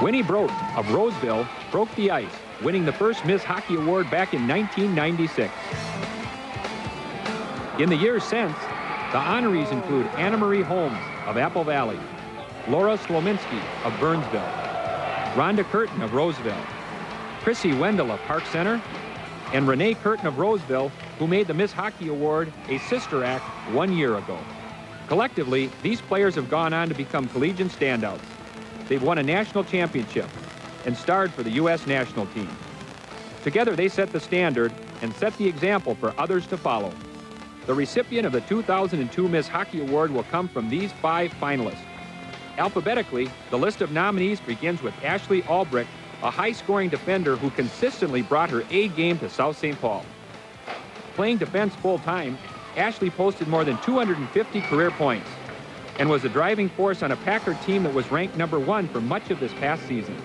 Winnie Brote of Roseville broke the ice, winning the first Miss Hockey Award back in 1996. In the years since, the honorees include Anna Marie Holmes of Apple Valley, Laura Slominski of Burnsville, Rhonda Curtin of Roseville, Chrissy Wendell of Park Center, and Renee Curtin of Roseville, who made the Miss Hockey Award a sister act 1 year ago. Collectively, these players have gone on to become collegiate standouts. They've won a national championship and starred for the U.S. national team. Together, they set the standard and set the example for others to follow. The recipient of the 2002 Miss Hockey Award will come from these 5 finalists. Alphabetically, the list of nominees begins with Ashley Albrecht, a high-scoring defender who consistently brought her A game to South St. Paul. Playing defense full-time, Ashley posted more than 250 career points and was the driving force on a Packard team that was ranked #1 for much of this past season.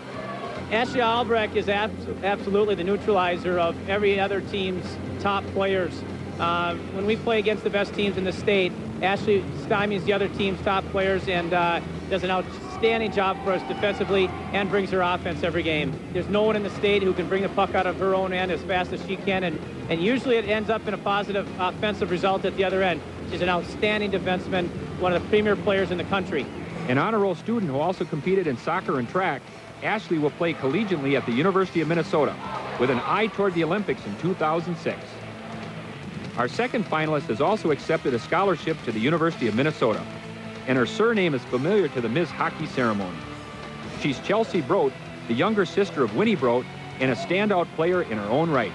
Ashley Albrecht is absolutely the neutralizer of every other team's top players. When we play against the best teams in the state, Ashley stymies the other team's top players and does an outstanding job for us defensively and brings her offense every game. There's no one in the state who can bring the puck out of her own end as fast as she can, and usually it ends up in a positive offensive result at the other end. She's an outstanding defenseman, one of the premier players in the country. An honor roll student who also competed in soccer and track, Ashley will play collegiately at the University of Minnesota with an eye toward the Olympics in 2006. Our second finalist has also accepted a scholarship to the University of Minnesota, and her surname is familiar to the Miss Hockey ceremony. She's Chelsea Brote, the younger sister of Winnie Brote, and a standout player in her own right.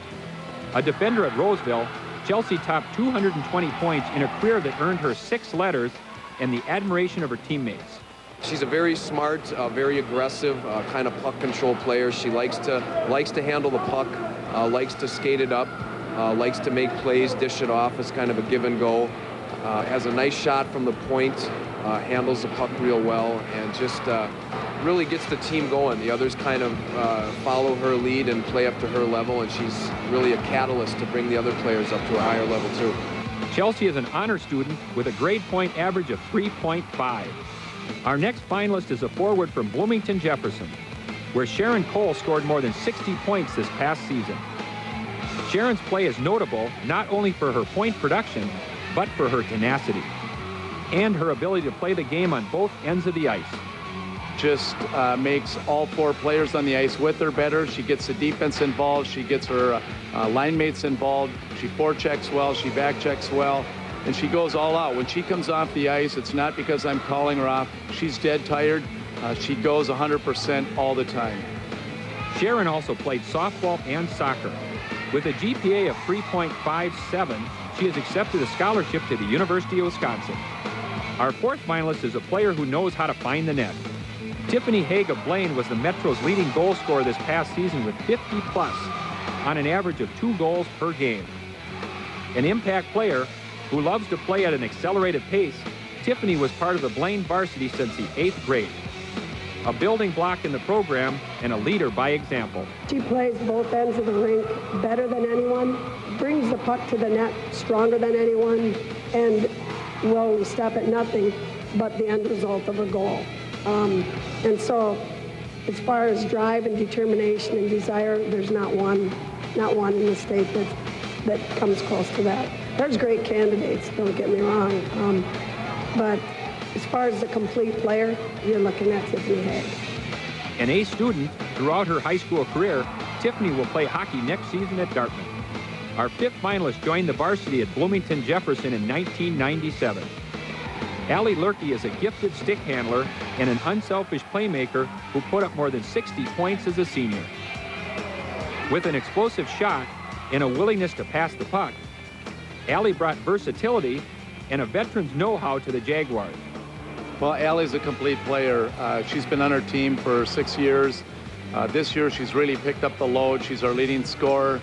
A defender at Roseville, Chelsea topped 220 points in a career that earned her 6 letters and the admiration of her teammates. She's a very smart, very aggressive kind of puck control player. She likes to handle the puck, likes to skate it up, likes to make plays, dish it off as kind of a give and go. Has a nice shot from the point, handles the puck real well, and just really gets the team going. The others kind of follow her lead and play up to her level, and she's really a catalyst to bring the other players up to a higher level too. Chelsea is an honor student with a grade point average of 3.5. Our next finalist is a forward from Bloomington Jefferson, where Sharon Cole scored more than 60 points this past season. Sharon's play is notable not only for her point production, but for her tenacity and her ability to play the game on both ends of the ice. Just makes all 4 players on the ice with her better. She gets the defense involved. She gets her line mates involved. She forechecks well. She backchecks well. And she goes all out. When she comes off the ice, it's not because I'm calling her off. She's dead tired. She goes 100% all the time. Sharon also played softball and soccer. With a GPA of 3.57, she has accepted a scholarship to the University of Wisconsin. Our fourth finalist is a player who knows how to find the net. Tiffany Hague of Blaine was the Metro's leading goal scorer this past season with 50-plus on an average of 2 goals per game. An impact player who loves to play at an accelerated pace, Tiffany was part of the Blaine varsity since the 8th grade. A building block in the program and a leader by example. She plays both ends of the rink better than anyone, brings the puck to the net stronger than anyone, and will stop at nothing but the end result of a goal. And so as far as drive and determination and desire, there's not one in the state that comes close to that. There's great candidates, don't get me wrong, but as far as the complete player, you're looking at Tiffany Hague. An A student throughout her high school career, Tiffany will play hockey next season at Dartmouth. Our 5th finalist joined the varsity at Bloomington Jefferson in 1997. Allie Lurkey is a gifted stick handler and an unselfish playmaker who put up more than 60 points as a senior. With an explosive shot and a willingness to pass the puck, Allie brought versatility and a veteran's know-how to the Jaguars. Well, Allie's a complete player. She's been on our team for 6 years. This year, she's really picked up the load. She's our leading scorer.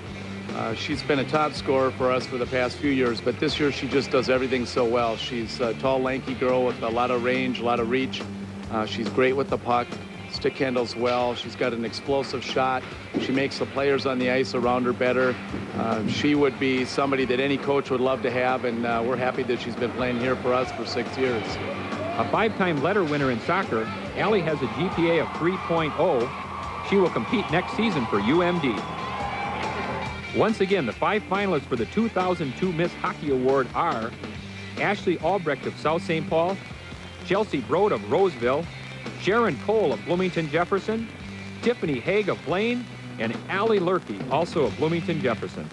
She's been a top scorer for us for the past few years, but this year she just does everything so well. She's a tall, lanky girl with a lot of range, a lot of reach. She's great with the puck, stick handles well. She's got an explosive shot. She makes the players on the ice around her better. She would be somebody that any coach would love to have, and we're happy that she's been playing here for us for 6 years. A 5-time letter winner in soccer, Allie has a GPA of 3.0. She will compete next season for UMD. Once again, the 5 finalists for the 2002 Miss Hockey Award are Ashley Albrecht of South St. Paul, Chelsea Broad of Roseville, Sharon Cole of Bloomington Jefferson, Tiffany Hague of Blaine, and Allie Lurkey, also of Bloomington Jefferson.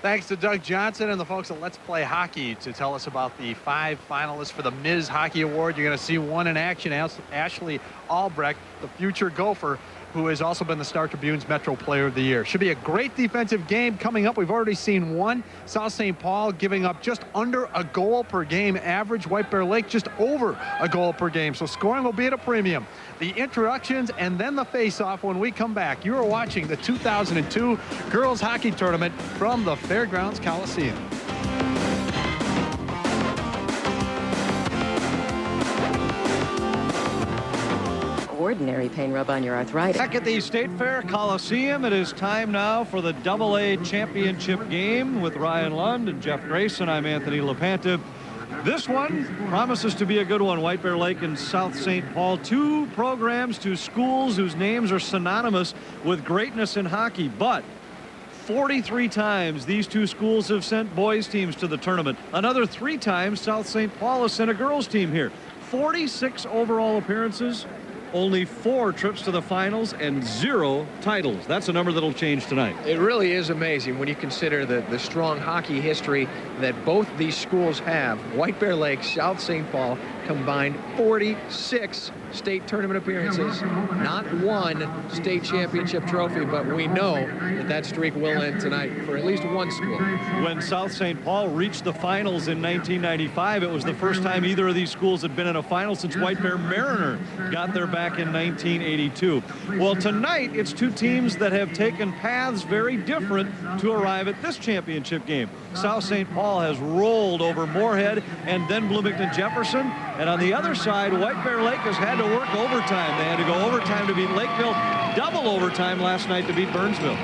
Thanks to Doug Johnson and the folks at Let's Play Hockey to tell us about the 5 finalists for the Ms. Hockey Award. You're going to see one in action, Ashley Albrecht, the future Gopher, who has also been the Star Tribune's Metro Player of the Year. Should be a great defensive game coming up. We've already seen one. South St. Paul giving up just under a goal per game average. White Bear Lake just over a goal per game. So scoring will be at a premium. The introductions and then the face-off when we come back. You are watching the 2002 Girls Hockey Tournament from the Fairgrounds Coliseum. Ordinary pain rub on your arthritis. Back at the State Fair Coliseum, it is time now for the AA Championship game with Ryan Lund and Jeff Grayson. I'm Anthony LaPanta. This one promises to be a good one. White Bear Lake and South St. Paul, 2 programs, 2 schools whose names are synonymous with greatness in hockey. But 43 times these 2 schools have sent boys teams to the tournament. Another 3 times South St. Paul has sent a girls team here. 46 overall appearances. Only 4 trips to the finals and 0 titles. That's a number that'll change tonight. It really is amazing when you consider the strong hockey history that both these schools have. White Bear Lake, South St. Paul combined 46 state tournament appearances, not 1 state championship trophy, but we know that streak will end tonight for at least 1 school. When South St. Paul reached the finals in 1995, it was the first time either of these schools had been in a final since White Bear Mariner got there back in 1982. Well, tonight it's 2 teams that have taken paths very different to arrive at this championship game. South St. Paul has rolled over Moorhead and then Bloomington Jefferson. And on the other side, White Bear Lake has had to work overtime. They had to go overtime to beat Lakeville, double overtime last night to beat Burnsville.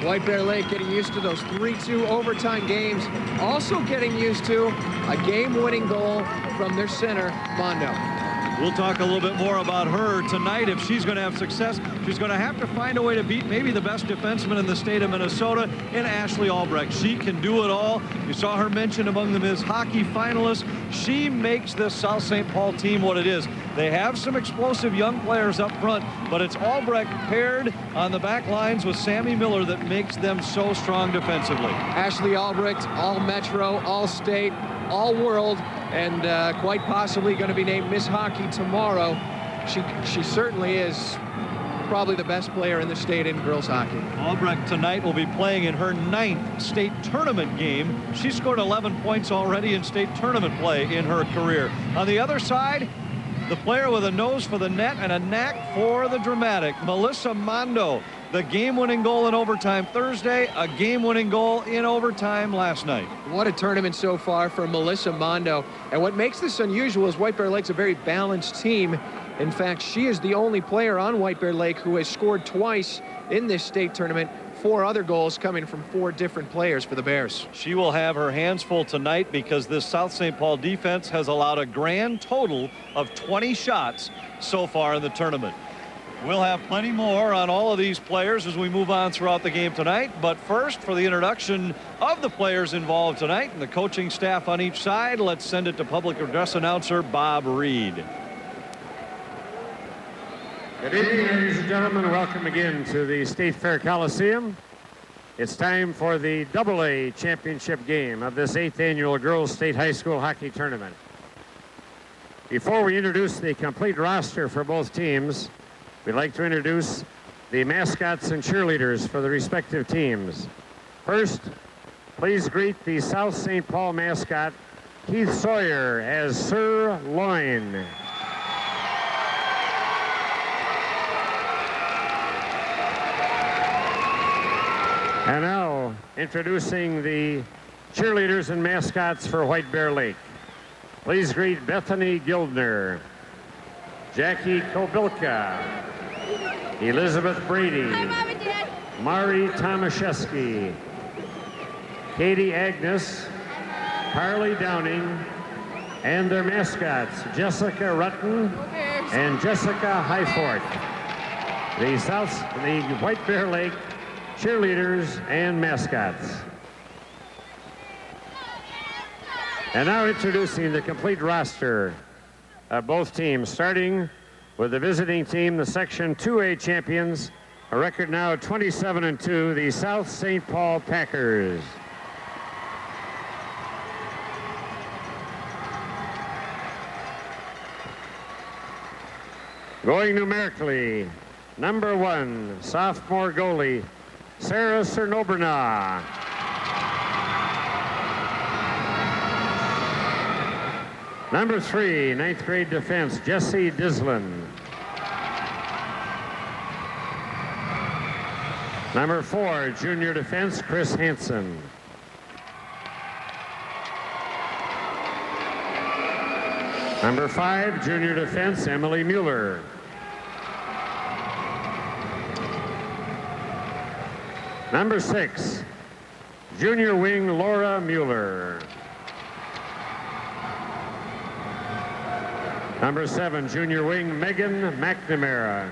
White Bear Lake getting used to those 3-2 overtime games, also getting used to a game-winning goal from their center, Mondo. We'll talk a little bit more about her tonight. If she's going to have success, she's going to have to find a way to beat maybe the best defenseman in the state of Minnesota in Ashley Albrecht. She can do it all. You saw her mentioned among the Ms. Hockey finalists. She makes this South St. Paul team what it is. They have some explosive young players up front, but it's Albrecht paired on the back lines with Sammy Miller that makes them so strong defensively. Ashley Albrecht, all Metro, all state, all world, and quite possibly going to be named Miss Hockey tomorrow. She certainly is probably the best player in the state in girls hockey. Albrecht tonight will be playing in her 9th state tournament game. She scored 11 points already in state tournament play in her career. On the other side, the player with a nose for the net and a knack for the dramatic, Melissa Mondo. The game-winning goal in overtime Thursday, a game-winning goal in overtime last night. What a tournament so far for Melissa Mondo. And what makes this unusual is White Bear Lake's a very balanced team. In fact, she is the only player on White Bear Lake who has scored twice in this state tournament. 4 other goals coming from 4 different players for the Bears. She will have her hands full tonight because this South St. Paul defense has allowed a grand total of 20 shots so far in the tournament. We'll have plenty more on all of these players as we move on throughout the game tonight. But first, for the introduction of the players involved tonight and the coaching staff on each side, let's send it to public address announcer Bob Reed. Good evening, ladies and gentlemen. Welcome again to the State Fair Coliseum. It's time for the AA Championship game of this 8th annual Girls State High School Hockey Tournament. Before we introduce the complete roster for both teams, we'd like to introduce the mascots and cheerleaders for the respective teams. First, please greet the South St. Paul mascot, Keith Sawyer, as Sir Loin. And now, introducing the cheerleaders and mascots for White Bear Lake. Please greet Bethany Gildner, Jackie Kobilka, Elizabeth Brady, Mari Tomaszewski, Katie Agnes, Carly Downing, and their mascots, Jessica Rutten and Jessica Highfort. The White Bear Lake cheerleaders and mascots. And now introducing the complete roster of both teams, starting with the visiting team, the Section 2A champions, a record now 27-2, the South St. Paul Packers. Going numerically, number 1, sophomore goalie, Sarah Cernobrna. Number 3, 9th grade defense, Jesse Dislin. Number 4, junior defense, Chris Hansen. Number 5, junior defense, Emily Mueller. Number 6, junior wing, Laura Mueller. Number 7, junior wing, Megan McNamara.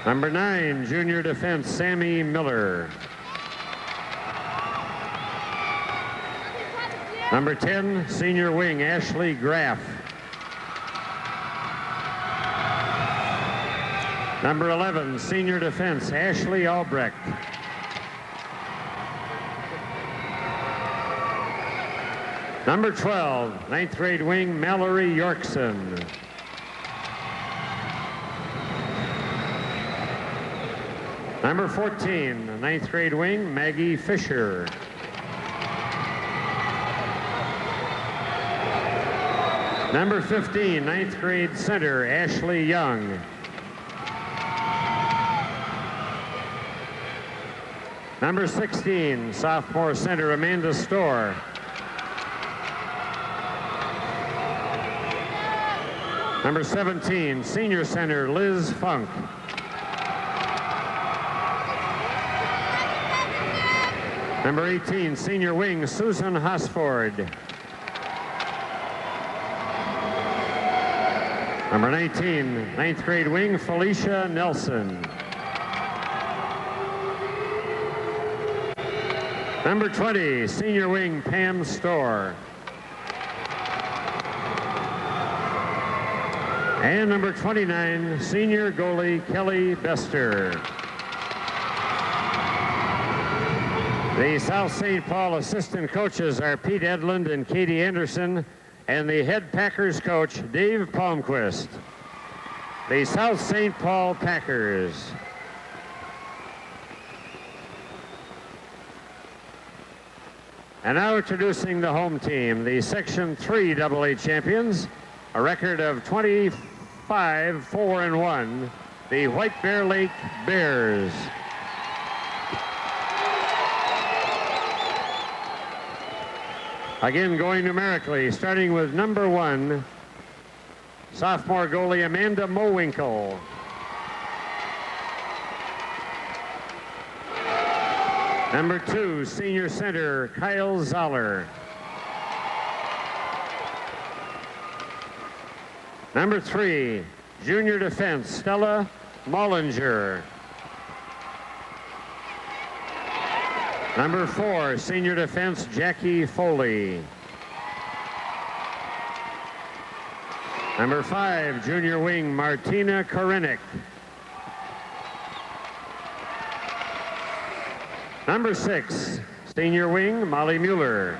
Number 9, junior defense, Sammy Miller. Number 10, senior wing, Ashley Graff. Number 11, senior defense, Ashley Albrecht. Number 12, 9th grade wing, Mallory Yorkson. Number 14, 9th grade wing, Maggie Fisher. Number 15, 9th grade center, Ashley Young. Number 16, sophomore center, Amanda Storr. Number 17, senior center, Liz Funk. Number 18, senior wing, Susan Hosford. Number 19, 9th grade wing, Felicia Nelson. Number 20, senior wing, Pam Storr. And number 29, senior goalie, Kelly Bester. The South St. Paul assistant coaches are Pete Edlund and Katie Anderson, and the head Packers coach, Dave Palmquist. The South St. Paul Packers. And now introducing the home team, the Section 3 AA champions, a record of 25-4-1, the White Bear Lake Bears. Again, going numerically, starting with number 1, sophomore goalie Amanda Mowinkle. Number 2, senior center Kyle Zoller. Number 3, junior defense Stella Mollinger. Number 4, senior defense Jackie Foley. Number 5, junior wing Martina Korenik. Number 6, senior wing Molly Mueller.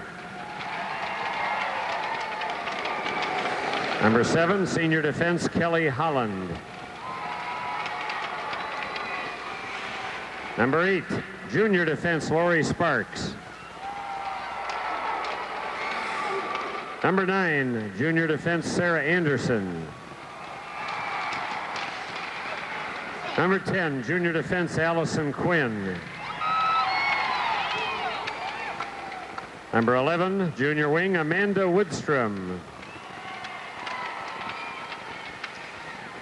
Number 7, senior defense Kelly Holland. Number 8, junior defense Lori Sparks. Number 9, junior defense Sarah Anderson. Number 10, junior defense Allison Quinn. Number 11, junior wing Amanda Woodstrom.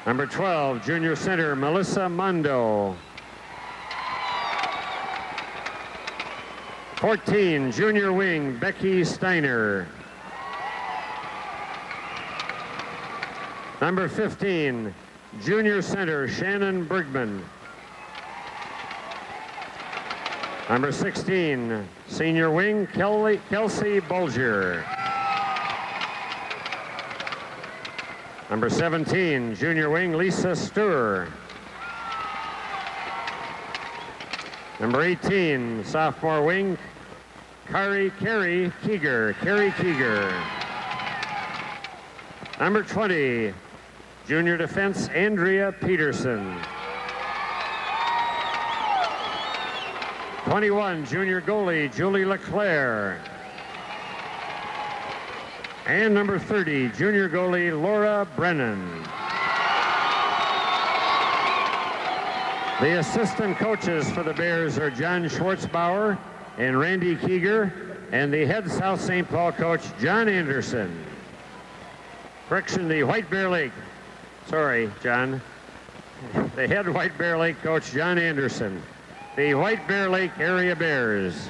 Number 12, junior center Melissa Mondo. 14, junior wing, Becky Steiner. Number 15, junior center, Shannon Bergman. Number 16, senior wing, Kelsey Bulger. Number 17, junior wing, Lisa Stur. Number 18, sophomore wing, Carrie Keeger. Number 20, junior defense, Andrea Peterson. 21, junior goalie, Julie LeClaire. And number 30, junior goalie, Laura Brennan. The assistant coaches for the Bears are John Schwartzbauer and Randy Keeger, and the head South St. Paul coach, John Anderson. Correction, the White Bear Lake. Sorry, John. The head White Bear Lake coach, John Anderson. The White Bear Lake area Bears.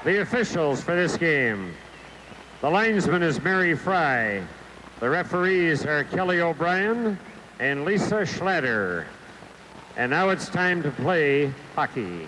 The officials for this game. The linesman is Mary Fry. The referees are Kelly O'Brien and Lisa Schlatter. And now it's time to play hockey.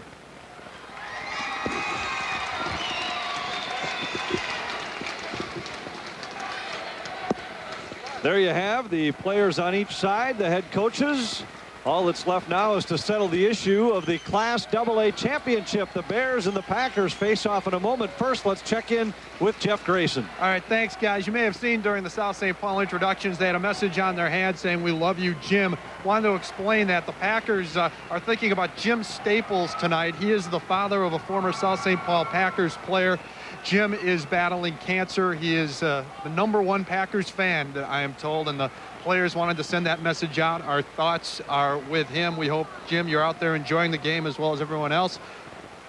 There you have the players on each side, the head coaches. All that's left now is to settle the issue of the Class AA Championship. The Bears and the Packers face off in a moment. First, let's check in with Jeff Grayson. All right, thanks, guys. You may have seen during the South St. Paul introductions, they had a message on their hand saying, "We love you, Jim." Wanted to explain that the Packers are thinking about Jim Staples tonight. He is the father of a former South St. Paul Packers player. Jim is battling cancer. He is the #1 Packers fan, I am told, and the players wanted to send that message out. Our thoughts are with him. We hope, Jim, you're out there enjoying the game as well as everyone else.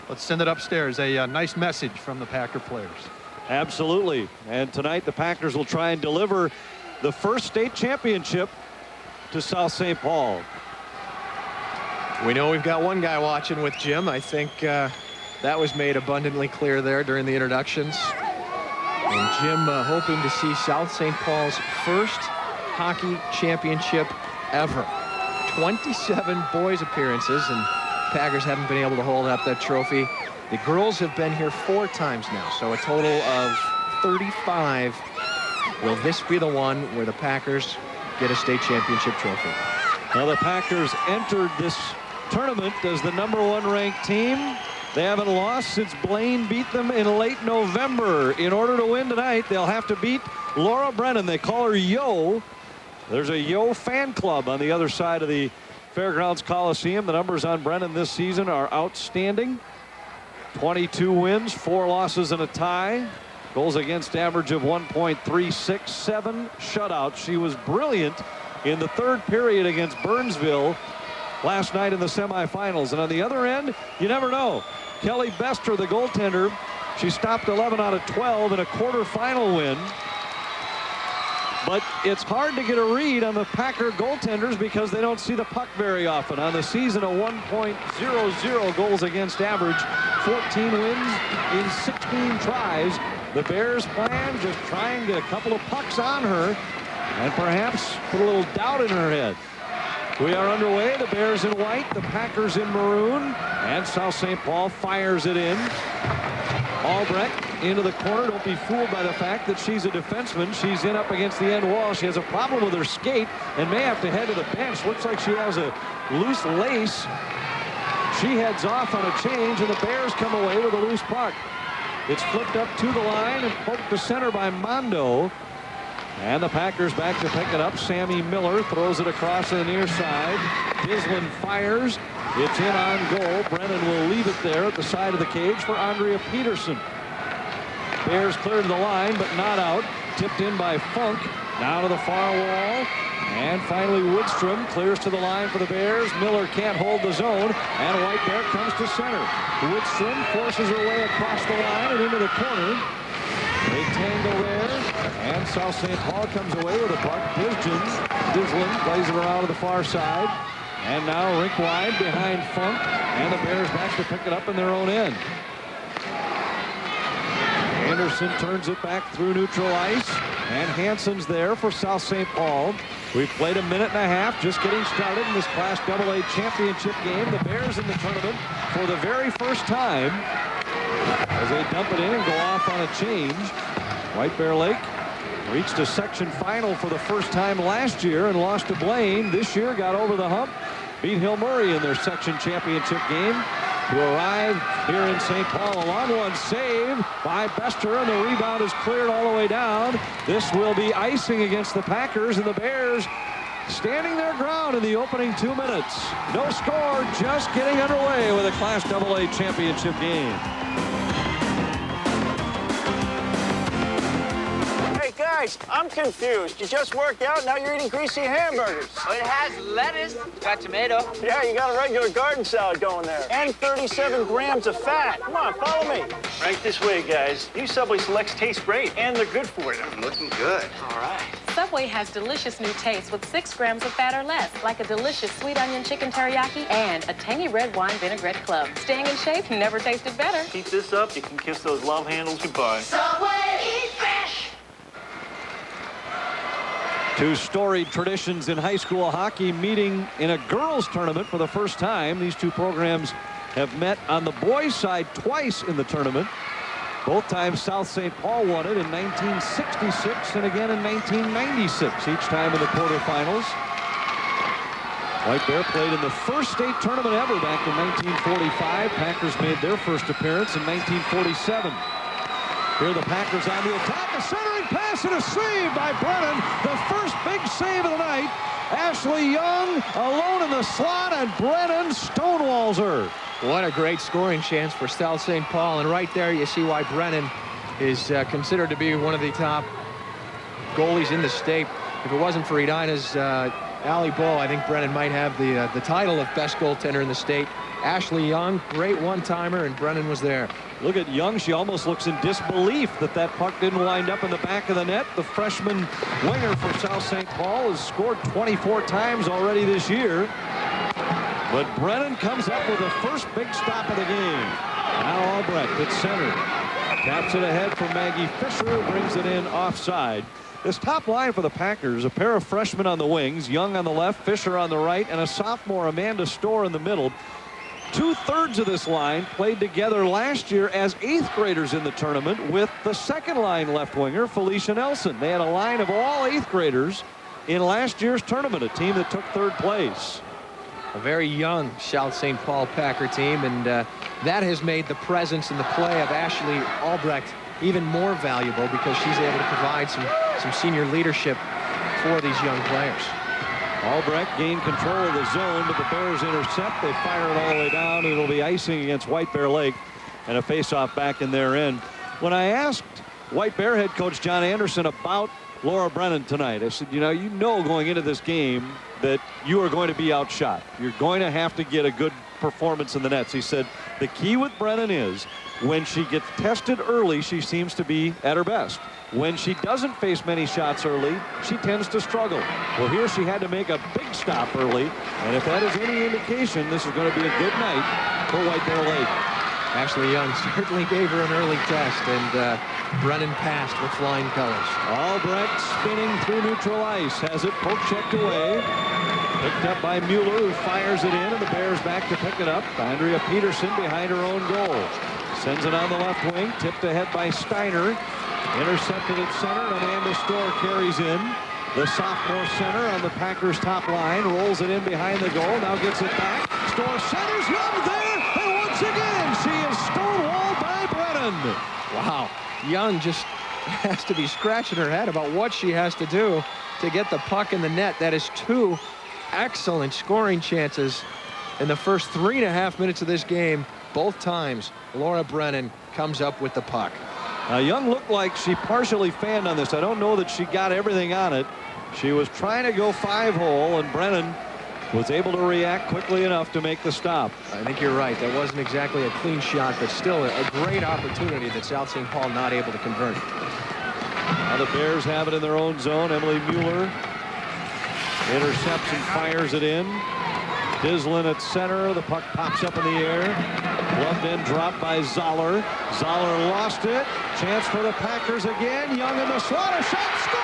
Let's send it upstairs. A nice message from the Packer players. Absolutely. And tonight the Packers will try and deliver the first state championship to South St. Paul. We know we've got one guy watching with Jim. I think that was made abundantly clear there during the introductions. And Jim hoping to see South St. Paul's first hockey championship ever. 27 boys appearances, and Packers haven't been able to hold up that trophy. The girls have been here 4 times now, so a total of 35. Will this be the one where the Packers get a state championship trophy? Now the Packers entered this tournament as the #1 ranked team. They haven't lost since Blaine beat them in late November. In order to win tonight, they'll have to beat Laura Brennan. They call her Yo. There's a Yo fan club on the other side of the Fairgrounds Coliseum. The numbers on Brennan this season are outstanding. 22 wins, 4 losses, and a tie. Goals against average of 1.367. Shutouts. She was brilliant in the 3rd period against Burnsville last night in the semifinals. And on the other end, you never know. Kelly Bester, the goaltender, she stopped 11 out of 12 in a quarterfinal win. But it's hard to get a read on the Packer goaltenders because they don't see the puck very often. On the season, a 1.00 goals against average, 14 wins in 16 tries. The Bears' plan, just try and get a couple of pucks on her and perhaps put a little doubt in her head. We are underway. The Bears in white, the Packers in maroon, and South St. Paul fires it in. Albrecht into the corner. Don't be fooled by the fact that she's a defenseman. She's in up against the end wall. She has a problem with her skate and may have to head to the bench. Looks like she has a loose lace. She heads off on a change, and the Bears come away with a loose puck. It's flipped up to the line and poked to center by Mondo. And the Packers back to pick it up. Sammy Miller throws it across to the near side. Dislin fires. It's in on goal. Brennan will leave it there at the side of the cage for Andrea Peterson. Bears clear to the line, but not out. Tipped in by Funk. Down to the far wall. And finally Woodstrom clears to the line for the Bears. Miller can't hold the zone. And White Bear comes to center. Woodstrom forces her way across the line and into the corner. They tangle there, and South St. Paul comes away with a puck. Dislin plays it around to the far side. And now rink wide behind Funk, and the Bears back to pick it up in their own end. Anderson turns it back through neutral ice, and Hansen's there for South St. Paul. We've played a minute and a half, just getting started in this Class AA championship game. The Bears in the tournament for the very first time as they dump it in and go off on a change. White Bear Lake reached a section final for the first time last year and lost to Blaine. This year got over the hump, beat Hill Murray in their section championship game to arrive here in St. Paul. A long one saved by Bester, and the rebound is cleared all the way down. This will be icing against the Packers, and the Bears standing their ground in the opening 2 minutes. No score, just getting underway with a Class AA championship game. Guys, I'm confused. You just worked out, now you're eating greasy hamburgers. Oh, it has lettuce, got tomato. Yeah, you got a regular garden salad going there. And 37 grams of fat. Come on, follow me. Right this way, guys. New Subway Selects taste great, and they're good for you. Looking good. All right. Subway has delicious new tastes with 6 grams of fat or less, like a delicious sweet onion chicken teriyaki and a tangy red wine vinaigrette club. Staying in shape never tasted better. Keep this up, you can kiss those love handles goodbye. Subway, eat fresh! Two storied traditions in high school hockey meeting in a girls tournament for the first time. These two programs have met on the boys' side twice in the tournament. Both times South St. Paul won it in 1966 and again in 1996, each time in the quarterfinals. White Bear played in the first state tournament ever back in 1945. Packers made their first appearance in 1947. Here the Packers on the attack, a centering pass and a save by Brennan. The first big save of the night. Ashley Young alone in the slot, and Brennan stonewalls her. What a great scoring chance for South St. Paul, and right there you see why Brennan is considered to be one of the top goalies in the state. If it wasn't for Edina's alley ball, I think Brennan might have the title of best goaltender in the state. Ashley Young, great one-timer, and Brennan was there. Look at Young. She almost looks in disbelief that puck didn't wind up in the back of the net. The freshman winger for South St. Paul has scored 24 times already this year. But Brennan comes up with the first big stop of the game. Now Albrecht at center. Taps it ahead for Maggie Fisher, who brings it in offside. This top line for the Packers, a pair of freshmen on the wings, Young on the left, Fisher on the right, and a sophomore, Amanda Storr, in the middle. 2/3 of this line played together last year as 8th graders in the tournament with the second line left winger, Felicia Nelson. They had a line of all 8th graders in last year's tournament, a team that took 3rd place. A very young South St. Paul Packer team, and that has made the presence and the play of Ashley Albrecht even more valuable because she's able to provide some senior leadership for these young players. Albrecht gained control of the zone, but the Bears intercept. They fire it all the way down. It'll be icing against White Bear Lake and a face-off back in their end. When I asked White Bear head coach John Anderson about Laura Brennan tonight, I said, you know going into this game that you are going to be outshot. You're going to have to get a good performance in the nets. He said the key with Brennan is when she gets tested early, she seems to be at her best. When she doesn't face many shots early, she tends to struggle. Well, here she had to make a big stop early, and if that is any indication, this is going to be a good night for White Bear Lake. Ashley Young certainly gave her an early test, and Brennan passed with flying colors. Albrecht spinning through neutral ice, has it poke checked away. Picked up by Mueller, who fires it in, and the Bears back to pick it up. Andrea Peterson behind her own goal. Sends it on the left wing, tipped ahead by Steiner. Intercepted at center, and Amanda Storr carries in. The sophomore center on the Packers' top line, rolls it in behind the goal, now gets it back. Storr centers, Young there, and once again, she is stonewalled by Brennan. Wow, Young just has to be scratching her head about what she has to do to get the puck in the net. That is 2 excellent scoring chances in the first 3.5 minutes of this game. Both times, Laura Brennan comes up with the puck. Young looked like she partially fanned on this. I don't know that she got everything on it. She was trying to go 5-hole, and Brennan was able to react quickly enough to make the stop. I think you're right. That wasn't exactly a clean shot, but still a great opportunity that South St. Paul not able to convert. Now the Bears have it in their own zone. Emily Mueller intercepts and fires it in. Dislin at center. The puck pops up in the air. Gloved in, dropped by Zoller. Zoller lost it. Chance for the Packers again. Young in the slot. A shot. Score!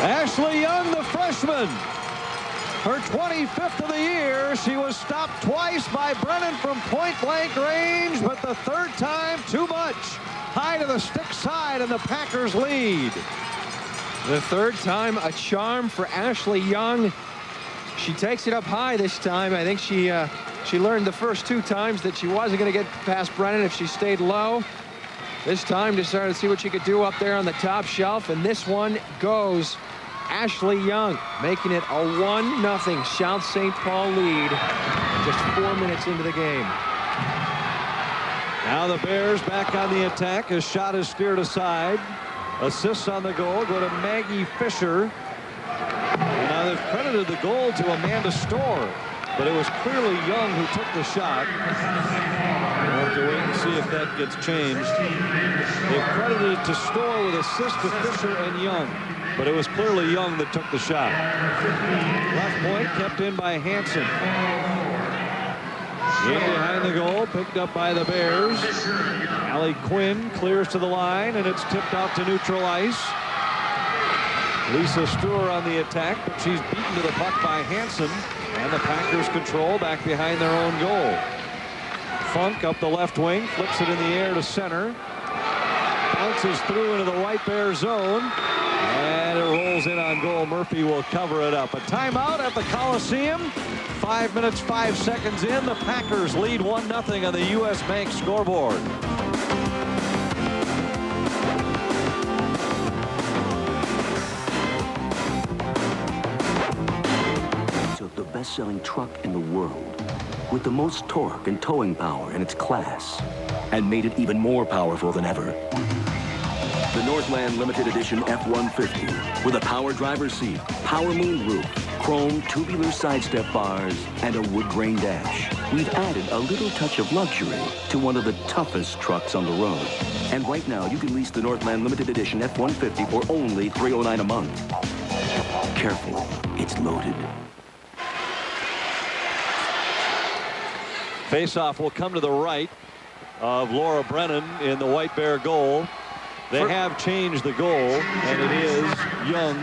Ashley Young, the freshman. Her 25th of the year. She was stopped twice by Brennan from point-blank range, but the third time, too much. High to the stick side, and the Packers lead. The third time, a charm for Ashley Young. She takes it up high this time. I think she learned the first 2 times that she wasn't going to get past Brennan if she stayed low. This time, decided to see what she could do up there on the top shelf, and this one goes. Ashley Young making it a 1-0 South St. Paul lead just 4 minutes into the game. Now the Bears back on the attack. A shot is steered aside. Assists on the goal go to Maggie Fisher. And now they've credited the goal to Amanda Storr, but it was clearly Young who took the shot. We'll have to wait and see if that gets changed. They've credited it to Storr with assist to Fisher and Young, but it was clearly Young that took the shot. Left point kept in by Hansen. In behind the goal, picked up by the Bears. Allie Quinn clears to the line, and it's tipped out to neutral ice. Lisa Stewart on the attack, but she's beaten to the puck by Hansen, and the Packers control back behind their own goal. Funk up the left wing, flips it in the air to center. Bounces through into the White Bear zone, and it rolls in on goal. Murphy will cover it up. A timeout at the Coliseum. 5 minutes, 5 seconds in. The Packers lead 1-0 on the U.S. Bank scoreboard. Took the best-selling truck in the world with the most torque and towing power in its class and made it even more powerful than ever. The Northland Limited Edition F-150 with a power driver's seat, power moonroof, chrome tubular sidestep bars, and a wood grain dash. We've added a little touch of luxury to one of the toughest trucks on the road. And right now, you can lease the Northland Limited Edition F-150 for only $309 a month. Careful, it's loaded. Faceoff will come to the right of Laura Brennan in the White Bear goal. They have changed the goal, and it is Young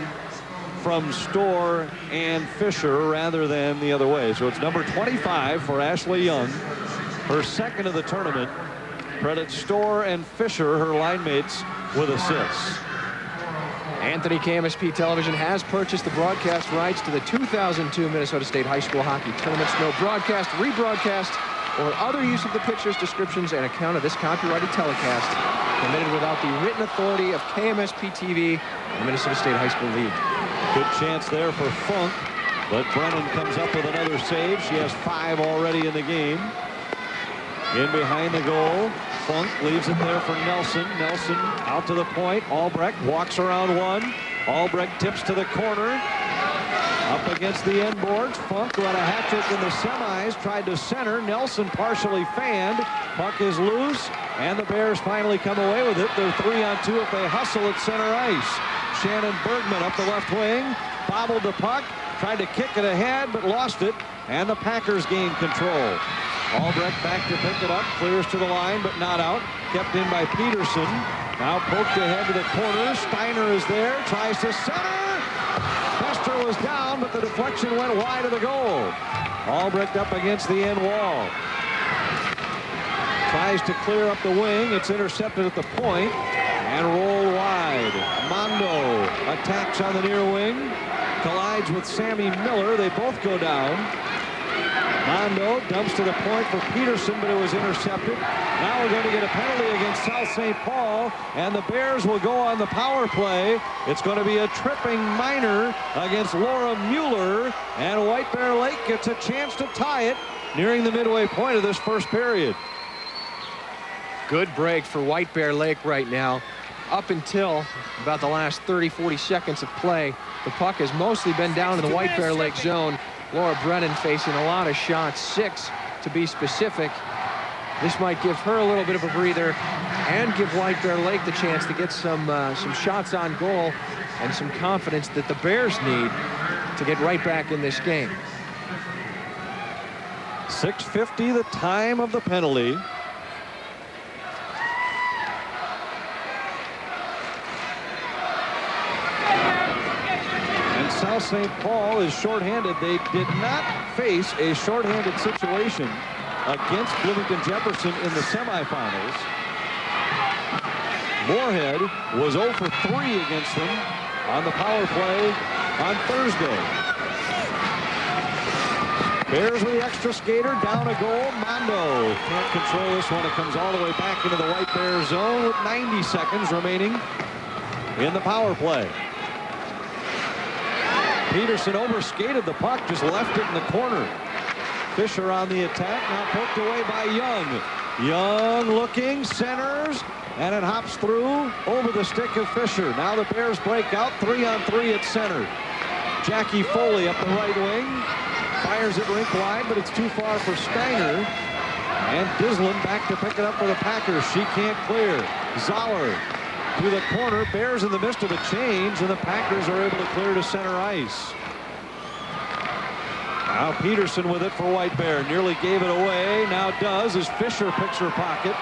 from Storr and Fisher rather than the other way. So it's number 25 for Ashley Young, her second of the tournament. Credit Storr and Fisher, her line mates, with assists. Anthony KMSP Television has purchased the broadcast rights to the 2002 Minnesota State High School Hockey Tournaments. No broadcast, rebroadcast, or other use of the pictures, descriptions, and account of this copyrighted telecast permitted without the written authority of KMSP TV and the Minnesota State High School League. Good chance there for Funk, but Brennan comes up with another save. She has 5 already in the game. In behind the goal, Funk leaves it there for Nelson. Nelson out to the point. Albrecht walks around one. Albrecht tips to the corner. Up against the end boards. Funk, who had a hat trick in the semis, tried to center. Nelson partially fanned. Puck is loose, and the Bears finally come away with it. They're 3-on-2 if they hustle at center ice. Shannon Bergman up the left wing, bobbled the puck, tried to kick it ahead, but lost it, and the Packers gain control. Albrecht back to pick it up, clears to the line, but not out. Kept in by Peterson. Now poked ahead to the corner. Steiner is there, tries to center. Fester was down, but the deflection went wide of the goal. Albrecht up against the end wall. Tries to clear up the wing. It's intercepted at the point and rolled wide. Mondo attacks on the near wing. Collides with Sammy Miller. They both go down. Mondo dumps to the point for Peterson, but it was intercepted. Now we're going to get a penalty against South St. Paul, and the Bears will go on the power play. It's going to be a tripping minor against Laura Mueller, and White Bear Lake gets a chance to tie it nearing the midway point of this first period. Good break for White Bear Lake right now. Up until about the last 30-40 seconds of play, the puck has mostly been down in the White Bear Lake zone. Laura Brennan facing a lot of shots, 6 to be specific. This might give her a little bit of a breather. and give White Bear Lake the chance to get some shots on goal and some confidence that the Bears need to get right back in this game. 6:50 the time of the penalty. And South St. Paul is shorthanded. They did not face a shorthanded situation against Bloomington Jefferson in the semifinals. Moorhead was 0 for 3 against them on the power play on Thursday. Bears with the extra skater, down a goal. Mondo can't control this one. It comes all the way back into the White Bear zone with 90 seconds remaining in the power play. Peterson overskated the puck, just left it in the corner. Fisher on the attack, now poked away by Young. Young looking, centers, and it hops through over the stick of Fisher. Now the Bears break out, 3-on-3 at center. Jackie Foley up the right wing. Fires it rink wide, but it's too far for Steiner. And Dislin back to pick it up for the Packers. She can't clear. Zoller to the corner. Bears in the midst of a change, and the Packers are able to clear to center ice. Now Peterson with it for White Bear. Nearly gave it away. Now does as Fisher picks her pocket.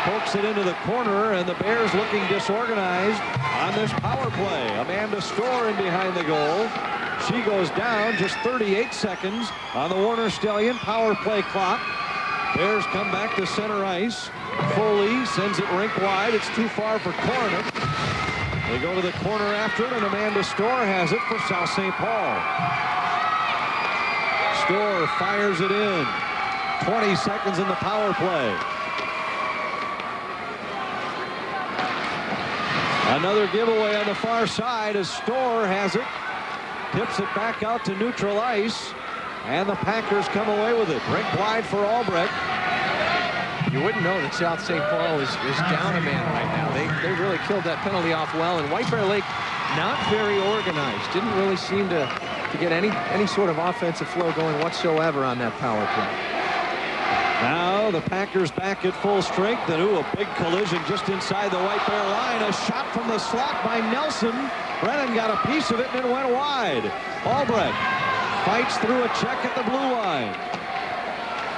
Pokes it into the corner, and the Bears looking disorganized on this power play. Amanda Storr in behind the goal. She goes down, just 38 seconds on the Warner Stallion power play clock. Bears come back to center ice. Foley sends it rink wide. It's too far for Kornick. They go to the corner after it, and Amanda Storr has it for South St. Paul. Storr fires it in. 20 seconds in the power play. Another giveaway on the far side as Storr has it. Tips it back out to neutral ice. And the Packers come away with it. Rink wide for Albrecht. You wouldn't know that South St. Paul is down a man right now. They really killed that penalty off well. And White Bear Lake not very organized. Didn't really seem to get any sort of offensive flow going whatsoever on that power play. Now the Packers back at full strength. And a big collision just inside the White Bear line. A shot from the slot by Nelson. Brennan got a piece of it and it went wide. Albrecht fights through a check at the blue line.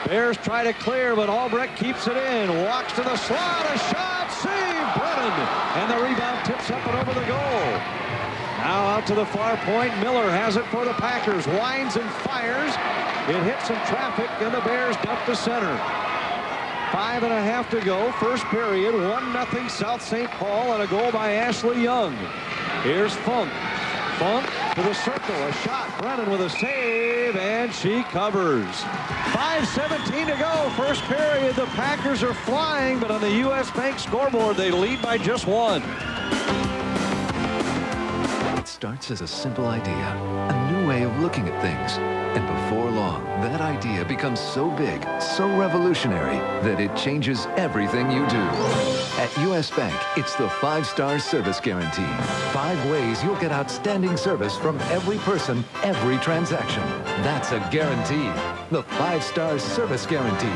Bears try to clear, but Albrecht keeps it in. Walks to the slot. A shot. Save. Brennan. And the rebound tips up and over the goal. Now out to the far point. Miller has it for the Packers. Winds and fires. It hits some traffic, and the Bears dump to center. 5.5 to go. First period. 1-0 South St. Paul, and a goal by Ashley Young. Here's Funk. Funk to the circle. A shot. Brennan with a save, and she covers. 5:17 to go. First period. The Packers are flying, but on the U.S. Bank scoreboard, they lead by just 1. It starts as a simple idea, a new way of looking at things. And before long, that idea becomes so big, so revolutionary, that it changes everything you do. At U.S. Bank, it's the 5-star service guarantee. 5 ways you'll get outstanding service from every person, every transaction. That's a guarantee. The 5-star service guarantee.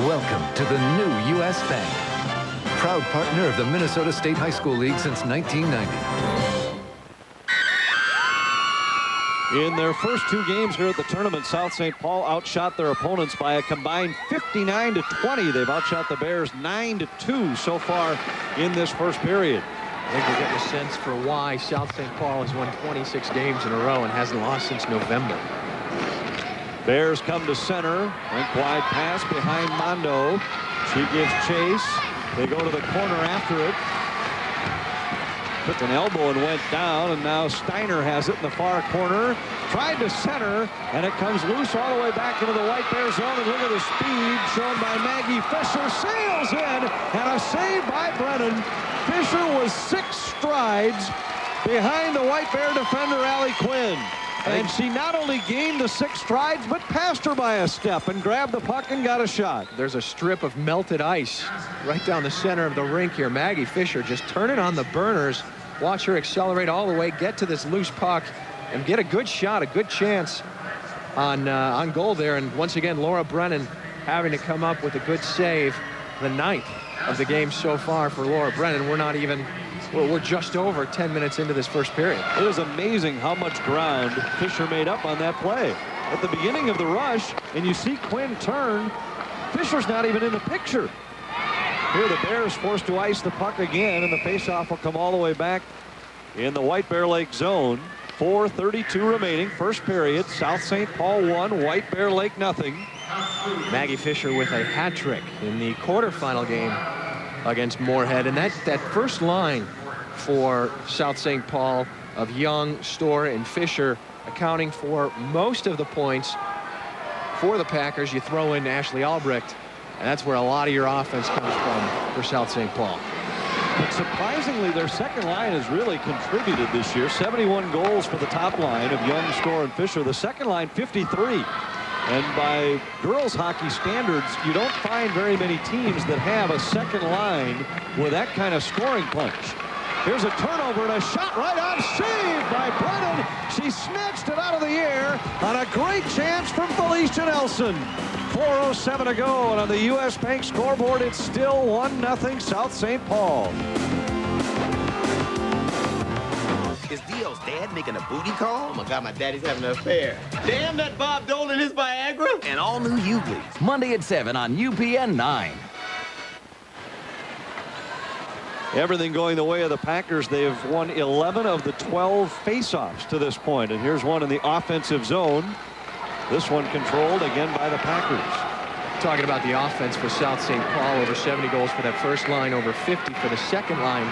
Welcome to the new U.S. Bank. Proud partner of the Minnesota State High School League since 1990. In their first 2 games here at the tournament, South St. Paul outshot their opponents by a combined 59-20. They've outshot the Bears 9-2 so far in this first period. I think we're getting a sense for why South St. Paul has won 26 games in a row and hasn't lost since November. Bears come to center. Rink wide pass behind Mondo. She gives chase. They go to the corner after it. Took an elbow and went down, and now Steiner has it in the far corner. Tried to center, and it comes loose all the way back into the White Bear zone. And look at the speed shown by Maggie Fisher. Sails in, and a save by Brennan. Fisher was 6 strides behind the White Bear defender, Allie Quinn. And she not only gained the 6 strides, but passed her by a step and grabbed the puck and got a shot. There's a strip of melted ice right down the center of the rink here. Maggie Fisher just turning on the burners. Watch her accelerate all the way, get to this loose puck, and get a good shot, a good chance on goal there. And once again, Laura Brennan having to come up with a good save, the 9th. of the game so far for Laura Brennan. We're just over 10 minutes into this first period. It is amazing how much ground Fisher made up on that play. At the beginning of the rush, and you see Quinn turn, Fisher's not even in the picture. Here the Bears forced to ice the puck again, and the faceoff will come all the way back in the White Bear Lake zone. 4:32 remaining, first period. South St. Paul 1, White Bear Lake nothing. Maggie Fisher with a hat trick in the quarterfinal game against Moorhead. And that first line for South St. Paul of Young, Storr, and Fisher accounting for most of the points for the Packers. You throw in Ashley Albrecht, and that's where a lot of your offense comes from for South St. Paul. But surprisingly, their second line has really contributed this year. 71 goals for the top line of Young, Storr, and Fisher. The second line, 53. And by girls hockey standards, you don't find very many teams that have a second line with that kind of scoring punch. Here's a turnover and a shot right on, saved by Brennan. She snatched it out of the air on a great chance from Felicia Nelson. 4:07 to go, and on the U.S. Bank scoreboard, it's still 1-0 South St. Paul. Is Dio's dad making a booty call? Oh my God, my daddy's having an affair. Damn that Bob Dolan is Viagra. And all new Hughley's, Monday at 7 on UPN 9. Everything going the way of the Packers. They have won 11 of the 12 faceoffs to this point, and here's one in the offensive zone. This one controlled again by the Packers. Talking about the offense for South St. Paul, over 70 goals for that first line, over 50 for the second line.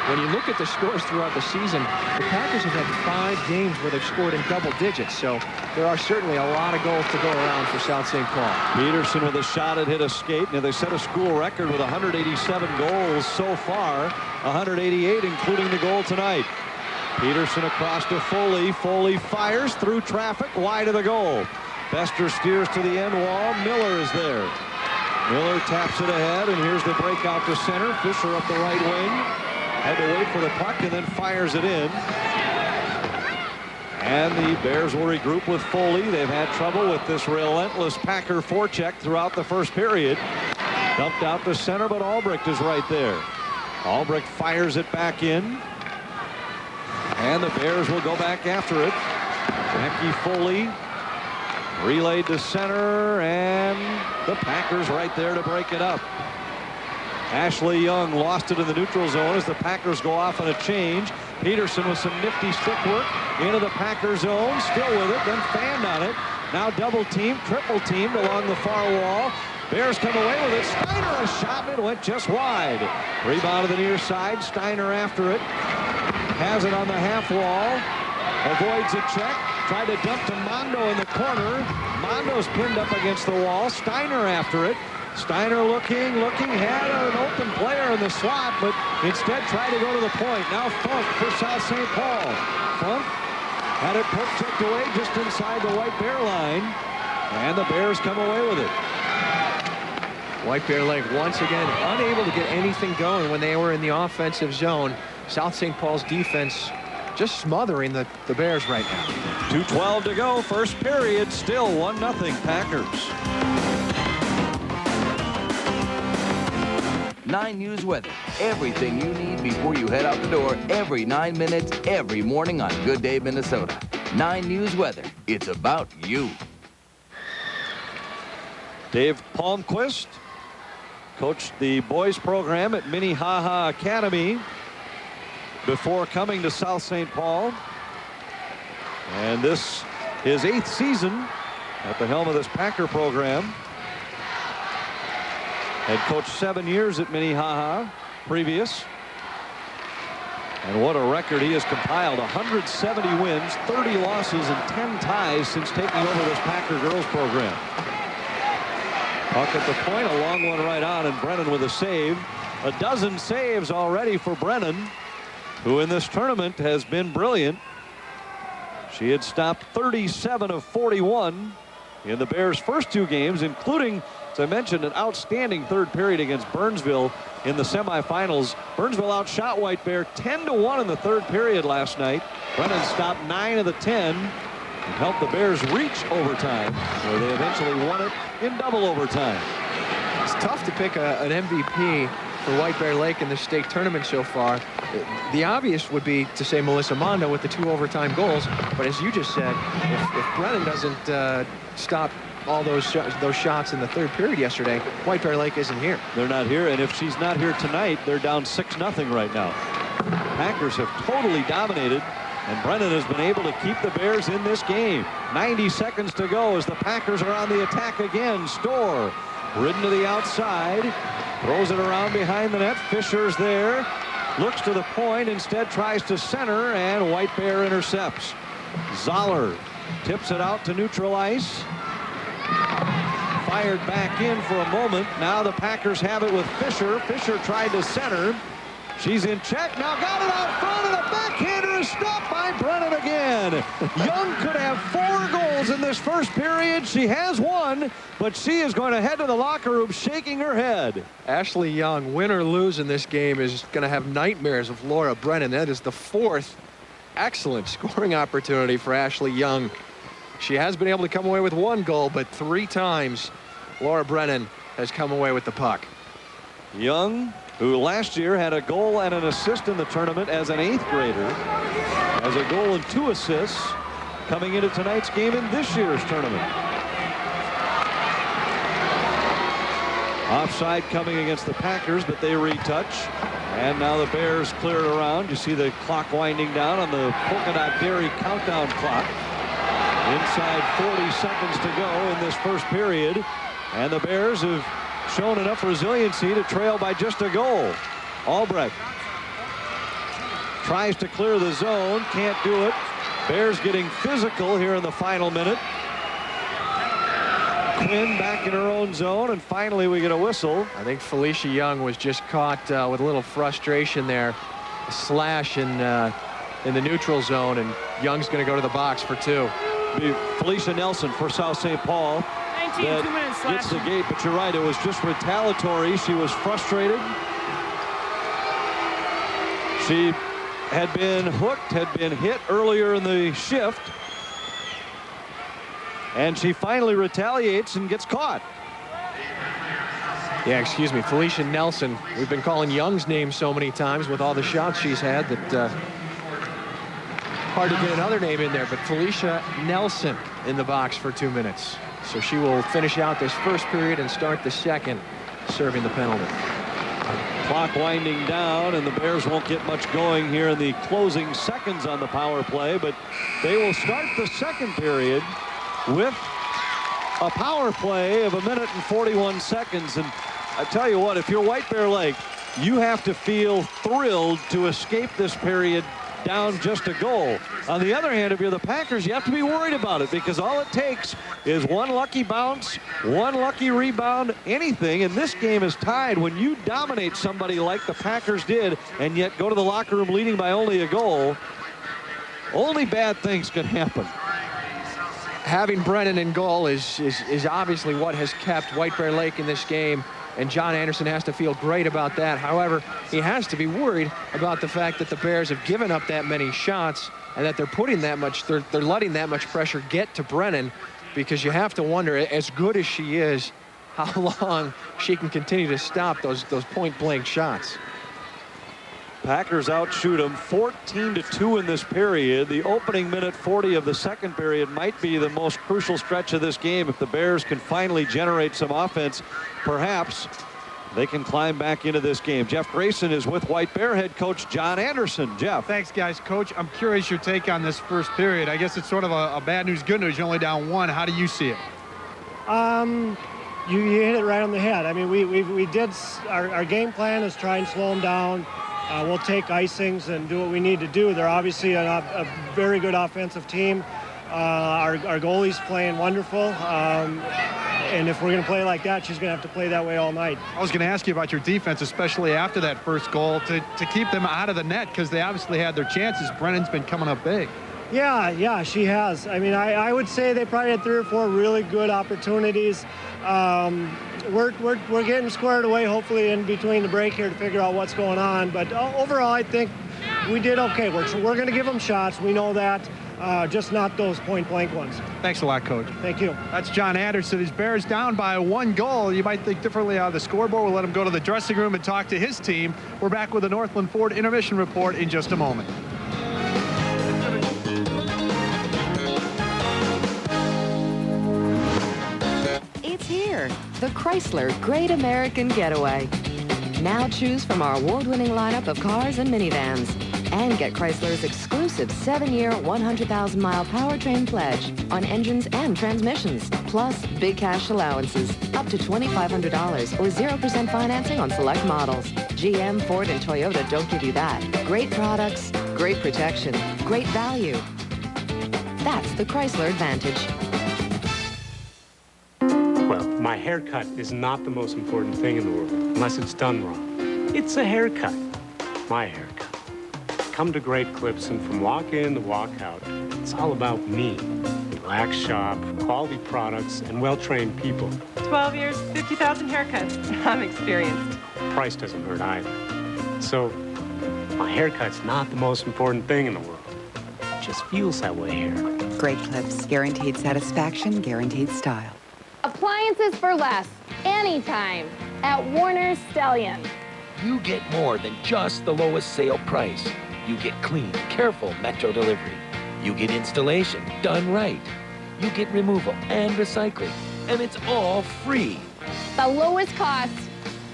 When you look at the scores throughout the season, the Packers have had 5 games where they've scored in double digits, so there are certainly a lot of goals to go around for South St. Paul. Peterson with a shot that hit a skate. Now they set a school record with 187 goals so far, 188 including the goal tonight. Peterson across to Foley. Foley fires through traffic wide of the goal. Bester steers to the end wall. Miller is there. Miller taps it ahead, and here's the breakout to center. Fisher up the right wing. Had to wait for the puck and then fires it in. And the Bears will regroup with Foley. They've had trouble with this relentless Packer forecheck throughout the first period. Dumped out to center, but Albrecht is right there. Albrecht fires it back in. And the Bears will go back after it. Jackie Foley relayed to center, and the Packers right there to break it up. Ashley Young lost it in the neutral zone as the Packers go off on a change. Peterson with some nifty stick work into the Packer zone, still with it, then fanned on it. Now double teamed, triple teamed along the far wall. Bears come away with it. Steiner a shot, and it went just wide. Rebound to the near side. Steiner after it. Has it on the half wall. Avoids a check. Tried to dump to Mondo in the corner. Mondo's pinned up against the wall. Steiner after it. Steiner looking, had an open player in the slot, but instead tried to go to the point. Now Funk for South St. Paul. Funk had it poke checked away just inside the White Bear line, and the Bears come away with it. White Bear Lake once again unable to get anything going when they were in the offensive zone. South St. Paul's defense just smothering the Bears right now. 2:12 to go, first period, still 1-0 Packers. 9 News weather. Everything you need before you head out the door every 9 minutes, every morning on Good Day, Minnesota. 9 News weather. It's about you. Dave Palmquist coached the boys program at Minnehaha Academy before coming to South St. Paul. And this his 8th season at the helm of this Packer program. Had coached 7 years at Minnehaha previous. And what a record he has compiled. 170 wins, 30 losses, and 10 ties since taking over this Packer girls program. Puck at the point, a long one right on, and Brennan with a save. A dozen saves already for Brennan, who in this tournament has been brilliant. She had stopped 37 of 41 in the Bears' first 2 games, including, as I mentioned, an outstanding third period against Burnsville in the semifinals. Burnsville outshot White Bear 10-1 in the third period last night. Brennan stopped 9 of the 10 and helped the Bears reach overtime, where they eventually won it in double overtime. It's tough to pick an MVP for White Bear Lake in the state tournament so far. The obvious would be to say Melissa Mondo with the 2 overtime goals, but as you just said, if Brennan doesn't stop all those shots in the third period yesterday, White Bear Lake isn't here. They're not here, and if she's not here tonight, they're down 6-0 right now. Packers have totally dominated, and Brennan has been able to keep the Bears in this game. 90 seconds to go as the Packers are on the attack again. Storr ridden to the outside, throws it around behind the net. Fisher's there, looks to the point, instead tries to center, and White Bear intercepts. Zoller tips it out to neutral ice. Fired back in for a moment. Now the Packers have it with Fisher. Fisher tried to center. She's in check. Now got it out front, and a backhander is stopped by Brennan again. Young could have 4 goals in this first period. She has 1, but she is going to head to the locker room shaking her head. Ashley Young, win or lose in this game, is going to have nightmares of Laura Brennan. That is the 4th excellent scoring opportunity for Ashley Young. She has been able to come away with 1 goal, but 3 times Laura Brennan has come away with the puck. Young, who last year had a goal and an assist in the tournament as an 8th grader, has a goal and 2 assists coming into tonight's game in this year's tournament. Offside coming against the Packers, but they retouch. And now the Bears clear it around. You see the clock winding down on the Polka Dot Dairy countdown clock. Inside 40 seconds to go in this first period. And the Bears have shown enough resiliency to trail by just a goal. Albrecht tries to clear the zone, can't do it. Bears getting physical here in the final minute. Quinn back in her own zone, and finally we get a whistle. I think Felicia Young was just caught with a little frustration there. A slash in the neutral zone, and Young's going to go to the box for 2. Felicia Nelson for South St. Paul. 19, 2 minutes left. Gets the gate, but you're right, it was just retaliatory. She was frustrated. She had been hooked, had been hit earlier in the shift, and she finally retaliates and gets caught. Yeah, excuse me, Felicia Nelson. We've been calling Young's name so many times with all the shots she's had that hard to get another name in there, but Felicia Nelson in the box for 2 minutes. So she will finish out this first period and start the second, serving the penalty. Clock winding down, and the Bears won't get much going here in the closing seconds on the power play, but they will start the second period with a power play of 1 minute and 41 seconds. And I tell you what, if you're White Bear Lake, you have to feel thrilled to escape this period down just a goal. On the other hand, if you're the Packers, you have to be worried about it, because all it takes is 1 lucky bounce, 1 lucky rebound, anything, and this game is tied. When you dominate somebody like the Packers did and yet go to the locker room leading by only a goal, only bad things can happen. Having Brennan in goal is obviously what has kept White Bear Lake in this game, and John Anderson has to feel great about that. However, he has to be worried about the fact that the Bears have given up that many shots and that they're putting that much, they're letting that much pressure get to Brennan, because you have to wonder, as good as she is, how long she can continue to stop those point-blank shots. Packers outshoot them 14-2 in this period. The opening minute 40 of the second period might be the most crucial stretch of this game. If the Bears can finally generate some offense, perhaps they can climb back into this game. Jeff Grayson is with White Bear head coach John Anderson. Jeff. Thanks, guys. Coach, I'm curious your take on this first period. I guess it's sort of a bad news, good news. You're only down 1. How do you see it? You hit it right on the head. I mean, we did, our game plan is try and slow them down. We'll take icings and do what we need to do. They're obviously a very good offensive team. Our goalie's playing wonderful. And if we're going to play like that, she's going to have to play that way all night. I was going to ask you about your defense, especially after that first goal, to keep them out of the net, because they obviously had their chances. Brennan's been coming up big. Yeah, she has. I mean, I would say they probably had 3 or 4 really good opportunities. We're getting squared away, hopefully, in between the break here to figure out what's going on. But overall, I think we did okay. We're going to give them shots. We know that. just not those point-blank ones. Thanks a lot, Coach. Thank you. That's John Anderson. His Bears down by 1 goal. You might think differently on the scoreboard. We'll let him go to the dressing room and talk to his team. We're back with the Northland Ford intermission report in just a moment. It's here, the Chrysler Great American Getaway. Now choose from our award-winning lineup of cars and minivans. And get Chrysler's exclusive 7-year, 100,000-mile powertrain pledge on engines and transmissions. Plus, big cash allowances, up to $2,500 or 0% financing on select models. GM, Ford, and Toyota don't give you that. Great products, great protection, great value. That's the Chrysler Advantage. Well, my haircut is not the most important thing in the world, unless it's done wrong. It's a haircut. My haircut. Come to Great Clips, and from walk in to walk out, it's all about me. Relax shop, quality products, and well-trained people. 12 years, 50,000 haircuts. I'm experienced. Price doesn't hurt either. So, my haircut's not the most important thing in the world. It just feels that way here. Great Clips. Guaranteed satisfaction, guaranteed style. Appliances for less, anytime, at Warner's Stallion. You get more than just the lowest sale price. You get clean, careful Metro delivery. You get installation done right. You get removal and recycling, and it's all free. The lowest cost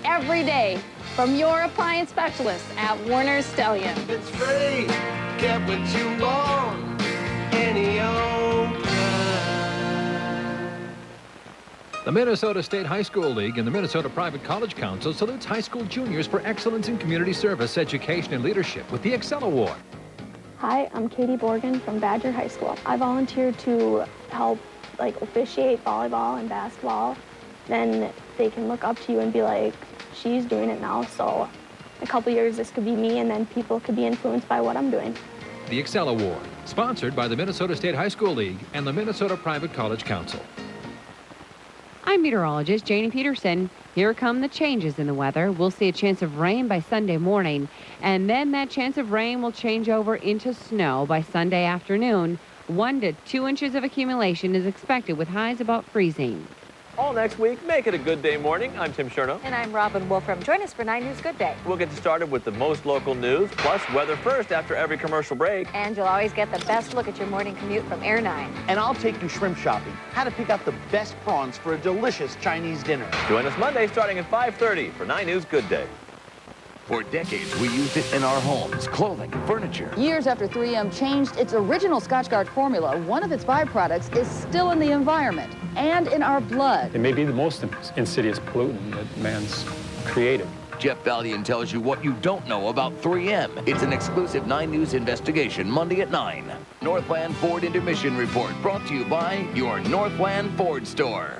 every day from your appliance specialist at Warner's Stallion. It's free. Get what you want. Any old The Minnesota State High School League and the Minnesota Private College Council salutes high school juniors for excellence in community service, education, and leadership with the Excel Award. Hi, I'm Katie Borgen from Badger High School. I volunteered to help officiate volleyball and basketball. Then they can look up to you and be like, she's doing it now, so in a couple years this could be me, and then people could be influenced by what I'm doing. The Excel Award, sponsored by the Minnesota State High School League and the Minnesota Private College Council. I'm meteorologist Janie Peterson. Here come the changes in the weather. We'll see a chance of rain by Sunday morning, and then that chance of rain will change over into snow by Sunday afternoon. 1 to 2 inches of accumulation is expected with highs about freezing. All next week, make it a good day morning. I'm Tim Chernow. And I'm Robin Wolfram. Join us for 9 News Good Day. We'll get you started with the most local news, plus weather first after every commercial break. And you'll always get the best look at your morning commute from Air 9. And I'll take you shrimp shopping. How to pick out the best prawns for a delicious Chinese dinner. Join us Monday starting at 5:30 for 9 News Good Day. For decades, we used it in our homes, clothing, and furniture. Years after 3M changed its original Scotchgard formula, one of its byproducts is still in the environment and in our blood. It may be the most insidious pollutant that man's created. Jeff Valian tells you what you don't know about 3M. It's an exclusive 9 News investigation, Monday at 9. Northland Ford Intermission Report, brought to you by your Northland Ford store.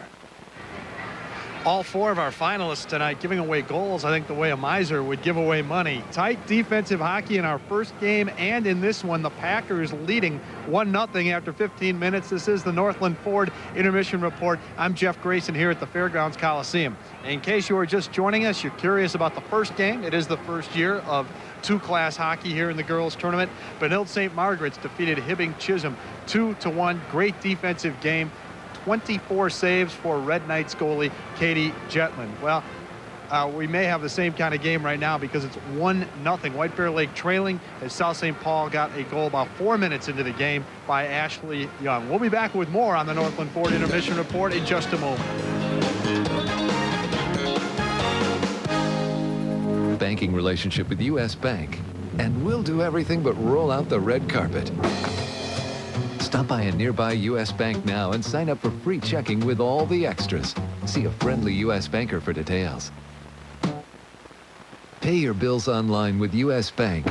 All 4 of our finalists tonight giving away goals, I think the way a miser would give away money. Tight defensive hockey in our first game, and in this one, the Packers leading 1-0 after 15 minutes. This is the Northland Ford Intermission Report. I'm Jeff Grayson here at the Fairgrounds Coliseum. In case you are just joining us, you're curious about the first game. It is the first year of 2-class hockey here in the girls tournament. Benilde St. Margaret's defeated Hibbing Chisholm 2-1. Great defensive game. 24 saves for Red Knights goalie Katie Jetland. Well, we may have the same kind of game right now because it's 1-0. White Bear Lake trailing as South St. Paul got a goal about 4 minutes into the game by Ashley Young. We'll be back with more on the Northland Ford Intermission Report in just a moment. Banking relationship with U.S. Bank, and we'll do everything but roll out the red carpet. Stop by a nearby U.S. Bank now and sign up for free checking with all the extras. See a friendly U.S. banker for details. Pay your bills online with U.S. Bank.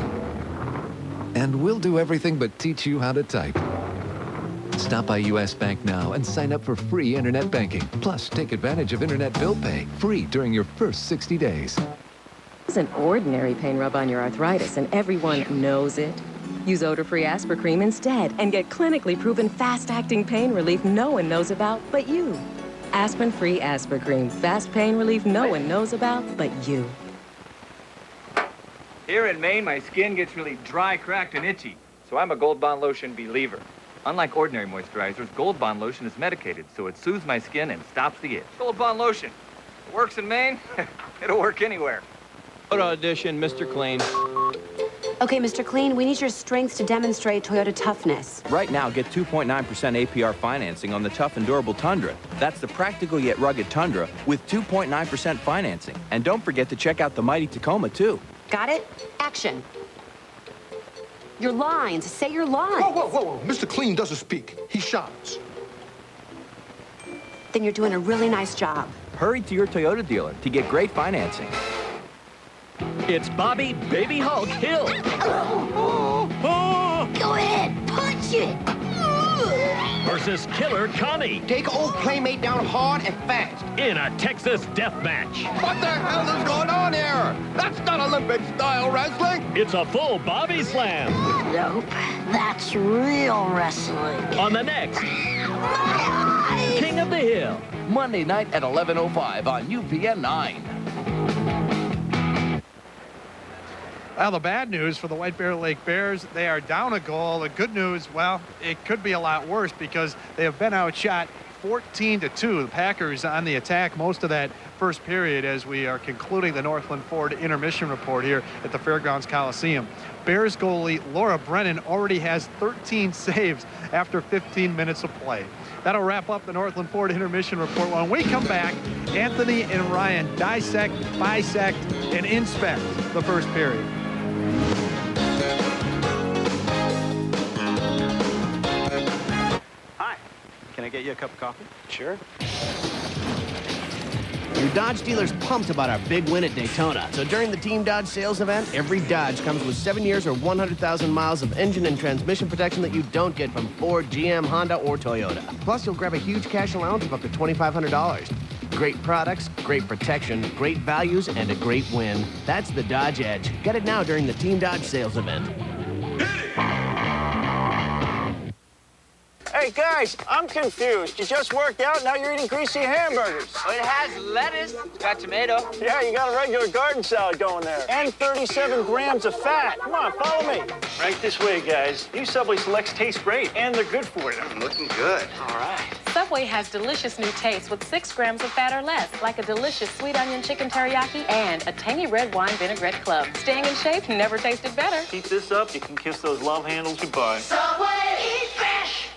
And we'll do everything but teach you how to type. Stop by U.S. Bank now and sign up for free internet banking. Plus, take advantage of internet bill pay, free during your first 60 days. It's an ordinary pain rub on your arthritis, and everyone knows it. Use odor-free Aspercream instead and get clinically proven fast-acting pain relief no one knows about but you. Aspirin-free Aspercream. Fast pain relief no one knows about but you. Here in Maine, my skin gets really dry, cracked, and itchy. So I'm a Gold Bond Lotion believer. Unlike ordinary moisturizers, Gold Bond Lotion is medicated, so it soothes my skin and stops the itch. Gold Bond Lotion. It works in Maine. It'll work anywhere. Photo audition, Mr. Clean. Okay, Mr. Clean, we need your strengths to demonstrate Toyota toughness. Right now, get 2.9% APR financing on the tough and durable Tundra. That's the practical yet rugged Tundra with 2.9% financing. And don't forget to check out the mighty Tacoma, too. Got it? Action. Your lines. Say your lines. Whoa. Mr. Clean doesn't speak. He shouts. Then you're doing a really nice job. Hurry to your Toyota dealer to get great financing. It's Bobby Baby Hulk Hill. Go ahead, punch it. Versus Killer Connie. Take old playmate down hard and fast. In a Texas death match. What the hell is going on here? That's not Olympic-style wrestling. It's a full Bobby Slam. Nope, that's real wrestling. On the next King of the Hill. Monday night at 11:05 on UPN 9. Well, the bad news for the White Bear Lake Bears, they are down a goal. The good news, well, it could be a lot worse because they have been outshot 14-2. The Packers on the attack most of that first period as we are concluding the Northland Ford intermission report here at the Fairgrounds Coliseum. Bears goalie Laura Brennan already has 13 saves after 15 minutes of play. That'll wrap up the Northland Ford intermission report. When we come back, Anthony and Ryan dissect, bisect, and inspect the first period. Hi. Can I get you a cup of coffee? Sure. Your Dodge dealer's pumped about our big win at Daytona. So during the Team Dodge sales event, every Dodge comes with 7 years or 100,000 miles of engine and transmission protection that you don't get from Ford, GM, Honda, or Toyota. Plus, you'll grab a huge cash allowance of up to $2,500. Great products, great protection, great values, and a great win. That's the Dodge Edge. Get it now during the Team Dodge sales event. Hey, guys, I'm confused. You just worked out, now you're eating greasy hamburgers. It has lettuce, it's got tomato. Yeah, you got a regular garden salad going there. And 37 grams of fat. Come on, follow me. Right this way, guys. New Subway Selects taste great, and they're good for you. Looking good. All right. Subway has delicious new tastes with 6 grams of fat or less, like a delicious sweet onion chicken teriyaki and a tangy red wine vinaigrette club. Staying in shape never tasted better. Keep this up, you can kiss those love handles goodbye. Subway, eat fresh.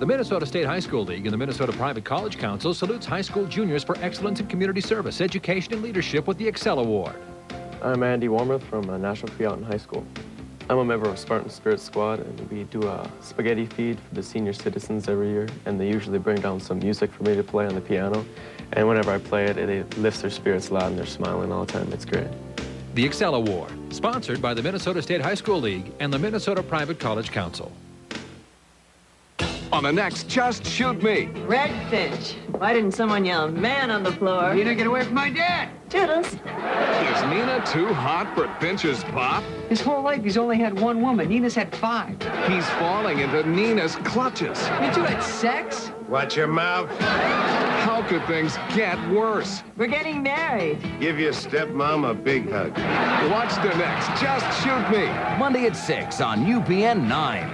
The Minnesota State High School League and the Minnesota Private College Council salutes high school juniors for excellence in community service, education, and leadership with the Excel Award. I'm Andy Warmoth from National Freout High School. I'm a member of Spartan Spirit Squad, and we do a spaghetti feed for the senior citizens every year, and they usually bring down some music for me to play on the piano. And whenever I play it, it lifts their spirits loud, and they're smiling all the time. It's great. The Excel Award, sponsored by the Minnesota State High School League and the Minnesota Private College Council. On the next Just Shoot Me. Redfinch. Why didn't someone yell man on the floor? Nina, get away from my dad. Toodles. Is Nina too hot for Finch's pop? His whole life, he's only had one woman. Nina's had 5. He's falling into Nina's clutches. You two had sex? Watch your mouth. How could things get worse? We're getting married. Give your stepmom a big hug. Watch the next Just Shoot Me. Monday at 6 on UPN 9.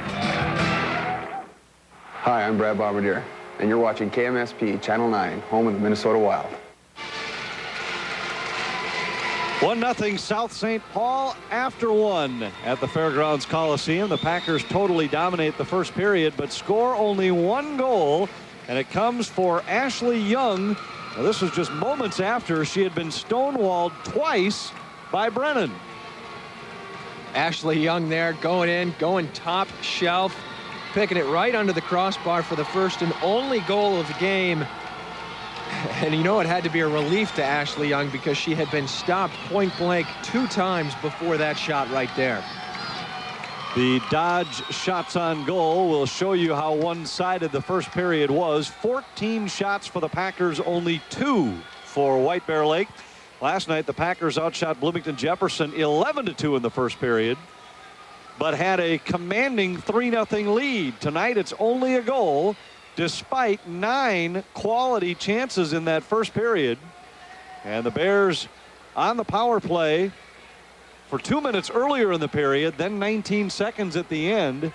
Hi, I'm Brad Bombardier, and you're watching KMSP Channel 9, home of the Minnesota Wild. 1-0 South St. Paul after 1 at the Fairgrounds Coliseum. The Packers totally dominate the first period, but score only 1 goal, and it comes for Ashley Young. Now, this was just moments after she had been stonewalled twice by Brennan. Ashley Young there going top shelf, picking it right under the crossbar for the first and only goal of the game. And you know, it had to be a relief to Ashley Young because she had been stopped point blank 2 times before that shot right there. The Dodge shots on goal will show you how one-sided the first period was. 14 shots for the Packers, only 2 for White Bear Lake. Last night, the Packers outshot Bloomington Jefferson 11-2 in the first period, but had a commanding 3-0 lead. Tonight, it's only a goal, despite 9 quality chances in that first period. And the Bears on the power play for 2 minutes earlier in the period, then 19 seconds at the end.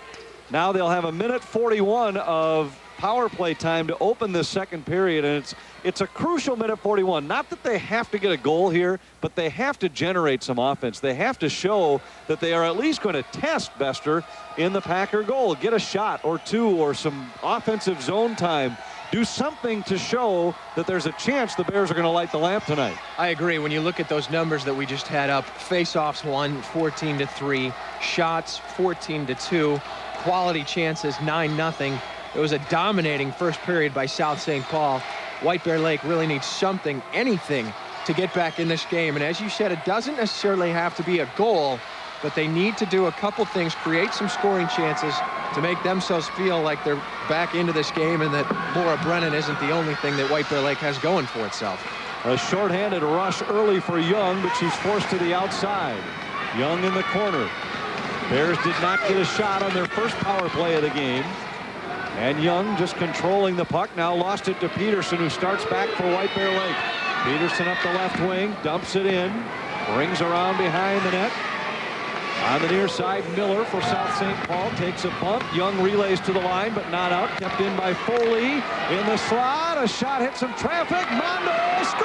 Now they'll have a minute 41 of power play time to open this second period, and it's a crucial minute 41. Not that they have to get a goal here, but they have to generate some offense. They have to show that they are at least going to test Bester in the Packer goal. Get a shot or two or some offensive zone time. Do something to show that there's a chance the Bears are going to light the lamp tonight. I agree. When you look at those numbers that we just had up, face-offs won 14-3, shots 14-2, quality chances 9-0. It was a dominating first period by South St. Paul. White Bear Lake really needs something, anything, to get back in this game. And as you said, it doesn't necessarily have to be a goal, but they need to do a couple things, create some scoring chances to make themselves feel like they're back into this game and that Laura Brennan isn't the only thing that White Bear Lake has going for itself. A shorthanded rush early for Young, but she's forced to the outside. Young in the corner. Bears did not get a shot on their first power play of the game. And Young just controlling the puck. Now lost it to Peterson, who starts back for White Bear Lake. Peterson up the left wing, dumps it in, brings around behind the net. On the near side, Miller for South St. Paul takes a bump. Young relays to the line, but not out. Kept in by Foley in the slot. A shot hit some traffic. Mondo scores!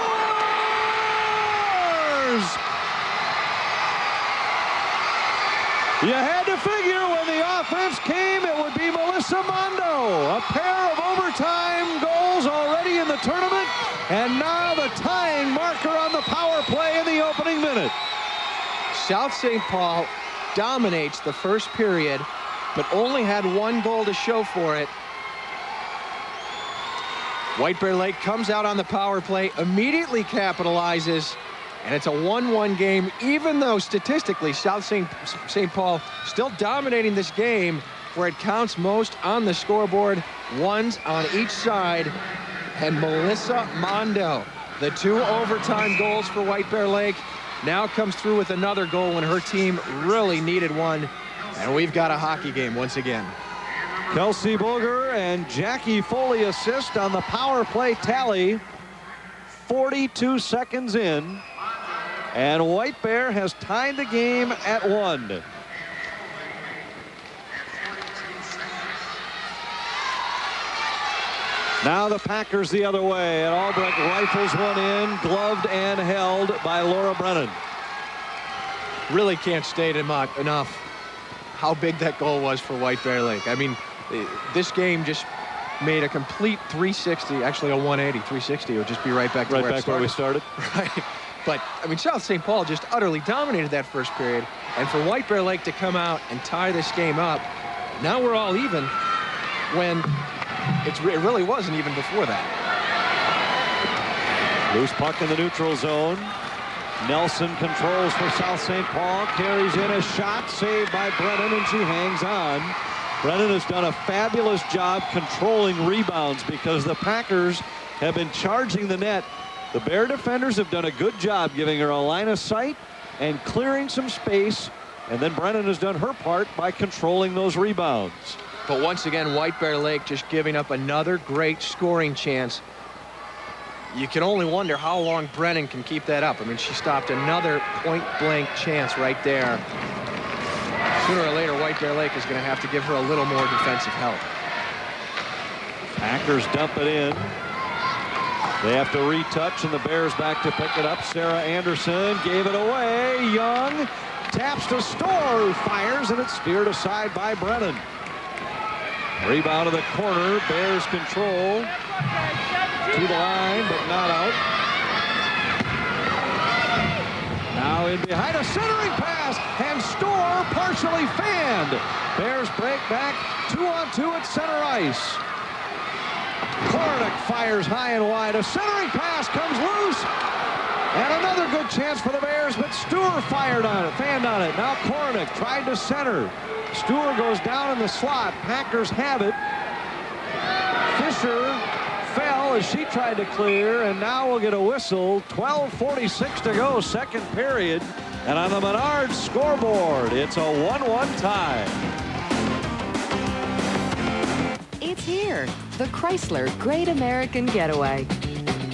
You had to figure when the offense came, it would be Melissa Mondo. A pair of overtime goals already in the tournament, and now the tying marker on the power play in the opening minute. South St. Paul dominates the first period, but only had one goal to show for it. White Bear Lake comes out on the power play, immediately capitalizes, and it's a 1-1 game, even though statistically South St. Paul still dominating this game where it counts most on the scoreboard, ones on each side. And Melissa Mondo, the 2 overtime goals for White Bear Lake, now comes through with another goal when her team really needed one. And we've got a hockey game once again. Kelsey Boger and Jackie Foley assist on the power play tally. 42 seconds in. And White Bear has tied the game at 1. Now the Packers the other way, and Albrecht rifles one in, gloved and held by Laura Brennan. Really can't state enough how big that goal was for White Bear Lake. I mean, this game just made a complete 360, actually a 180, 360. It would just be right back to where we started. Right. But, I mean, South St. Paul just utterly dominated that first period. And for White Bear Lake to come out and tie this game up, now we're all even when it really wasn't even before that. Loose puck in the neutral zone. Nelson controls for South St. Paul, carries in a shot, saved by Brennan, and she hangs on. Brennan has done a fabulous job controlling rebounds because the Packers have been charging the net. The Bear defenders have done a good job giving her a line of sight and clearing some space, and then Brennan has done her part by controlling those rebounds. But once again, White Bear Lake just giving up another great scoring chance. You can only wonder how long Brennan can keep that up. I mean, she stopped another point-blank chance right there. Sooner or later, White Bear Lake is going to have to give her a little more defensive help. Packers dump it in. They have to retouch, and the Bears back to pick it up. Sarah Anderson gave it away. Young taps to Storr, who fires, and it's steered aside by Brennan. Rebound to the corner. Bears control. To the line, but not out. Now in behind, a centering pass, and Storr partially fanned. Bears break back 2-on-2 at center ice. Kornick fires high and wide. A centering pass comes loose. And another good chance for the Bears, but Stewart fanned on it. Now Kornick tried to center. Stewart goes down in the slot. Packers have it. Fisher fell as she tried to clear, and now we'll get a whistle. 12:46 to go, second period. And on the Menards scoreboard, it's a 1-1 tie. It's here, the Chrysler Great American Getaway.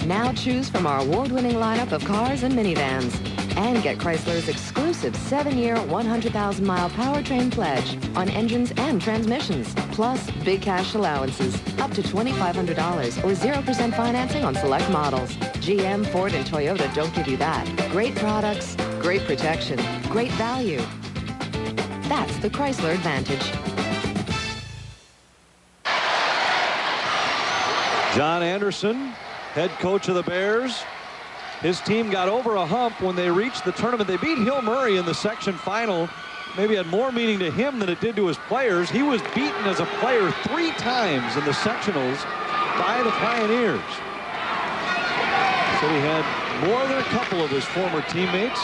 Now choose from our award-winning lineup of cars and minivans. And get Chrysler's exclusive 7-year, 100,000-mile powertrain pledge on engines and transmissions. Plus, big cash allowances, up to $2,500 or 0% financing on select models. GM, Ford, and Toyota don't give you that. Great products, great protection, great value. That's the Chrysler Advantage. John Anderson, head coach of the Bears. His team got over a hump when they reached the tournament. They beat Hill Murray in the section final. Maybe had more meaning to him than it did to his players. He was beaten as a player 3 times in the sectionals by the Pioneers. So he had more than a couple of his former teammates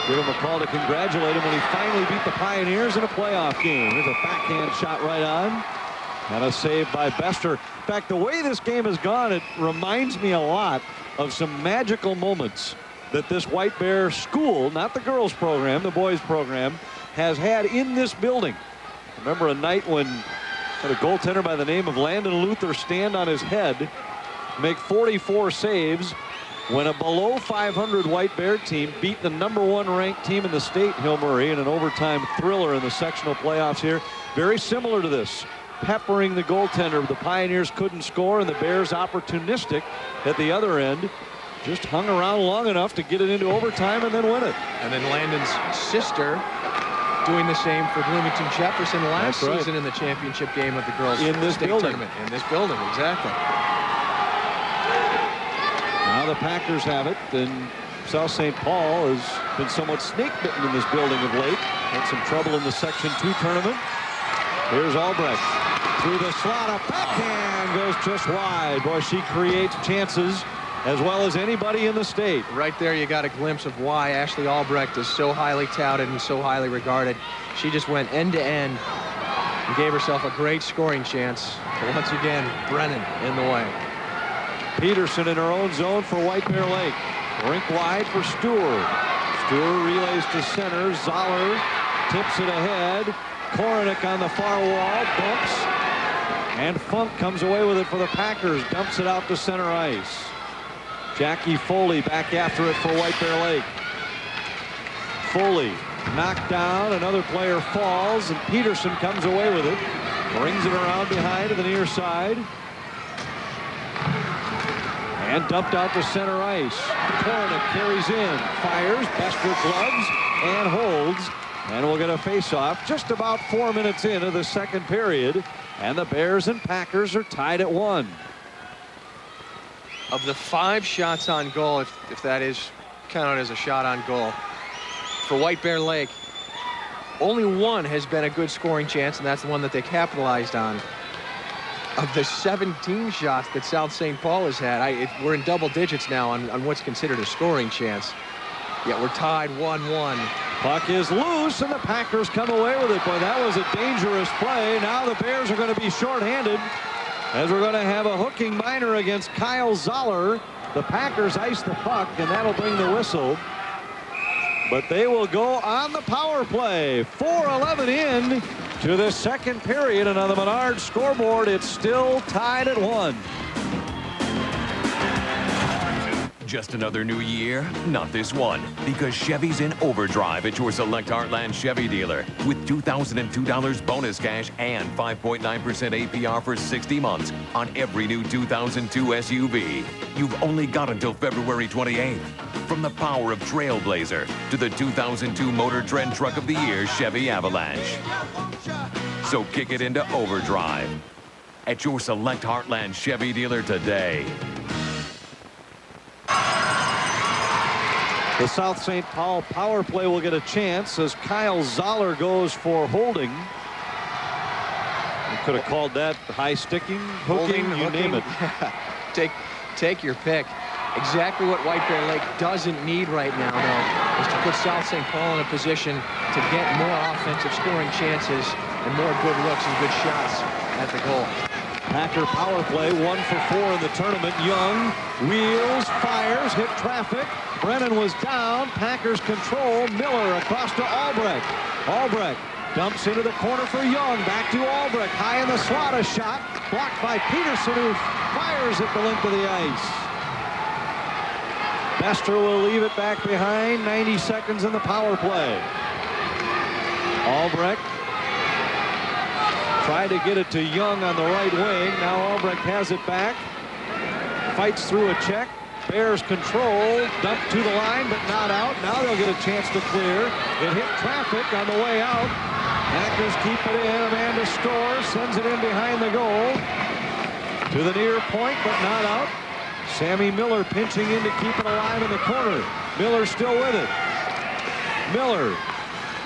give him a call to congratulate him when he finally beat the Pioneers in a playoff game. Here's a backhand shot right on. And a save by Bester. In fact, the way this game has gone, it reminds me a lot of some magical moments that this White Bear school, not the girls program, the boys program, has had in this building. I remember a night when had a goaltender by the name of Landon Luther stand on his head, make 44 saves, when a below 500 White Bear team beat the #1 ranked team in the state, Hill Murray, in an overtime thriller in the sectional playoffs here. Very similar to this. Peppering the goaltender. The Pioneers couldn't score, and the Bears, opportunistic at the other end, just hung around long enough to get it into overtime and then win it. And then Landon's sister doing the same for Bloomington Jefferson last season in the championship game of the girls in this state building. tournament. In this building, exactly. Now the Packers have it, and South St. Paul has been somewhat snake-bitten in this building of late. Had some trouble in the Section 2 tournament. Here's Albrecht. Through the slot, a backhand goes just wide. Boy, she creates chances as well as anybody in the state. Right there, you got a glimpse of why Ashley Albrecht is so highly touted and so highly regarded. She just went end to end and gave herself a great scoring chance. But once again, Brennan in the way. Peterson in her own zone for White Bear Lake. Rink wide for Stewart. Stewart relays to center. Zoller tips it ahead. Korenick on the far wall, bumps, and Funk comes away with it for the Packers, dumps it out to center ice. Jackie Foley back after it for White Bear Lake. Foley knocked down, another player falls, and Peterson comes away with it, brings it around behind to the near side, and dumped out to center ice. Korenick carries in, fires, Bester gloves, and holds. And we'll get a face-off just about 4 minutes into the second period. And the Bears and Packers are tied at 1. Of the 5 shots on goal, if that is counted as a shot on goal, for White Bear Lake, only 1 has been a good scoring chance, and that's the one that they capitalized on. Of the 17 shots that South St. Paul has had, we're in double digits now on what's considered a scoring chance. Yet we're tied 1-1. Puck is loose, and the Packers come away with it. Boy, that was a dangerous play. Now the Bears are going to be shorthanded as we're going to have a hooking minor against Kyle Zoller. The Packers ice the puck, and that'll bring the whistle. But they will go on the power play. 4:11 in to the second period, and on the Menard scoreboard, it's still tied at 1. Just another new year? Not this one, because Chevy's in overdrive at your select Heartland Chevy dealer with $2,002 bonus cash and 5.9% APR for 60 months on every new 2002 SUV. You've only got until February 28th. From the power of Trailblazer to the 2002 Motor Trend Truck of the Year Chevy Avalanche. So kick it into overdrive at your select Heartland Chevy dealer today. The South St. Paul power play will get a chance as Kyle Zoller goes for holding. You could have called that high sticking, hooking, you name it. Take your pick. Exactly what White Bear Lake doesn't need right now, though, is to put South St. Paul in a position to get more offensive scoring chances and more good looks and good shots at the goal. Packer power play, 1 for 4 in the tournament. Young wheels, fires, hit traffic. Brennan was down. Packers control. Miller across to Albrecht. Albrecht dumps into the corner for Young. Back to Albrecht. High in the slot, a shot blocked by Peterson, who fires at the length of the ice. Bester will leave it back behind. 90 seconds in the power play. Albrecht tried to get it to Young on the right wing. Now Albrecht has it back. Fights through a check. Bears control. Dumped to the line, but not out. Now they'll get a chance to clear. It hit traffic on the way out. Packers keep it in. Amanda Storr sends it in behind the goal. To the near point, but not out. Sammy Miller pinching in to keep it alive in the corner. Miller still with it. Miller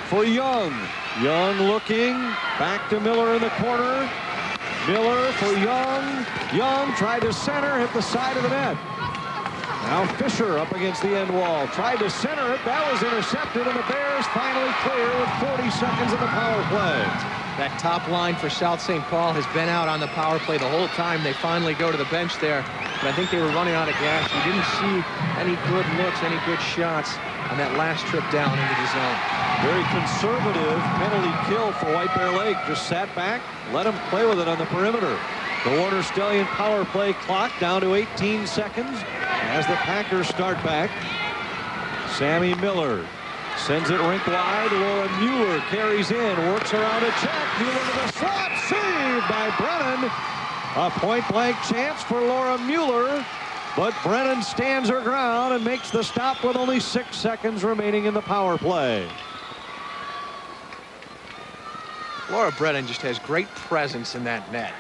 for Young. Young looking. Back to Miller in the corner. Miller for Young. Young tried to center, hit the side of the net. Now Fisher up against the end wall. Tried to center it. That was intercepted, and the Bears finally clear with 40 seconds in the power play. That top line for South St. Paul has been out on the power play the whole time. They finally go to the bench there, but I think they were running out of gas. You didn't see any good looks, any good shots on that last trip down into the zone. Very conservative penalty kill for White Bear Lake. Just sat back, let them play with it on the perimeter. The Warner Stellian power play clock down to 18 seconds as the Packers start back. Sammy Miller sends it rink wide. Laura Mueller carries in, works around a check. Mueller to the slot, saved by Brennan. A point-blank chance for Laura Mueller, but Brennan stands her ground and makes the stop with only 6 seconds remaining in the power play. Laura Brennan just has great presence in that net.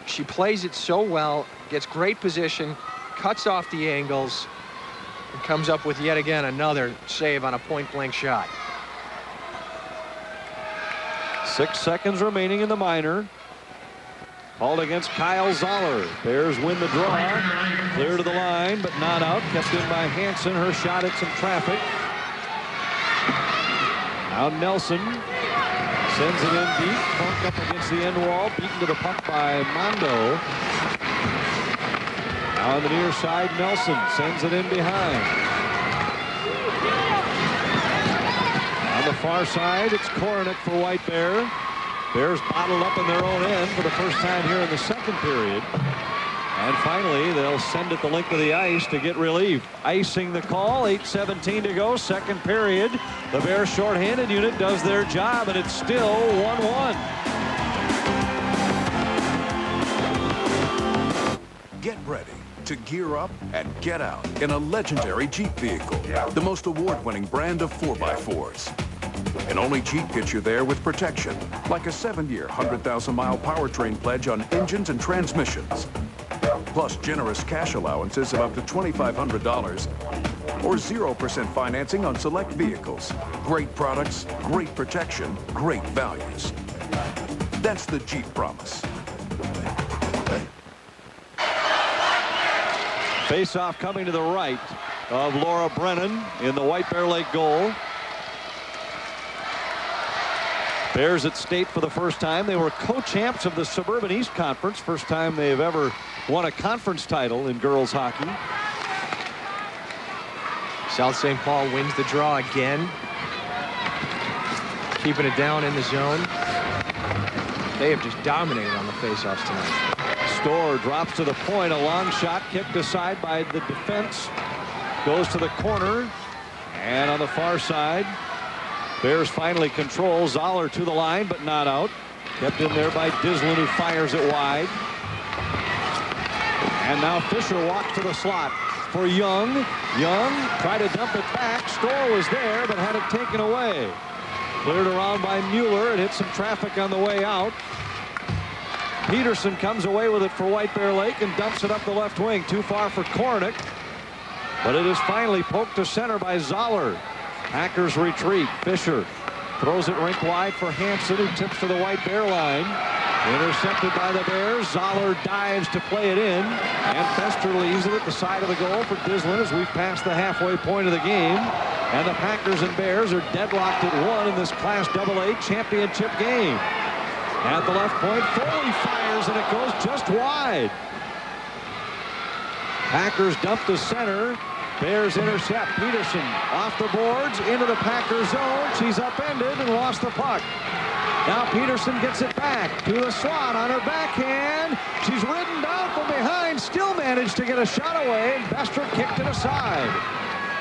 She plays it so well, gets great position, cuts off the angles, and comes up with yet again another save on a point-blank shot. 6 seconds remaining in the minor. Called against Kyle Zoller. Bears win the draw. Clear to the line, but not out. Kept in by Hansen. Her shot hit some traffic. Now Nelson sends it in deep. Punk up against the end wall. Beaten to the puck by Mondo. Now on the near side, Nelson sends it in behind. On the far side, it's Korenick for White Bear. Bears bottled up in their own end for the first time here in the second period. And finally, they'll send it the length of the ice to get relief. Icing the call, 8:17 to go, second period. The Bears shorthanded unit does their job, and it's still 1-1. Get ready to gear up and get out in a legendary Jeep vehicle, the most award-winning brand of 4x4s. And only Jeep gets you there with protection, like a 7-year, 100,000-mile powertrain pledge on engines and transmissions. Plus generous cash allowances of up to $2,500 or 0% financing on select vehicles. Great products, great protection, great values. That's the Jeep promise. Face-off coming to the right of Laura Brennan in the White Bear Lake goal. Bears at state for the first time. They were co-champs of the Suburban East Conference. First time they've ever won a conference title in girls hockey. South St. Paul wins the draw again. Keeping it down in the zone. They have just dominated on the faceoffs tonight. Storr drops to the point. A long shot kicked aside by the defense. Goes to the corner. And on the far side, Bears finally control. Zoller to the line, but not out. Kept in there by Dislin, who fires it wide. And now Fisher walks to the slot for Young. Young tried to dump it back. Storr was there, but had it taken away. Cleared around by Mueller. It hit some traffic on the way out. Peterson comes away with it for White Bear Lake and dumps it up the left wing. Too far for Korenick. But it is finally poked to center by Zoller. Packers retreat. Fisher throws it rink wide for Hansen, who tips to the White Bear line. Intercepted by the Bears. Zoller dives to play it in. And Fester leaves it at the side of the goal for Dislin as we've passed the halfway point of the game. And the Packers and Bears are deadlocked at 1 in this Class AA championship game. At the left point, Foley fires, and it goes just wide. Packers dump to center. Bears intercept. Peterson off the boards into the Packer zone. She's upended and lost the puck. Now Peterson gets it back to the slot on her backhand. She's ridden down from behind. Stillman managed to get a shot away, and Bester kicked it aside.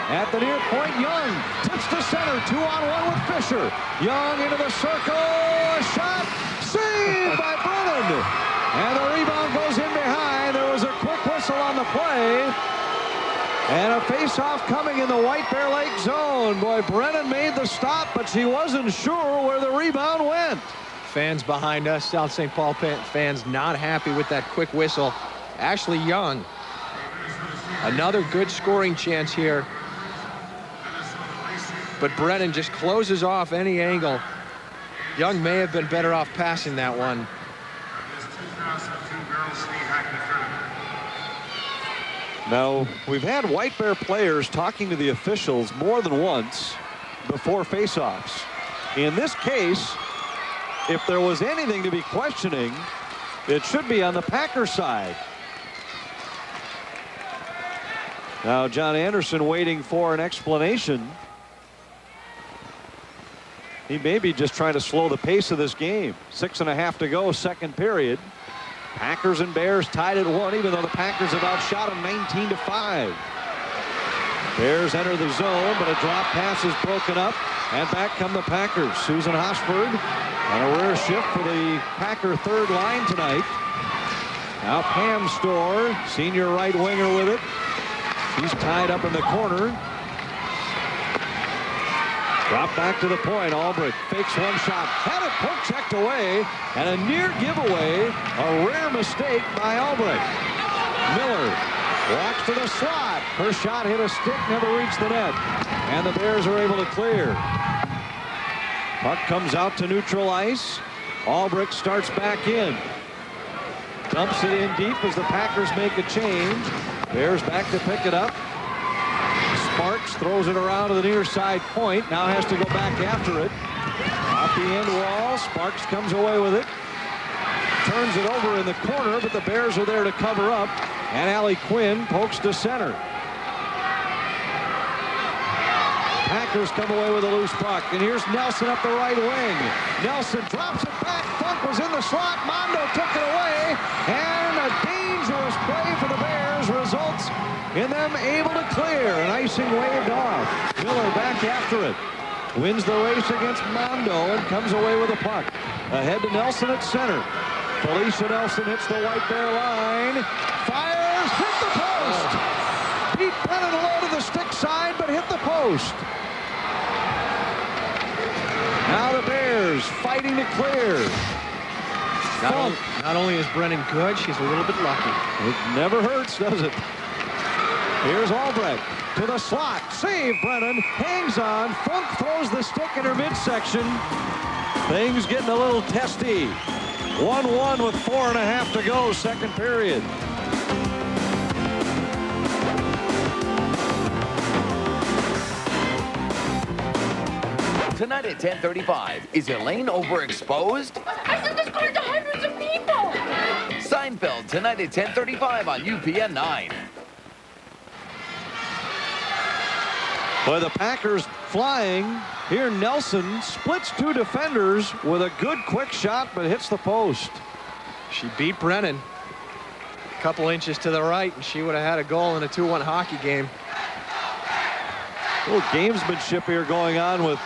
At the near point, Young tips to center, 2-on-1 with Fisher. Young into the circle, a shot, saved by Brennan. And the rebound goes in behind. There was a quick whistle on the play. And a face-off coming in the White Bear Lake zone. Boy, Brennan made the stop, but she wasn't sure where the rebound went. Fans behind us, South St. Paul fans not happy with that quick whistle. Ashley Young, another good scoring chance here. But Brennan just closes off any angle. Young may have been better off passing that one. Now, we've had White Bear players talking to the officials more than once before faceoffs. In this case, if there was anything to be questioning, it should be on the Packer side. Now, John Anderson waiting for an explanation. He may be just trying to slow the pace of this game. 6.5 to go, second period. Packers and Bears tied at 1, even though the Packers have outshot them 19-5. Bears enter the zone, but a drop pass is broken up, and back come the Packers. Susan Hosford on a rare shift for the Packer third line tonight. Now Pam Storr, senior right winger with it. She's tied up in the corner. Drop back to the point. Albrecht fakes one shot. Had it poke checked away. And a near giveaway. A rare mistake by Albrecht. Miller walks to the slot. Her shot hit a stick, never reached the net. And the Bears are able to clear. Puck comes out to neutral ice. Albrecht starts back in. Dumps it in deep as the Packers make a change. Bears back to pick it up. Sparks throws it around to the near side point. Now has to go back after it. Off the end wall. Sparks comes away with it. Turns it over in the corner, but the Bears are there to cover up. And Allie Quinn pokes to center. Packers come away with a loose puck. And here's Nelson up the right wing. Nelson drops it back. Funk was in the slot. Mondo took it away. And a dangerous play for the Bears results in them able to clear. An icing waved off. Miller back after it. Wins the race against Mondo and comes away with a puck. Ahead to Nelson at center. Felicia Nelson hits the White Bear line. Fires, hit the post. Pete Brennan low to the stick side, but hit the post. Now the Bears fighting to clear. Not only is Brennan good, she's a little bit lucky. It never hurts, does it? Here's Albrecht to the slot. Save Brennan. Hangs on. Funk throws the stick in her midsection. Things getting a little testy. 1-1 with 4.5 to go, second period. Tonight at 10:35, is Elaine overexposed? I sent this card to hundreds of people! Seinfeld, tonight at 10:35 on UPN 9. Boy, the Packers flying. Here Nelson splits two defenders with a good quick shot, but hits the post. She beat Brennan a couple inches to the right, and she would have had a goal in a 2-1 hockey game. A little gamesmanship here going on with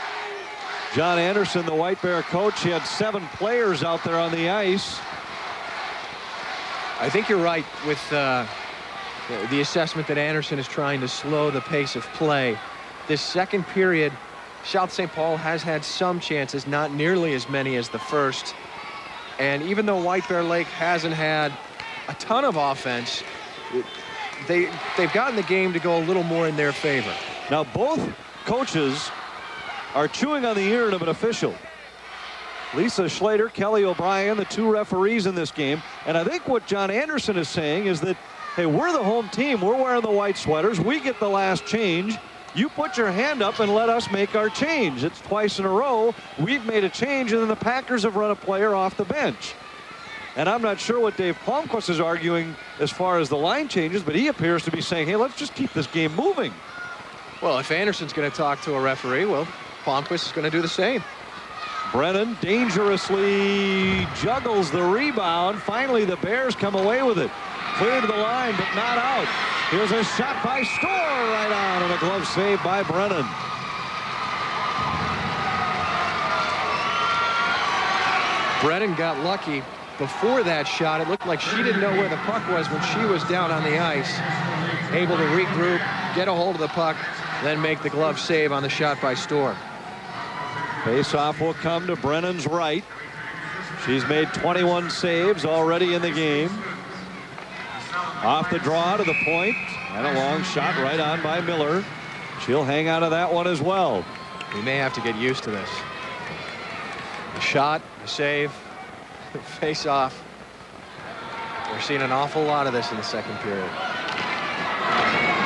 John Anderson, the White Bear coach. He had 7 players out there on the ice. I think you're right with the assessment that Anderson is trying to slow the pace of play. This second period, South St. Paul has had some chances, not nearly as many as the first. And even though White Bear Lake hasn't had a ton of offense, they've gotten the game to go a little more in their favor. Now both coaches are chewing on the ear of an official. Lisa Schlater, Kelly O'Brien, the 2 referees in this game. And I think what John Anderson is saying is that, hey, we're the home team. We're wearing the white sweaters. We get the last change. You put your hand up and let us make our change. It's twice in a row. We've made a change, and then the Packers have run a player off the bench. And I'm not sure what Dave Palmquist is arguing as far as the line changes, but he appears to be saying, hey, let's just keep this game moving. Well, if Anderson's going to talk to a referee, well, Palmquist is going to do the same. Brennan dangerously juggles the rebound. Finally, the Bears come away with it. Clear to the line, but not out. Here's a shot by Storr right on, and a glove save by Brennan. Brennan got lucky. Before that shot, it looked like she didn't know where the puck was when she was down on the ice. Able to regroup, get a hold of the puck, then make the glove save on the shot by Storr. Face-off will come to Brennan's right. She's made 21 saves already in the game. Off the draw to the point, and a long shot right on by Miller. She'll hang out of that one as well. We may have to get used to this. A shot, a save, face-off. We're seeing an awful lot of this in the second period.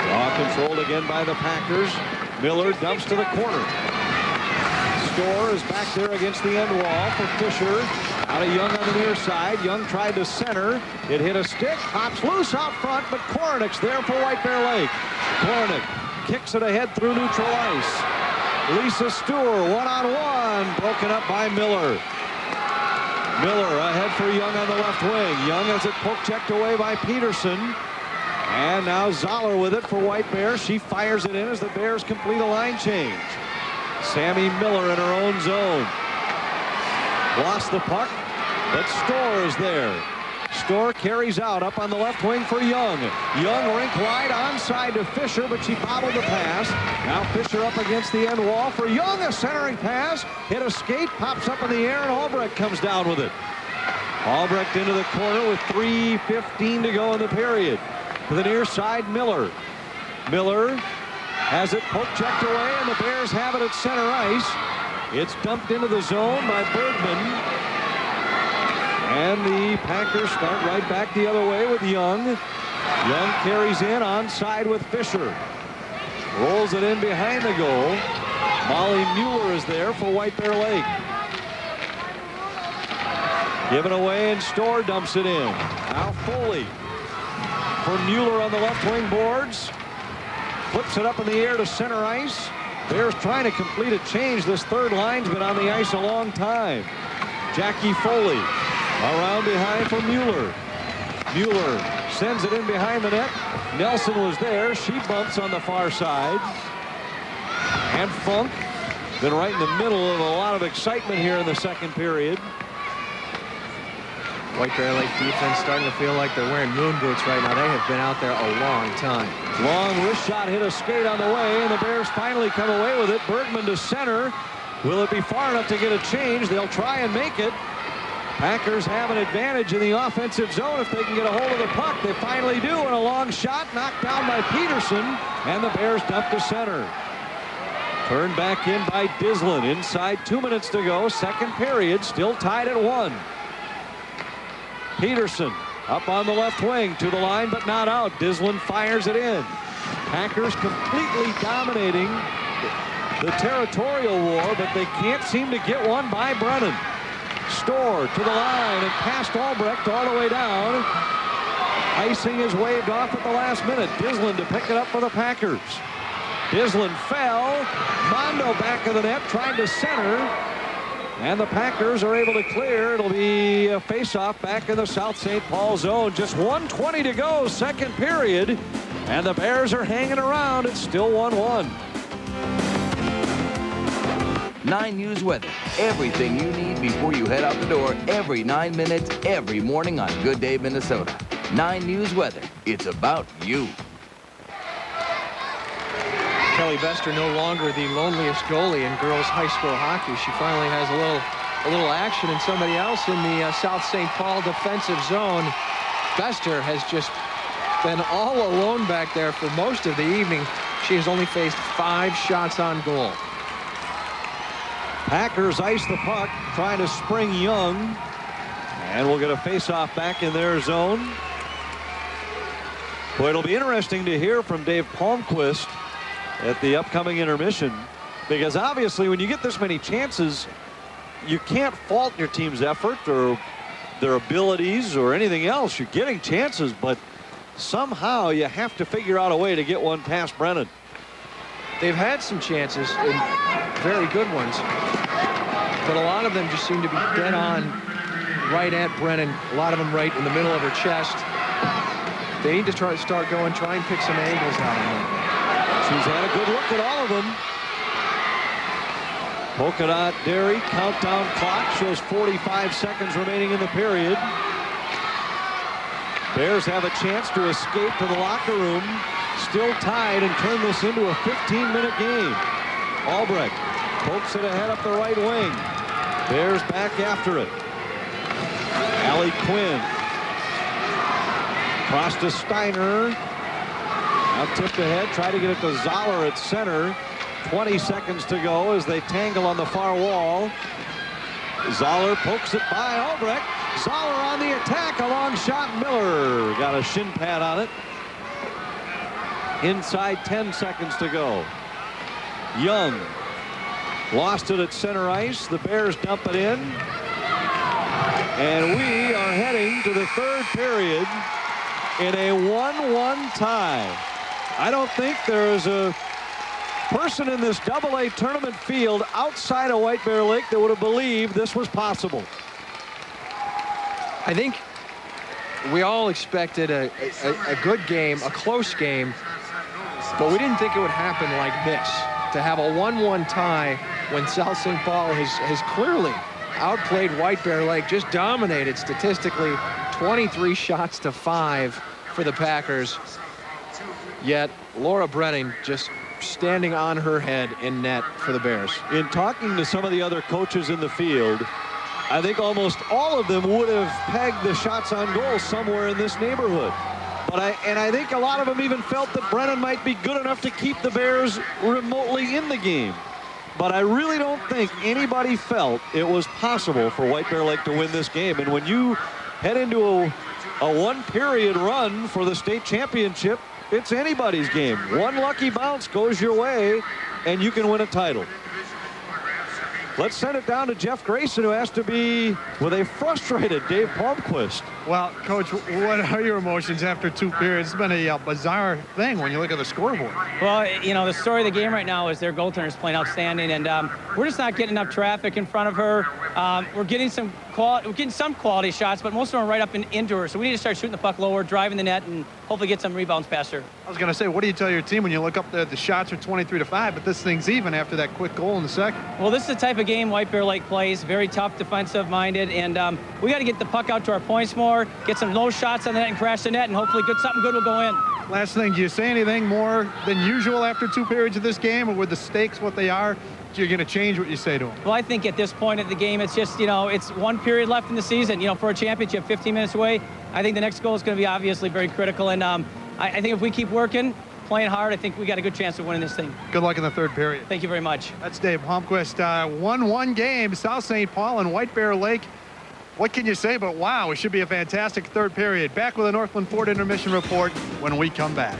Draw controlled again by the Packers. Miller dumps to the corner. Storr is back there against the end wall for Fisher. Out of Young on the near side. Young tried to center. It hit a stick. Pops loose out front, but Kornick's there for White Bear Lake. Kornick kicks it ahead through neutral ice. Lisa Stewart one-on-one. Broken up by Miller. Miller ahead for Young on the left wing. Young has it poke-checked away by Peterson. And now Zoller with it for White Bear. She fires it in as the Bears complete a line change. Sammy Miller in her own zone. Lost the puck, but Storr is there. Storr carries out up on the left wing for Young. Young rink wide onside to Fisher, but she bobbled the pass. Now Fisher up against the end wall for Young. A centering pass. Hit a skate, pops up in the air, and Albrecht comes down with it. Albrecht into the corner with 3:15 to go in the period. To the near side, Miller. Miller has it poke-checked away, and the Bears have it at center ice. It's dumped into the zone by Bergman. And the Packers start right back the other way with Young. Young carries in onside with Fisher. Rolls it in behind the goal. Molly Mueller is there for White Bear Lake. Given away, and Storr dumps it in. Now Foley for Mueller on the left wing boards. Flips it up in the air to center ice. Bears trying to complete a change. This third line's been on the ice a long time. Jackie Foley around behind for Mueller. Mueller sends it in behind the net. Nelson was there. She bumps on the far side. And Funk been right in the middle of a lot of excitement here in the second period. White Bear Lake defense starting to feel like they're wearing moon boots right now. They have been out there a long time. Long wrist shot hit a skate on the way, and the Bears finally come away with it. Bergman to center. Will it be far enough to get a change? They'll try and make it. Packers have an advantage in the offensive zone if they can get a hold of the puck. They finally do, and a long shot knocked down by Peterson, and the Bears dump to center. Turned back in by Dislin. Inside 2 minutes to go. Second period, still tied at 1. Peterson up on the left wing to the line, but not out. Dislin fires it in. Packers completely dominating the territorial war, but they can't seem to get one by Brennan. Storr to the line and past Albrecht all the way down. Icing is waved off at the last minute. Dislin to pick it up for the Packers. Dislin fell. Mondo back of the net trying to center. And the Packers are able to clear. It'll be a face-off back in the South St. Paul zone. Just 1:20 to go, second period. And the Bears are hanging around. It's still 1-1. 9 News weather. Everything you need before you head out the door every 9 minutes, every morning on Good Day, Minnesota. 9 News weather. It's about you. Kelly Bester no longer the loneliest goalie in girls high school hockey. She finally has a little action, and somebody else in the South St. Paul defensive zone. Bester has just been all alone back there for most of the evening. She has only faced 5 shots on goal. Packers ice the puck, trying to spring Young, and we'll get a face-off back in their zone. Boy, it'll be interesting to hear from Dave Palmquist at the upcoming intermission, because obviously when you get this many chances, you can't fault your team's effort or their abilities or anything else. You're getting chances, but somehow you have to figure out a way to get one past Brennan. They've had some chances, and very good ones, but a lot of them just seem to be dead on right at Brennan. A lot of them right in the middle of her chest. They need to try and pick some angles out of him. She's had a good look at all of them. Polka dot dairy countdown clock shows 45 seconds remaining in the period. Bears have a chance to escape to the locker room, still tied, and turn this into a 15-minute game. Albrecht pokes it ahead up the right wing. Bears back after it. Allie Quinn. Cross to Steiner. Now tipped ahead, try to get it to Zoller at center. 20 seconds to go as they tangle on the far wall. Zoller pokes it by Albrecht. Zoller on the attack, a long shot. Miller got a shin pad on it. Inside 10 seconds to go. Young lost it at center ice. The Bears dump it in. And we are heading to the third period in a 1-1 tie. I don't think there is a person in this AA tournament field outside of White Bear Lake that would have believed this was possible. I think we all expected a good game, a close game, but we didn't think it would happen like this, to have a 1-1 tie when South St. Paul has clearly outplayed White Bear Lake, just dominated statistically, 23 shots to 5 for the Packers. Yet Laura Brenning just standing on her head in net for the Bears. In talking to some of the other coaches in the field, I think almost all of them would have pegged the shots on goal somewhere in this neighborhood. But I think a lot of them even felt that Brennan might be good enough to keep the Bears remotely in the game. But I really don't think anybody felt it was possible for White Bear Lake to win this game. And when you head into a one-period run for the state championship, it's anybody's game. One lucky bounce goes your way, and you can win a title. Let's send it down to Jeff Grayson, who has to be with a frustrated Dave Palmquist. Well, Coach, what are your emotions after 2 periods? It's been a bizarre thing when you look at the scoreboard. Well, you know, the story of the game right now is their goaltender's playing outstanding, and we're just not getting enough traffic in front of her. We're getting some quality shots, but most of them are right up into her. So we need to start shooting the puck lower, driving the net, and hopefully get some rebounds past her. I was going to say, what do you tell your team when you look up there? The shots are 23-5, but this thing's even after that quick goal in the second. Well, this is the type of game White Bear Lake plays, very tough, defensive-minded, and we got to get the puck out to our points more, get some low shots on the net and crash the net, and hopefully something good will go in. Last thing, do you say anything more than usual after 2 periods of this game, or with the stakes what they are? You're going to change what you say to them? Well, I think at this point of the game, it's just, you know, it's 1 period left in the season. You know, for a championship, 15 minutes away, I think the next goal is going to be obviously very critical. And I think if we keep working, playing hard, I think we got a good chance of winning this thing. Good luck in the third period. Thank you very much. That's Dave Palmquist. 1-1 game, South St. Paul and White Bear Lake. What can you say but wow, it should be a fantastic third period. Back with a Northland Ford intermission report when we come back.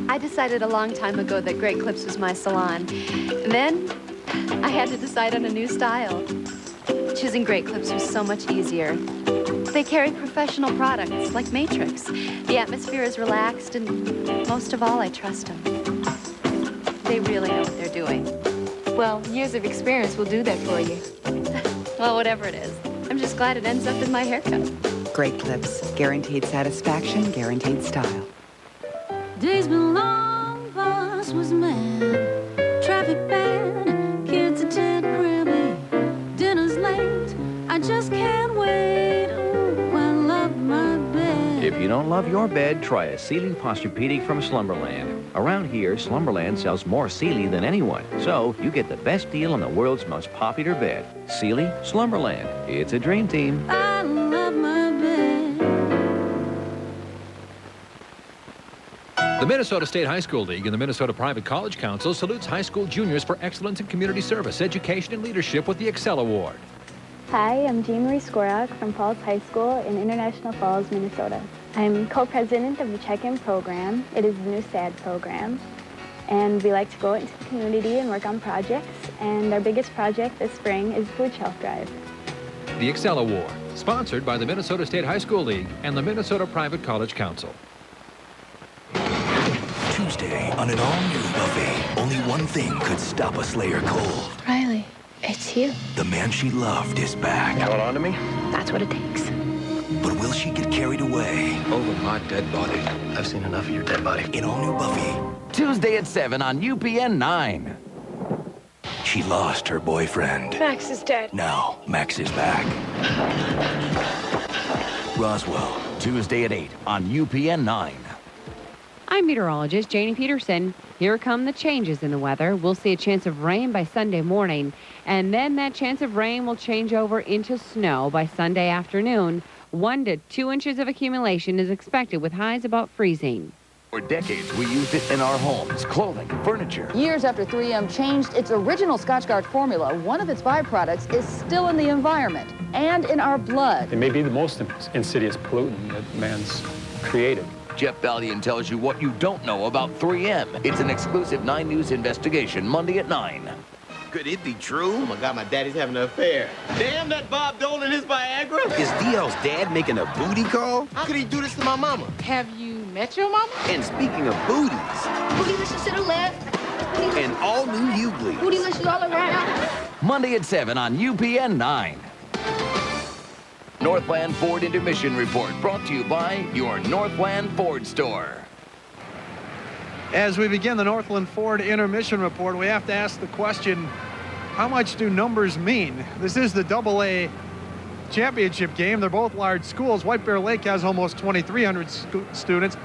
I decided a long time ago that Great Clips was my salon. Then I had to decide on a new style. Choosing Great Clips was so much easier. They carry professional products like Matrix. The atmosphere is relaxed, and most of all, I trust them. They really know what they're doing. Well, years of experience will do that for you. Well, whatever it is, I'm just glad it ends up in my haircut. Great Clips. Guaranteed satisfaction, guaranteed style. Days been long, boss was mad. Traffic bad, kids are dead crabby. Dinner's late, I just can't wait. Ooh, I love my bed. If you don't love your bed, try a Sealy Posturepedic from Slumberland. Around here, Slumberland sells more Sealy than anyone. So you get the best deal on the world's most popular bed. Sealy Slumberland. It's a dream team. I love my bed. The Minnesota State High School League and the Minnesota Private College Council salutes high school juniors for excellence in community service, education, and leadership with the Excel Award. Hi, I'm Jean Marie Skorak from Falls High School in International Falls, Minnesota. I'm co-president of the Check-In program. It is the new SAD program. And we like to go into the community and work on projects. And our biggest project this spring is Food Shelf Drive. The Excel Award, sponsored by the Minnesota State High School League and the Minnesota Private College Council. Tuesday on an all-new buffet, only one thing could stop a Slayer cold. Riley, It's you. The man she loved is back. Count on to me? That's what it takes. But will she get carried away? Over my dead body. I've seen enough of your dead body. In all new Buffy. Tuesday at 7 on UPN 9. She lost her boyfriend. Max is dead. Now, Max is back. Roswell, Tuesday at 8 on UPN 9. I'm meteorologist Janie Peterson. Here come the changes in the weather. We'll see a chance of rain by Sunday morning, and then that chance of rain will change over into snow by Sunday afternoon. 1 to 2 inches of accumulation is expected with highs about freezing. For decades, we used it in our homes, clothing, furniture. Years after 3M changed its original Scotchgard formula, one of its byproducts is still in the environment and in our blood. It may be the most insidious pollutant that man's created. Jeff Ballion tells you what you don't know about 3M. It's an exclusive 9 News investigation, Monday at 9. Could it be true? Oh my God, my daddy's having an affair. Damn that Bob Dole and his Viagra. Is DL's dad making a booty call? How could he do this to my mama? Have you met your mama? And speaking of booties, Bootylicious to the left. and all new Hughley. Bootylicious all around. Monday at 7 on UPN 9. Northland Ford Intermission Report brought to you by your Northland Ford store. As we begin the Northland Ford Intermission Report, we have to ask the question, how much do numbers mean? This is the AA championship game. They're both large schools. White Bear Lake has almost 2,300 students.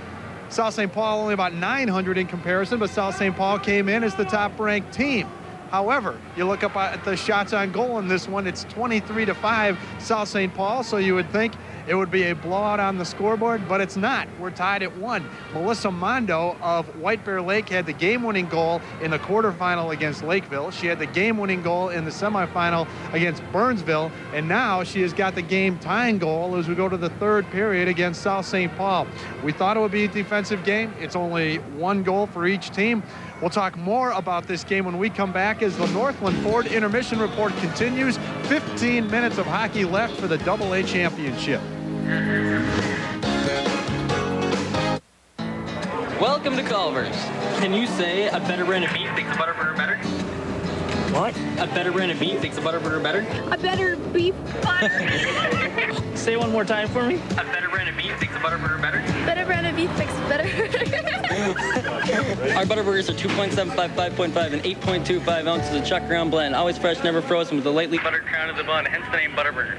South St. Paul only about 900 in comparison, but South St. Paul came in as the top-ranked team. However, you look up at the shots on goal in this one, it's 23-5 South St. Paul, so you would think it would be a blowout on the scoreboard, but it's not. We're tied at 1. Melissa Mondo of White Bear Lake had the game-winning goal in the quarterfinal against Lakeville. She had the game-winning goal in the semifinal against Burnsville, and now she has got the game-tying goal as we go to the third period against South St. Paul. We thought it would be a defensive game. It's only 1 goal for each team. We'll talk more about this game when we come back as the Northland Ford Intermission Report continues. 15 minutes of hockey left for the AA championship. Welcome to Culver's. Can you say a better brand of beef makes a Butterburger better? What? A better brand of beef makes a Butterburger better? A better beef butter. Say one more time for me. A better brand of beef makes a Butterburger better? Better brand of beef makes better. Our Butterburgers are 2.75, 5.5, and 8.25 ounces of chuck ground blend. Always fresh, never frozen, with a lightly buttered crown of the bun, hence the name Butterburger.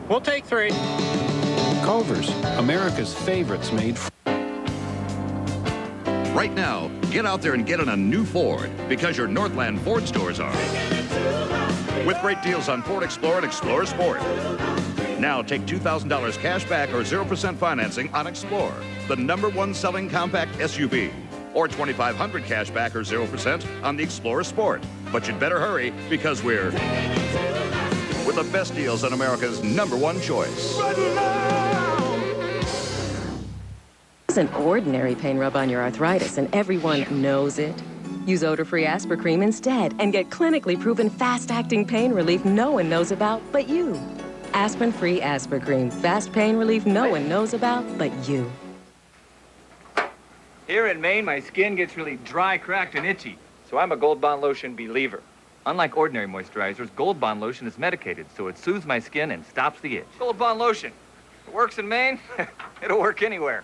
We'll take 3. Culver's, America's favorites made. Right now, get out there and get in a new Ford because your Northland Ford stores are. With great deals on Ford Explorer and Explorer Sport. Now take $2,000 cash back or 0% financing on Explorer, the #1 selling compact SUV. Or $2,500 cash back or 0% on the Explorer Sport. But you'd better hurry because we're with the best deals on America's #1 choice. It's an ordinary pain rub on your arthritis, and everyone knows it. Use odor-free Aspercream instead and get clinically proven fast-acting pain relief no one knows about but you. Aspirin-free Aspercream. Fast pain relief no one knows about but you. Here in Maine, my skin gets really dry, cracked, and itchy. So I'm a Gold Bond Lotion believer. Unlike ordinary moisturizers, Gold Bond Lotion is medicated, so it soothes my skin and stops the itch. Gold Bond Lotion. If it works in Maine, it'll work anywhere.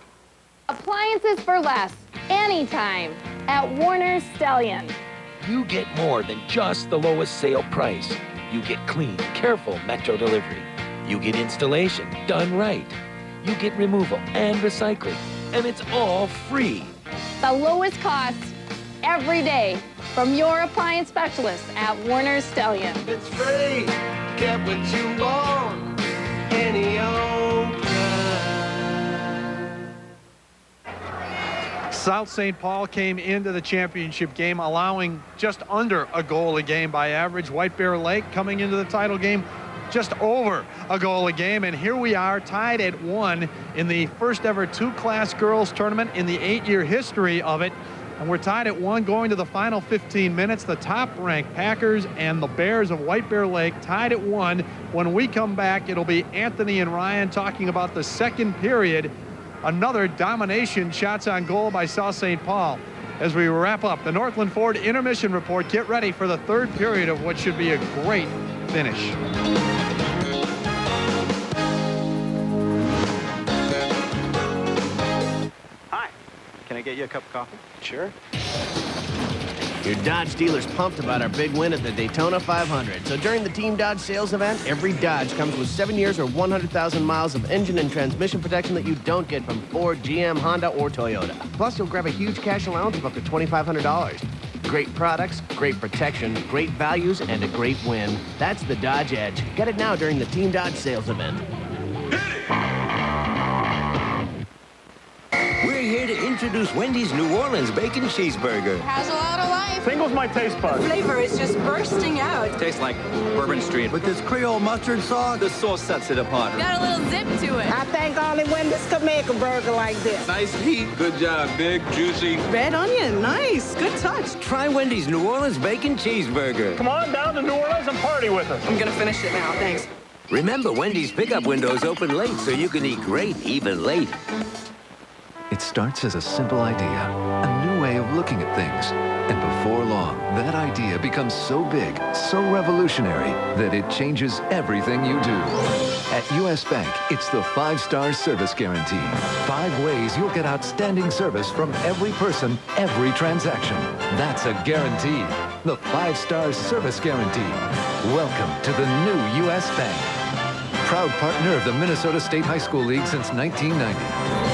Appliances for less, anytime, at Warner's Stellian. You get more than just the lowest sale price. You get clean, careful Metro delivery. You get installation done right. You get removal and recycling, and it's all free. The lowest cost every day from your appliance specialist at Warner's Stellian. It's free. Get what you want. Any old South St. Paul came into the championship game allowing just under a goal a game by average. White Bear Lake coming into the title game just over a goal a game. And here we are tied at 1 in the first ever 2-class girls tournament in the 8-year history of it. And we're tied at 1 going to the final 15 minutes. The top-ranked Packers and the Bears of White Bear Lake tied at 1. When we come back, it'll be Anthony and Ryan talking about the second period. Another domination, shots on goal by South St. Paul. as we wrap up the Northland Ford intermission report. Get ready for the third period of what should be a great finish. Hi, can I get you a cup of coffee? Sure. Your Dodge dealer's pumped about our big win at the Daytona 500. So during the Team Dodge sales event, every Dodge comes with 7 years or 100,000 miles of engine and transmission protection that you don't get from Ford, GM, Honda, or Toyota. Plus, you'll grab a huge cash allowance of up to $2,500. Great products, great protection, great values, and a great win. That's the Dodge Edge. Get it now during the Team Dodge sales event. We're here to introduce Wendy's New Orleans Bacon Cheeseburger. Has a lot of life. Tingles my taste buds. Flavor is just bursting out. Tastes like Bourbon Street. With this Creole mustard sauce, The sauce sets it apart. Got a little zip to it. I think only Wendy's could make a burger like this. nice heat. Good job. Big, juicy. Red onion, nice. Good touch. Try Wendy's New Orleans Bacon Cheeseburger. Come on down to New Orleans and party with us. I'm gonna finish it now, thanks. Remember, Wendy's pickup windows open late, so you can eat great even late. It starts as a simple idea, a new way of looking at things. And before long, that idea becomes so big, so revolutionary, that it changes everything you do. At U.S. Bank, it's the 5-star service guarantee. 5 ways you'll get outstanding service from every person, every transaction. That's a guarantee. The 5-star service guarantee. Welcome to the new U.S. Bank. Proud partner of the Minnesota State High School League since 1990.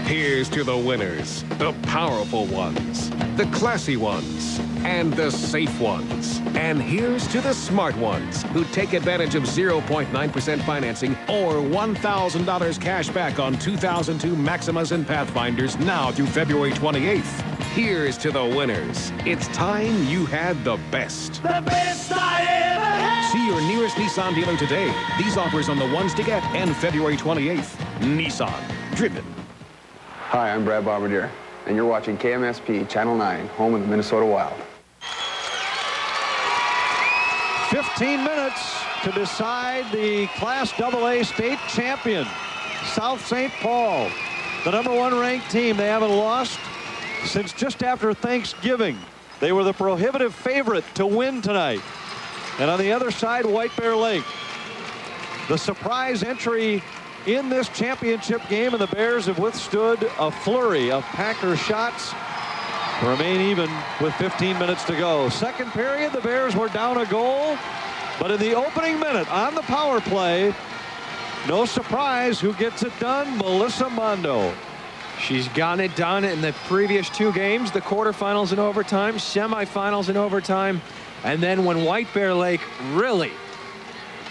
Here's to the winners, the powerful ones, the classy ones, and the safe ones. And here's to the smart ones who take advantage of 0.9% financing or $1,000 cash back on 2002 Maximas and Pathfinders now through February 28th. Here's to the winners. It's time you had the best. The best I ever had. See your nearest Nissan dealer today. These offers on the ones to get and February 28th. Nissan. Driven. Hi, I'm Brad Bombardier, and you're watching KMSP Channel 9, home of the Minnesota Wild. 15 minutes to decide the Class AA state champion, South St. Paul. The #1 ranked team. They haven't lost since just after Thanksgiving. They were the prohibitive favorite to win tonight. And on the other side, White Bear Lake. The surprise entry in this championship game, and the Bears have withstood a flurry of Packer shots to remain even with 15 minutes to go. Second period, the Bears were down a goal, but in the opening minute on the power play, no surprise who gets it done, Melissa Mondo. She's gotten it done in the previous 2 games, the quarterfinals in overtime, semifinals in overtime, and then when White Bear Lake really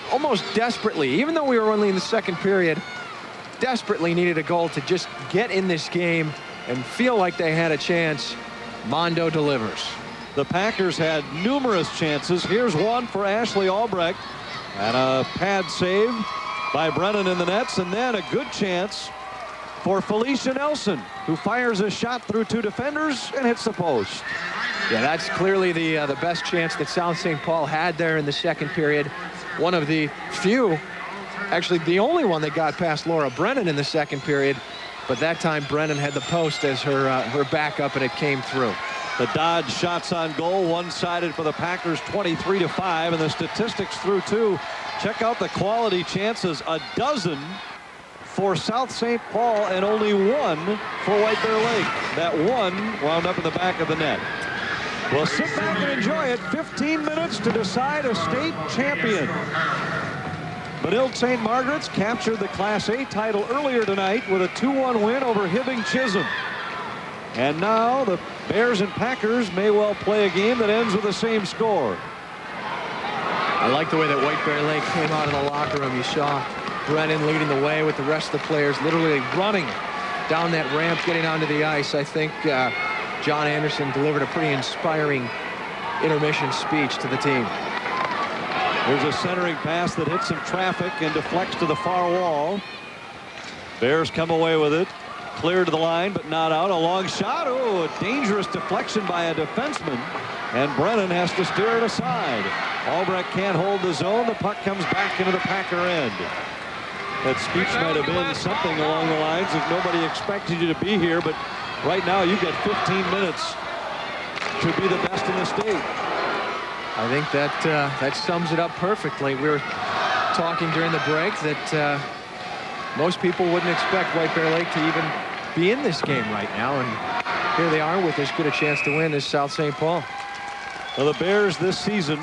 almost desperately, even though we were only in the second period, desperately needed a goal to just get in this game and feel like they had a chance. Mondo delivers. The Packers had numerous chances. Here's one for Ashley Albrecht, and a pad save by Brennan in the nets, and then a good chance for Felicia Nelson, who fires a shot through 2 defenders and hits the post. Yeah, that's clearly the best chance that South St. Paul had there in the second period. One of the few, actually the only one that got past Laura Brennan in the second period, but that time Brennan had the post as her backup, and it came through. The Dodge shots on goal, one-sided for the Packers, 23-5, and the statistics through 2. Check out the quality chances, a dozen for South St. Paul and only 1 for White Bear Lake. That one wound up in the back of the net. Well, sit back and enjoy it. 15 minutes to decide a state champion. Benilde St. Margaret's captured the Class A title earlier tonight with a 2-1 win over Hibbing Chisholm. And now the Bears and Packers may well play a game that ends with the same score. I like the way that White Bear Lake came out of the locker room. You saw Brennan leading the way with the rest of the players, literally running down that ramp, getting onto the ice. I think John Anderson delivered a pretty inspiring intermission speech to the team. There's a centering pass that hits some traffic and deflects to the far wall. Bears come away with it. Clear to the line, but not out. A long shot. Oh, a dangerous deflection by a defenseman. And Brennan has to steer it aside. Albrecht can't hold the zone. The puck comes back into the Packer end. That speech might have been something along the lines of nobody expected you to be here, but right now you've got 15 minutes to be the best in the state. I think that sums it up perfectly. We were talking during the break that most people wouldn't expect White Bear Lake to even be in this game right now, and here they are with as good a chance to win as South St. Paul. Well, the Bears this season,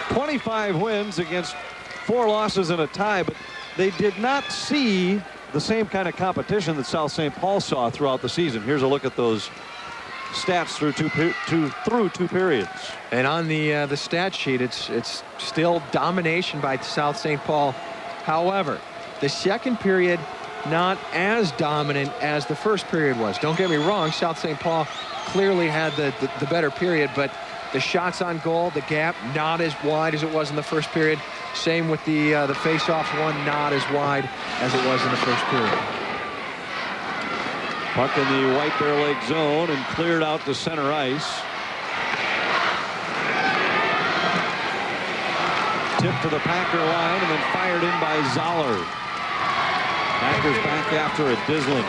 25 wins against 4 losses and a tie, but they did not see the same kind of competition that South St. Paul saw throughout the season. Here's a look at those stats through two periods. And on the stat sheet, it's still domination by South St. Paul. However, the second period not as dominant as the first period was. Don't get me wrong, South St. Paul clearly had the better period, but the shots on goal, the gap, not as wide as it was in the first period. Same with the face-offs one, not as wide as it was in the first period. Puck in the White Bear Lake zone and cleared out to center ice. Tipped to the Packer line and then fired in by Zoller. Packers back after it. Dislin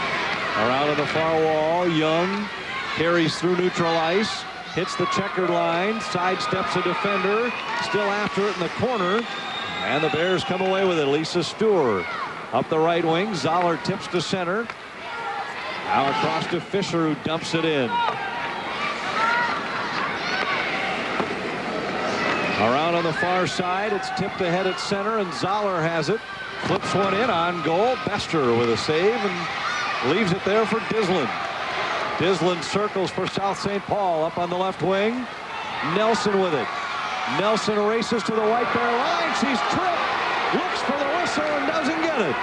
around on the far wall. Young carries through neutral ice. Hits the checkered line. Sidesteps a defender. Still after it in the corner. And the Bears come away with it. Lisa Stewart up the right wing. Zoller tips to center. Now across to Fisher, who dumps it in. Around on the far side, it's tipped ahead at center, and Zoller has it. Flips one in on goal. Bester with a save and leaves it there for Dislin. Dislin circles for South St. Paul up on the left wing. Nelson with it. Nelson races to the White Bear line. She's tripped. Looks for the whistle and doesn't get it.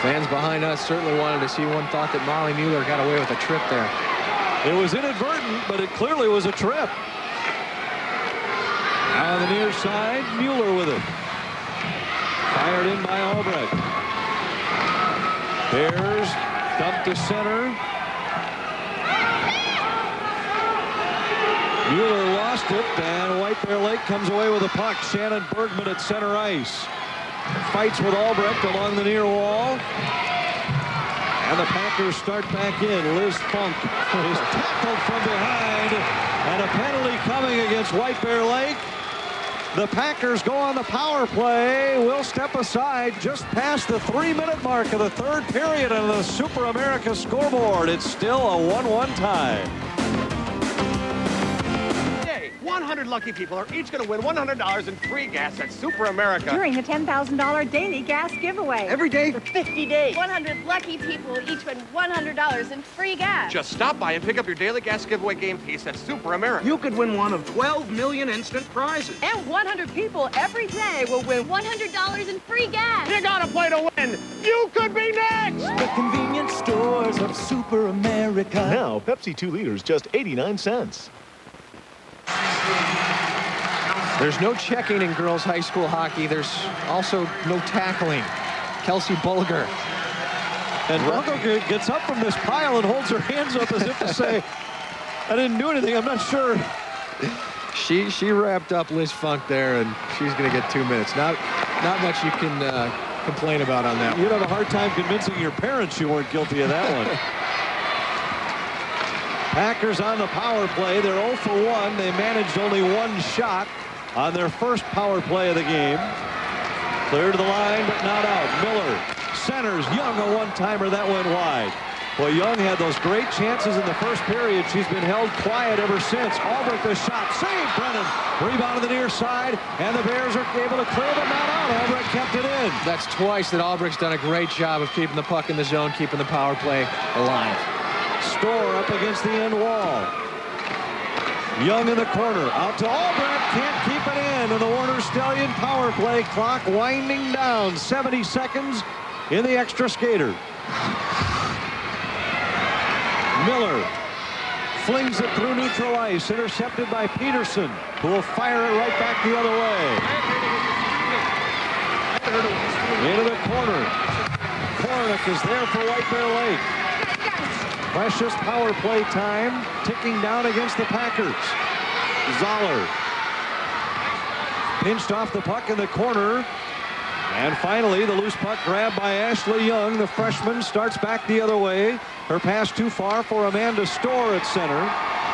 Fans behind us certainly wanted to see one. Thought that Molly Mueller got away with a trip there. It was inadvertent, but it clearly was a trip. Now on the near side, Mueller with it. Fired in by Albrecht. Bears dump to center. Mueller lost it, and White Bear Lake comes away with a puck. Shannon Bergman at center ice. Fights with Albrecht along the near wall. And the Packers start back in. Liz Funk is tackled from behind. And a penalty coming against White Bear Lake. The Packers go on the power play. Will step aside just past the 3-minute mark of the third period on the Super America scoreboard. It's still a 1-1 tie. 100 lucky people are each going to win $100 in free gas at Super America. During the $10,000 daily gas giveaway. Every day for 50 days. 100 lucky people each win $100 in free gas. Just stop by and pick up your daily gas giveaway game piece at Super America. You could win one of 12 million instant prizes. And 100 people every day will win $100 in free gas. You gotta play to win. You could be next. The convenience stores of Super America. Now, Pepsi 2 liters, just 89 cents. There's no checking in girls high school hockey. There's also no tackling. Kelsey Bulger. And Bulger gets up from this pile and holds her hands up as if to say, I didn't do anything, I'm not sure. She wrapped up Liz Funk there, and she's going to get 2 minutes. Not much you can complain about on that. You'd have a hard time convincing your parents you weren't guilty of that one. Packers on the power play. They're 0 for 1. They managed only one shot on their first power play of the game. Clear to the line, but not out. Miller centers. Young, a one-timer. That went wide. Well, Young had those great chances in the first period. She's been held quiet ever since. Albrecht the shot. Save, Brennan. Rebound to the near side, and the Bears are able to clear, but not out. Albrecht kept it in. That's twice that Albrecht's done a great job of keeping the puck in the zone, keeping the power play alive. Store up against the end wall. Young in the corner. Out to Albrecht. Can't keep it in. And the Warner Stallion power play clock winding down. 70 seconds in the extra skater. Miller flings it through neutral ice. Intercepted by Peterson, who will fire it right back the other way. Into the corner. Kornick is there for White Bear Lake. Precious power play time ticking down against the Packers. Zoller pinched off the puck in the corner. And finally, the loose puck grabbed by Ashley Young. The freshman starts back the other way. Her pass too far for Amanda Storr at center.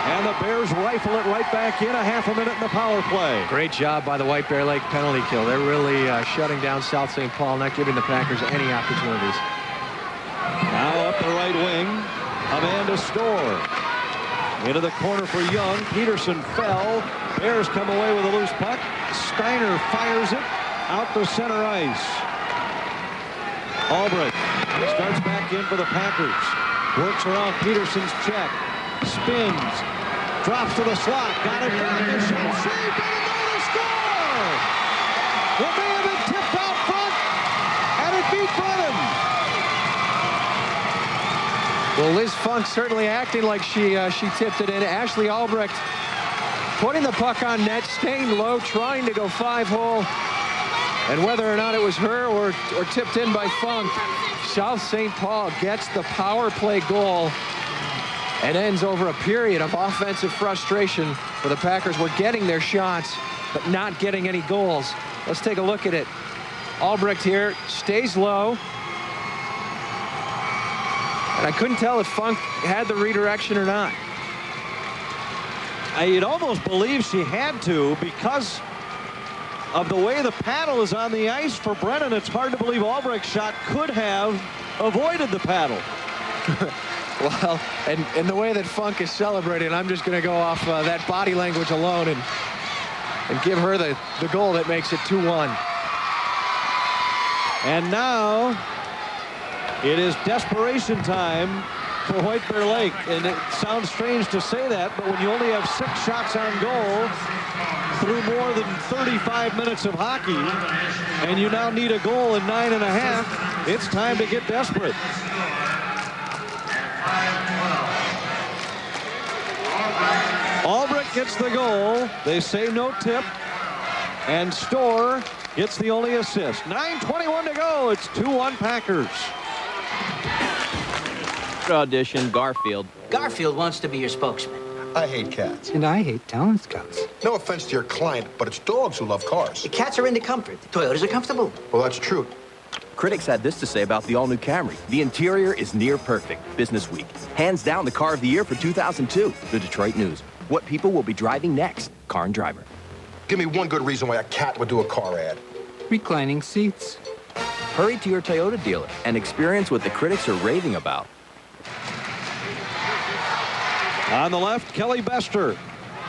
And the Bears rifle it right back in. A half a minute in the power play. Great job by the White Bear Lake penalty kill. They're really shutting down South St. Paul, not giving the Packers any opportunities. Now up the right wing, Amanda Storr. Into the corner for Young. Peterson fell. Bears come away with a loose puck. Steiner fires it out to center ice. Albrecht starts back in for the Packers. Works around Peterson's check. Spins. Drops to the slot. Got it back. A shot saved. And a goal to score. Well, they have been tipped out front. And it beat Brennan. Well, Liz Funk certainly acting like she tipped it in. Ashley Albrecht putting the puck on net, staying low, trying to go 5-hole. And whether or not it was her or tipped in by Funk, South St. Paul gets the power play goal and ends over a period of offensive frustration for the Packers. We're getting their shots, but not getting any goals. Let's take a look at it. Albrecht here stays low. And I couldn't tell if Funk had the redirection or not. You'd almost believe she had to because of the way the paddle is on the ice for Brennan. It's hard to believe Albrecht's shot could have avoided the paddle. Well, and the way that Funk is celebrating, I'm just going to go off that body language alone and give her the goal that makes it 2-1. And now it is desperation time for White Bear Lake. And it sounds strange to say that, but when you only have 6 shots on goal through more than 35 minutes of hockey, and you now need a goal in 9.5, it's time to get desperate. Albrecht gets the goal. They say no tip. And Storr gets the only assist. 9:21 to go. It's 2-1 Packers. Audition, Garfield. Garfield wants to be your spokesman. I hate cats. And I hate talent scouts. No offense to your client, but it's dogs who love cars. The cats are into comfort. The Toyotas are comfortable. Well, that's true. Critics had this to say about the all-new Camry. The interior is near perfect. Business Week. Hands down the car of the year for 2002. The Detroit News. What people will be driving next. Car and Driver. Give me one good reason why a cat would do a car ad. Reclining seats. Hurry to your Toyota dealer and experience what the critics are raving about. On the left, Kelly Bester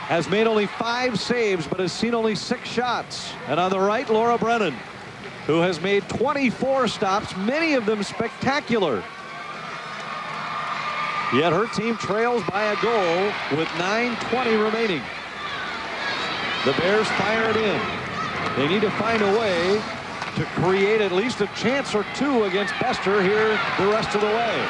has made only 5 saves, but has seen only 6 shots. And on the right, Laura Brennan, who has made 24 stops, many of them spectacular. Yet her team trails by a goal with 9:20 remaining. The Bears fire it in. They need to find a way to create at least a chance or 2 against Bester here the rest of the way.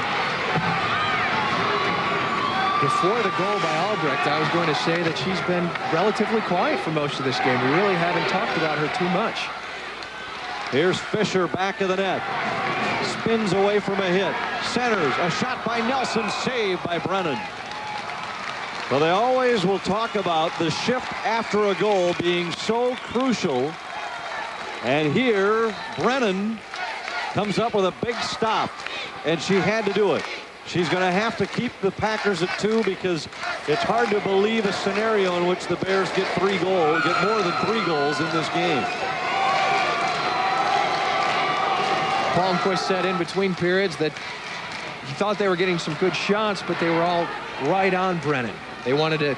Before the goal by Albrecht, I was going to say that she's been relatively quiet for most of this game. We really haven't talked about her too much. Here's Fisher back of the net. Spins away from a hit. Centers. A shot by Nelson. Saved by Brennan. Well, they always will talk about the shift after a goal being so crucial. And here, Brennan comes up with a big stop. And she had to do it. She's going to have to keep the Packers at 2 because it's hard to believe a scenario in which the Bears get 3 goals, get more than 3 goals in this game. Palmquist said in between periods that he thought they were getting some good shots, but they were all right on Brennan. They wanted to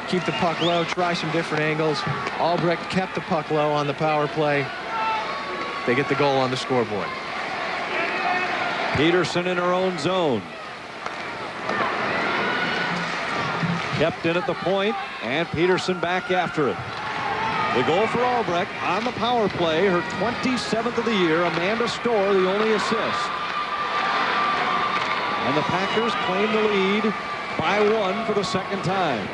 keep the puck low, try some different angles. Albrecht kept the puck low on the power play. They get the goal on the scoreboard. Peterson in her own zone. Kept in at the point, and Peterson back after it. The goal for Albrecht on the power play, her 27th of the year. Amanda Storr, the only assist. And the Packers claim the lead by 1 for the second time.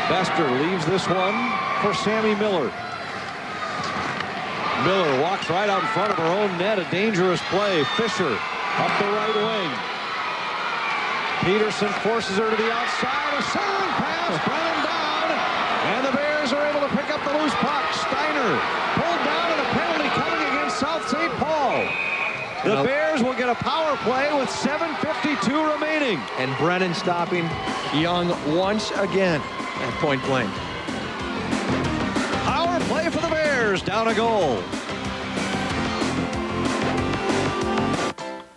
Bester leaves this one for Sammy Miller. Miller walks right out in front of her own net. A dangerous play. Fisher up the right wing. Peterson forces her to the outside. A centering pass. Brennan down. And the Bears are able to pick up the loose puck. Steiner pulled down, and a penalty coming against South St. The Bears will get a power play with 7:52 remaining. And Brennan stopping Young once again at point blank. Power play for the Bears, down a goal.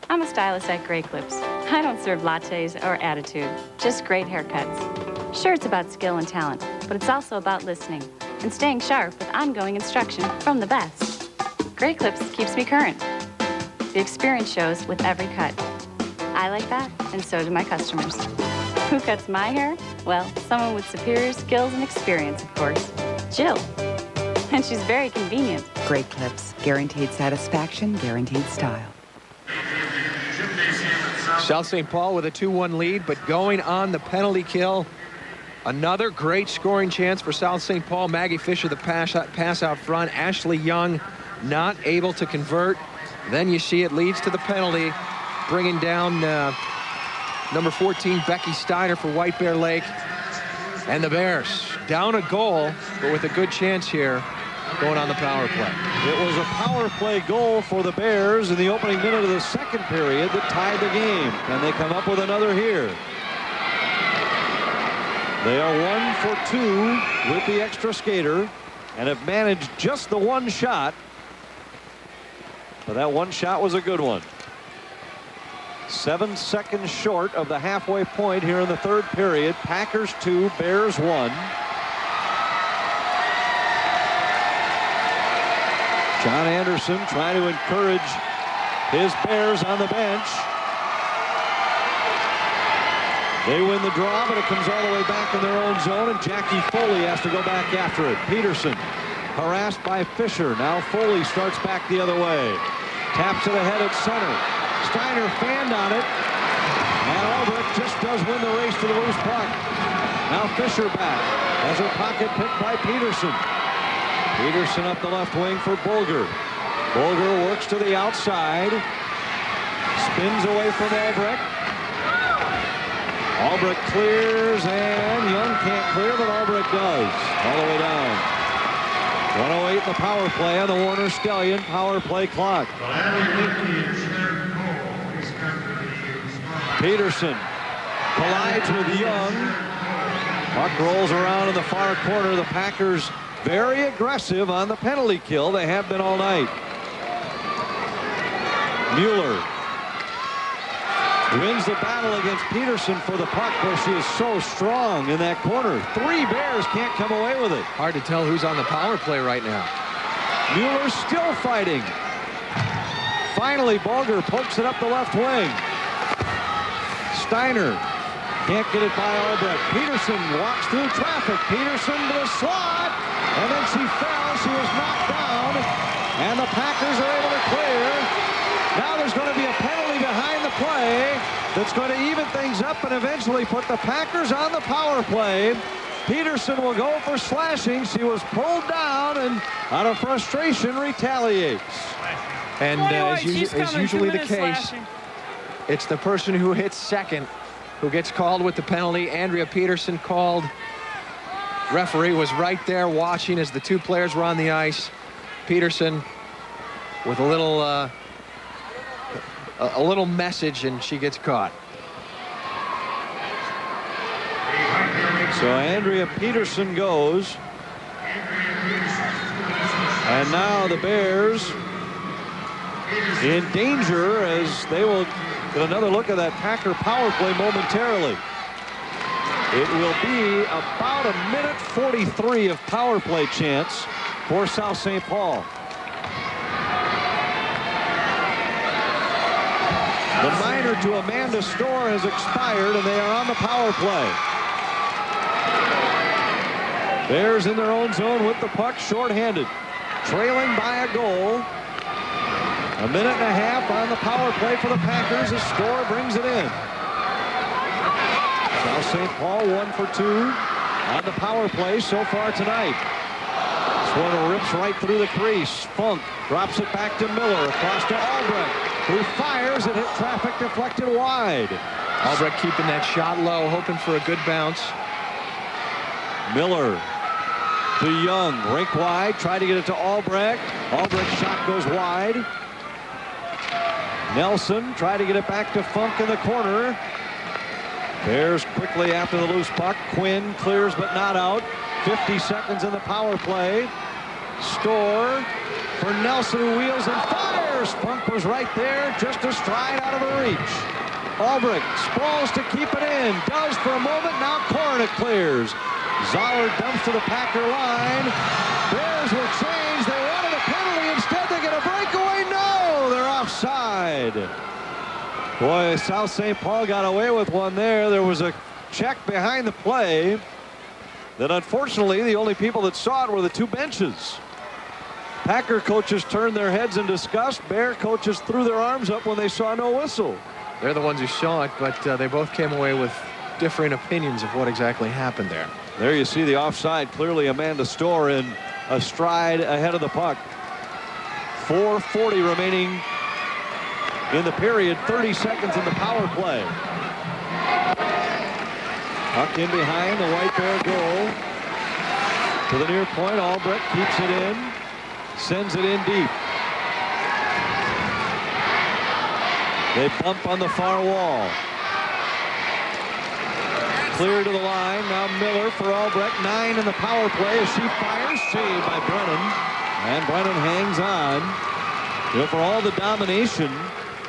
I'm a stylist at Grey Clips. I don't serve lattes or attitude, just great haircuts. Sure, it's about skill and talent, but it's also about listening and staying sharp with ongoing instruction from the best. Grey Clips keeps me current. The experience shows with every cut. I like that, and so do my customers. Who cuts my hair? Well, someone with superior skills and experience, of course. Jill. And she's very convenient. Grey Clips. Guaranteed satisfaction, guaranteed style. South St. Paul with a 2-1 lead, but going on the penalty kill. Another great scoring chance for South St. Paul. Maggie Fisher, the pass out front. Ashley Young not able to convert. Then you see it leads to the penalty, bringing down number 14, Becky Steiner for White Bear Lake. And the Bears down a goal, but with a good chance here going on the power play. It was a power play goal for the Bears in the opening minute of the second period that tied the game. And they come up with another here. They are 1 for 2 with the extra skater and have managed just the one shot. But that one shot was a good one. 7 seconds short of the halfway point here in the third period. Packers 2, Bears 1. John Anderson trying to encourage his Bears on the bench. They win the draw, but it comes all the way back in their own zone, and Jackie Foley has to go back after it. Peterson harassed by Fisher. Now Foley starts back the other way. Taps it ahead at center. Steiner fanned on it. And Albrecht just does win the race to the loose puck. Now Fisher back. Has her pocket picked by Peterson. Peterson up the left wing for Bulger. Bulger works to the outside. Spins away from Albrecht. Albrecht clears, and Young can't clear, but Albrecht does. All the way down. 1:08 in the power play on the Warner Stallion power play clock. Peterson collides with Young. Puck rolls around in the far corner. The Packers very aggressive on the penalty kill. They have been all night. Mueller wins the battle against Peterson for the puck, where she is so strong in that corner. 3 Bears can't come away with it. Hard to tell who's on the power play right now. Mueller still fighting. Finally, Bulger pokes it up the left wing. Steiner can't get it by Albrecht. Peterson walks through traffic. Peterson to the slot, and then she fell. She was knocked down, and the Packers are able to clear. Now there's going to be a penalty behind the play that's going to even things up and eventually put the Packers on the power play. Peterson will go for slashing. She was pulled down and out of frustration retaliates. And as usually the case, it's the person who hits second who gets called with the penalty. Andrea Peterson called. Referee was right there watching as the two players were on the ice. Peterson with a little message, and she gets caught. So Andrea Peterson goes. And now the Bears in danger as they will get another look at that Packer power play momentarily. It will be about 1:43 of power play chance for South St. Paul. The minor to Amanda Storr has expired, and they are on the power play. Bears in their own zone with the puck, shorthanded, trailing by a goal. 1.5 minutes on the power play for the Packers as Storr brings it in. South St. Paul 1 for 2 on the power play so far tonight. This one rips right through the crease. Funk drops it back to Miller, across to Albrecht, who fires. It hit traffic, deflected wide. Albrecht keeping that shot low, hoping for a good bounce. Miller to Young, rink wide, try to get it to Albrecht. Albrecht's shot goes wide. Nelson tried to get it back to Funk in the corner. Bears quickly after the loose puck. Quinn clears but not out. 50 seconds in the power play. Storr for Nelson, who wheels and fires. Funk was right there, just a stride out of the reach. Albrecht sprawls to keep it in. Does for a moment. Now Kornick clears. Zoller dumps to the Packer line. Bears will change. They wanted a penalty. Instead, they get a breakaway. No, they're offside. Boy, South St. Paul got away with one there. There was a check behind the play. Then, unfortunately, the only people that saw it were the two benches. Packer coaches turned their heads in disgust. Bear coaches threw their arms up when they saw no whistle. They're the ones who saw it, but they both came away with differing opinions of what exactly happened there. There you see the offside. Clearly Amanda Storr in a stride ahead of the puck. 4:40 remaining in the period. 30 seconds in the power play. Puck in behind the White Bear goal. To the near point. Albrecht keeps it in. Sends it in deep. They bump on the far wall. Clear to the line. Now Miller for Albrecht. 9 in the power play as she fires. Saved by Brennan. And Brennan hangs on. You know, for all the domination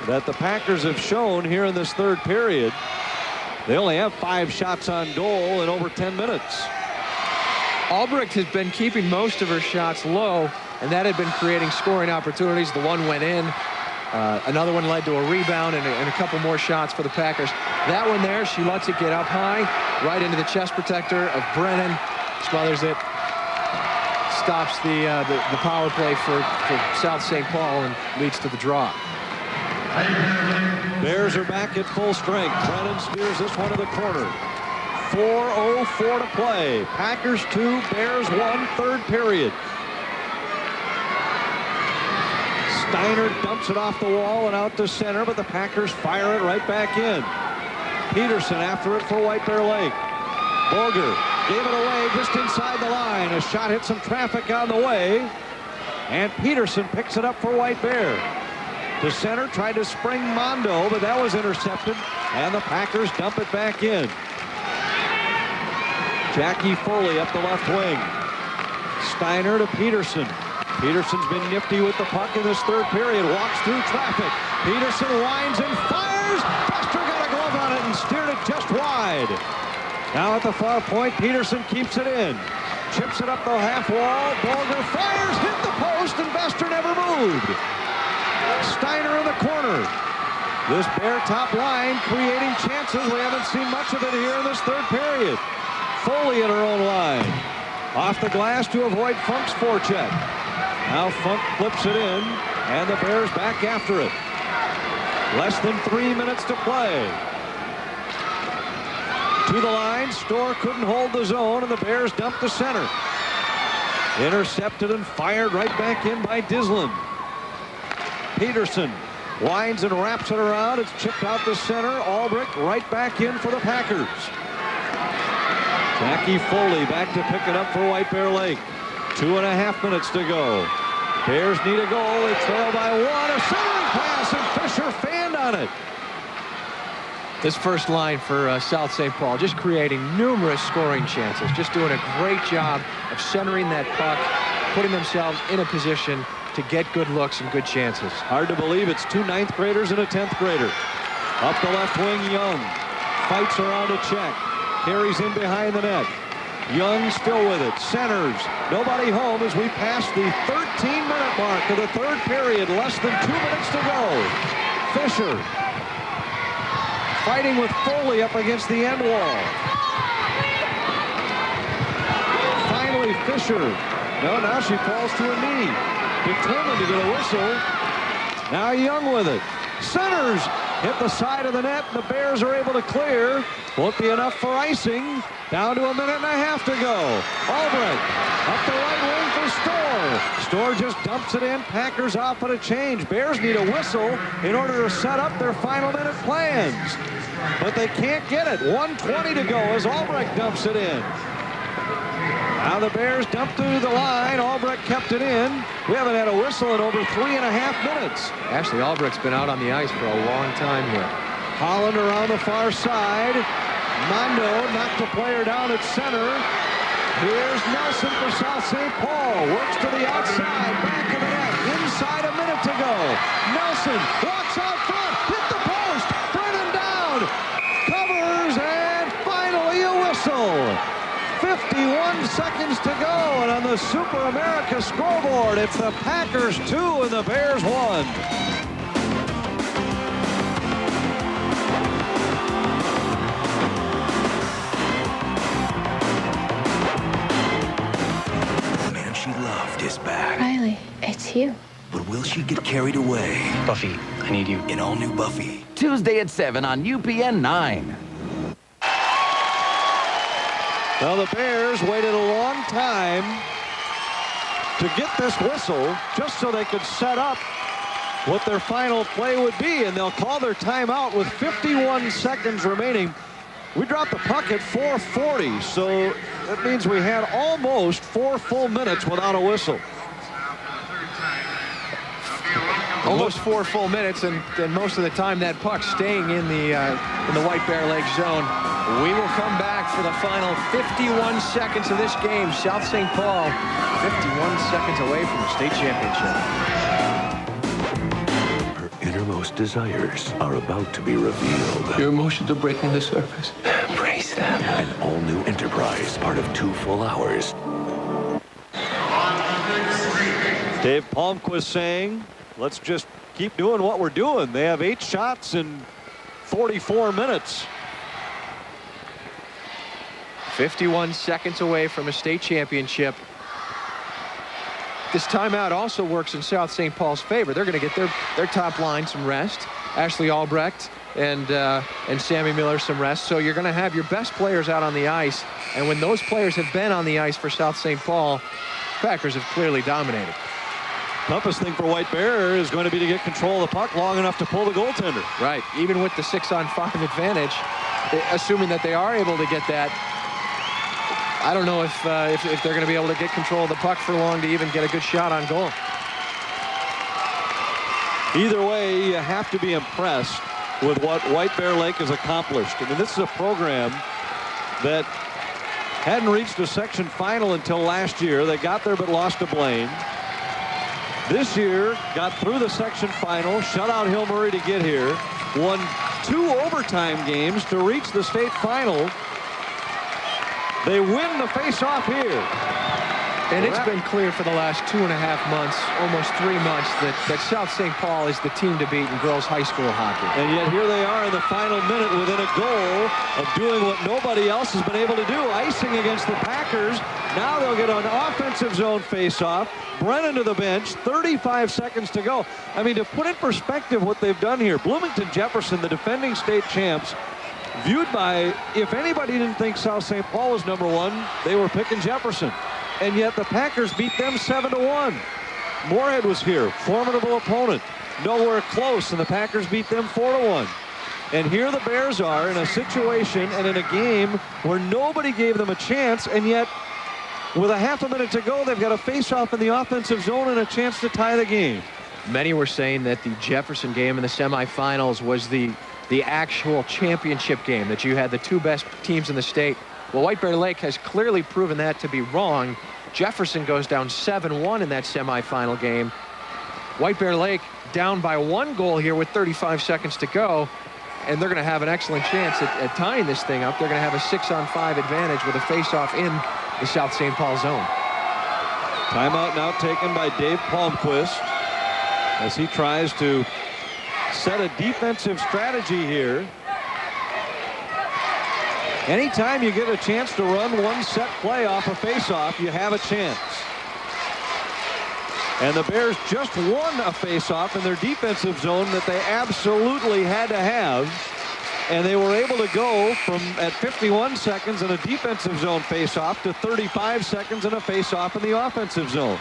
that the Packers have shown here in this third period, they only have 5 shots on goal in over 10 minutes. Albrecht has been keeping most of her shots low, and that had been creating scoring opportunities. The one went in. Another one led to a rebound and a couple more shots for the Packers. That one there, she lets it get up high, right into the chest protector of Brennan. Smothers it. Stops the power play for South St. Paul and leads to the draw. Bears are back at full strength. Brennan steers this one to the corner. 4:04 to play. Packers 2, Bears 1, third period. Steiner dumps it off the wall and out to center, but the Packers fire it right back in. Peterson after it for White Bear Lake. Boger gave it away just inside the line. A shot hit some traffic on the way, and Peterson picks it up for White Bear. To center, tried to spring Mondo, but that was intercepted, and the Packers dump it back in. Jackie Foley up the left wing. Steiner to Peterson. Peterson's been nifty with the puck in this third period. Walks through traffic. Peterson winds and fires. Buster got a glove on it and steered it just wide. Now at the far point, Peterson keeps it in. Chips it up the half wall. Boger fires, hit the post, and Buster never moved. Steiner in the corner. This Bear top line creating chances. We haven't seen much of it here in this third period. Foley at her own line. Off the glass to avoid Funk's forecheck. Now Funk flips it in, and the Bears back after it. Less than 3 minutes to play. To the line, Storr couldn't hold the zone, and the Bears dumped the center. Intercepted and fired right back in by Dislin. Peterson winds and wraps it around. It's chipped out the center. Albrecht right back in for the Packers. Jackie Foley back to pick it up for White Bear Lake. 2.5 minutes to go. Bears need a goal. They trail by 1. A centering pass, and Fisher fanned on it. This first line for South St. Paul, just creating numerous scoring chances. Just doing a great job of centering that puck, putting themselves in a position to get good looks and good chances. Hard to believe it's 2 9th graders and a 10th grader. Up the left wing, Young. Fights around a check. Carries in behind the net. Young still with it. Centers. Nobody home as we pass the 13-minute mark of the third period. Less than 2 minutes to go. Fisher fighting with Foley up against the end wall. Finally, Fisher. No, now she falls to a knee. Determined to get a whistle. Now Young with it. Centers. Hit the side of the net, and the Bears are able to clear. Won't be enough for icing. Down to 1.5 minutes to go. Albrecht up the right wing for Storr. Storr just dumps it in. Packers off at a change. Bears need a whistle in order to set up their final minute plans. But they can't get it. 1:20 to go as Albrecht dumps it in. Now the Bears dumped to the line. Albrecht kept it in. We haven't had a whistle in over 3.5 minutes. Actually, Albrecht's been out on the ice for a long time here. Holland around the far side. Mondo knocked the player down at center. Here's Nelson for South St. Paul. Works to the outside. Back of the net. Inside a minute to go. Nelson walks out front. Hit the post. Brennan down. Covers and finally a whistle. 51 seconds to go, and on the Super America scoreboard, it's the Packers 2 and the Bears 1. The man she loved is back. Riley, it's you. But will she get carried away? Buffy, I need you. In all new Buffy. Tuesday at 7 on UPN 9. Well, the Bears waited a long time to get this whistle just so they could set up what their final play would be, and they'll call their timeout with 51 seconds remaining. We dropped the puck at 4:40, so that means we had almost 4 full minutes without a whistle. Almost 4 full minutes, and most of the time that puck staying in the White Bear Lake zone. We will come back for the final 51 seconds of this game. South St. Paul, 51 seconds away from the state championship. Her innermost desires are about to be revealed. Your emotions are breaking the surface. Embrace them. An all-new enterprise, part of 2 full hours. Dave Palmquist saying, let's just keep doing what we're doing. They have 8 shots in 44 minutes. 51 seconds away from a state championship. This timeout also works in South St. Paul's favor. They're going to get their top line some rest. Ashley Albrecht and Sammy Miller some rest. So you're going to have your best players out on the ice. And when those players have been on the ice for South St. Paul, Packers have clearly dominated. Toughest thing for White Bear is going to be to get control of the puck long enough to pull the goaltender. Right. Even with the 6-on-5 advantage, assuming that they are able to get that, I don't know if they're going to be able to get control of the puck for long to even get a good shot on goal. Either way, you have to be impressed with what White Bear Lake has accomplished. I mean, this is a program that hadn't reached a section final until last year. They got there but lost to Blaine. This year, got through the section final, shut out Hill Murray to get here, won 2 overtime games to reach the state final. They win the face-off here. And it's been clear for the last 2.5 months, almost 3 months, that South St. Paul is the team to beat in girls high school hockey. And yet here they are in the final minute within a goal of doing what nobody else has been able to do, icing against the Packers. Now they'll get an offensive zone face-off. Brennan to the bench, 35 seconds to go. I mean, to put in perspective what they've done here, Bloomington Jefferson, the defending state champs, viewed by, if anybody didn't think South St. Paul was #1, they were picking Jefferson. And yet the Packers beat them 7-1. Moorhead was here, formidable opponent, nowhere close, and the Packers beat them 4-1. And here the Bears are in a situation and in a game where nobody gave them a chance, and yet with a half a minute to go, they've got a face-off in the offensive zone and a chance to tie the game. Many were saying that the Jefferson game in the semifinals was the actual championship game, that you had the 2 best teams in the state. Well, White Bear Lake has clearly proven that to be wrong. Jefferson goes down 7-1 in that semifinal game. White Bear Lake down by 1 goal here with 35 seconds to go, and they're going to have an excellent chance at tying this thing up. They're going to have a 6-on-5 advantage with a face-off in the South St. Paul zone. Timeout now taken by Dave Palmquist as he tries to set a defensive strategy here. Anytime you get a chance to run one set play off a face-off, you have a chance. And the Bears just won a face-off in their defensive zone that they absolutely had to have. And they were able to go from at 51 seconds in a defensive zone face-off to 35 seconds in a face-off in the offensive zone.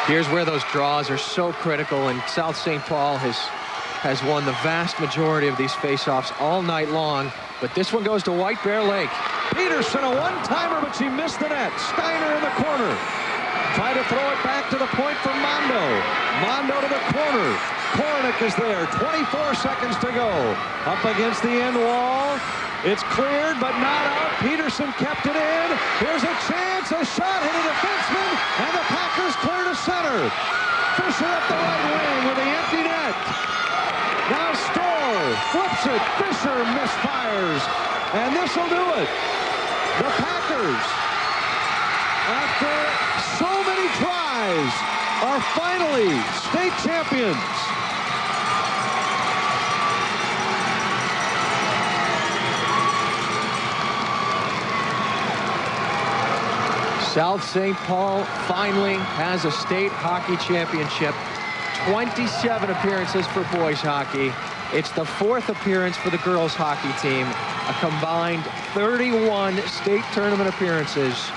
Here's where those draws are so critical, and South St. Paul has won the vast majority of these face-offs all night long. But this one goes to White Bear Lake. Peterson Peterson, a one-timer, but she missed the net. Steiner in the corner. Try to throw it back to the point for Mondo. Mondo to the corner. Kornick is there. 24 seconds to go. Up against the end wall. It's cleared, but not out. Peterson kept it in. Here's a chance. A shot hit a defenseman, and the Packers clear to center. Fisher up the right wing with the empty net. Now Stoll flips it. Fisher misfires, and this will do it. The Packers, after so many tries, are finally state champions. South St. Paul finally has a state hockey championship. 27 appearances for boys hockey. It's the 4th appearance for the girls hockey team. A combined 31 state tournament appearances.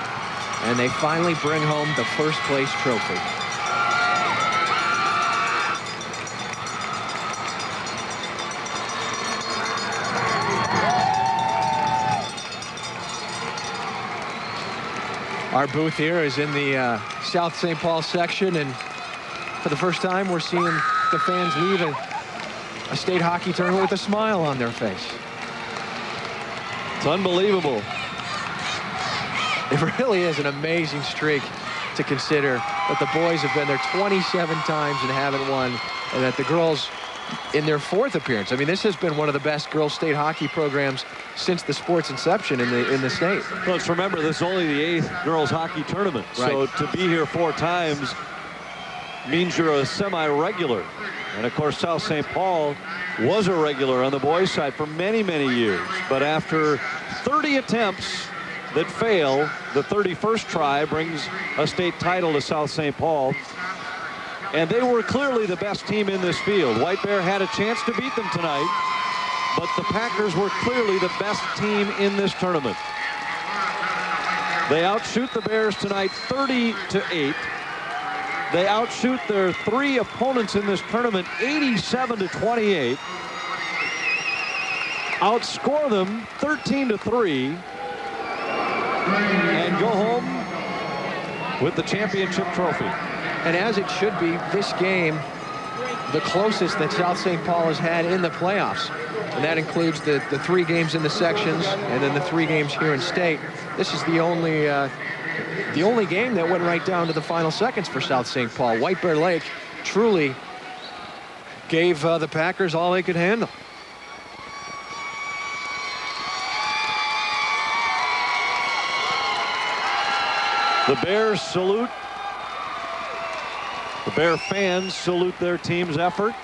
And they finally bring home the first place trophy. Our booth here is in the South St. Paul section, and for the first time we're seeing the fans leave a state hockey tournament with a smile on their face. It's unbelievable. It really is an amazing streak to consider that the boys have been there 27 times and haven't won, and that the girls in their 4th appearance. I mean, this has been one of the best girls state hockey programs since the sport's inception in the state. Well, let's remember, this is only the 8th girls hockey tournament. Right. So to be here 4 times means you're a semi-regular. And of course, South St. Paul was a regular on the boys' side for many, many years. But after 30 attempts that fail, the 31st try brings a state title to South St. Paul. And they were clearly the best team in this field. White Bear had a chance to beat them tonight, but the Packers were clearly the best team in this tournament. They outshoot the Bears tonight 30-8. They outshoot their 3 opponents in this tournament 87-28. Outscore them 13-3. And go home with the championship trophy. And as it should be, this game, the closest that South St. Paul has had in the playoffs. And that includes the 3 games in the sections and then the 3 games here in state. This is the only game that went right down to the final seconds for South St. Paul. White Bear Lake truly gave the Packers all they could handle. The Bears salute. The Bear fans salute their team's effort.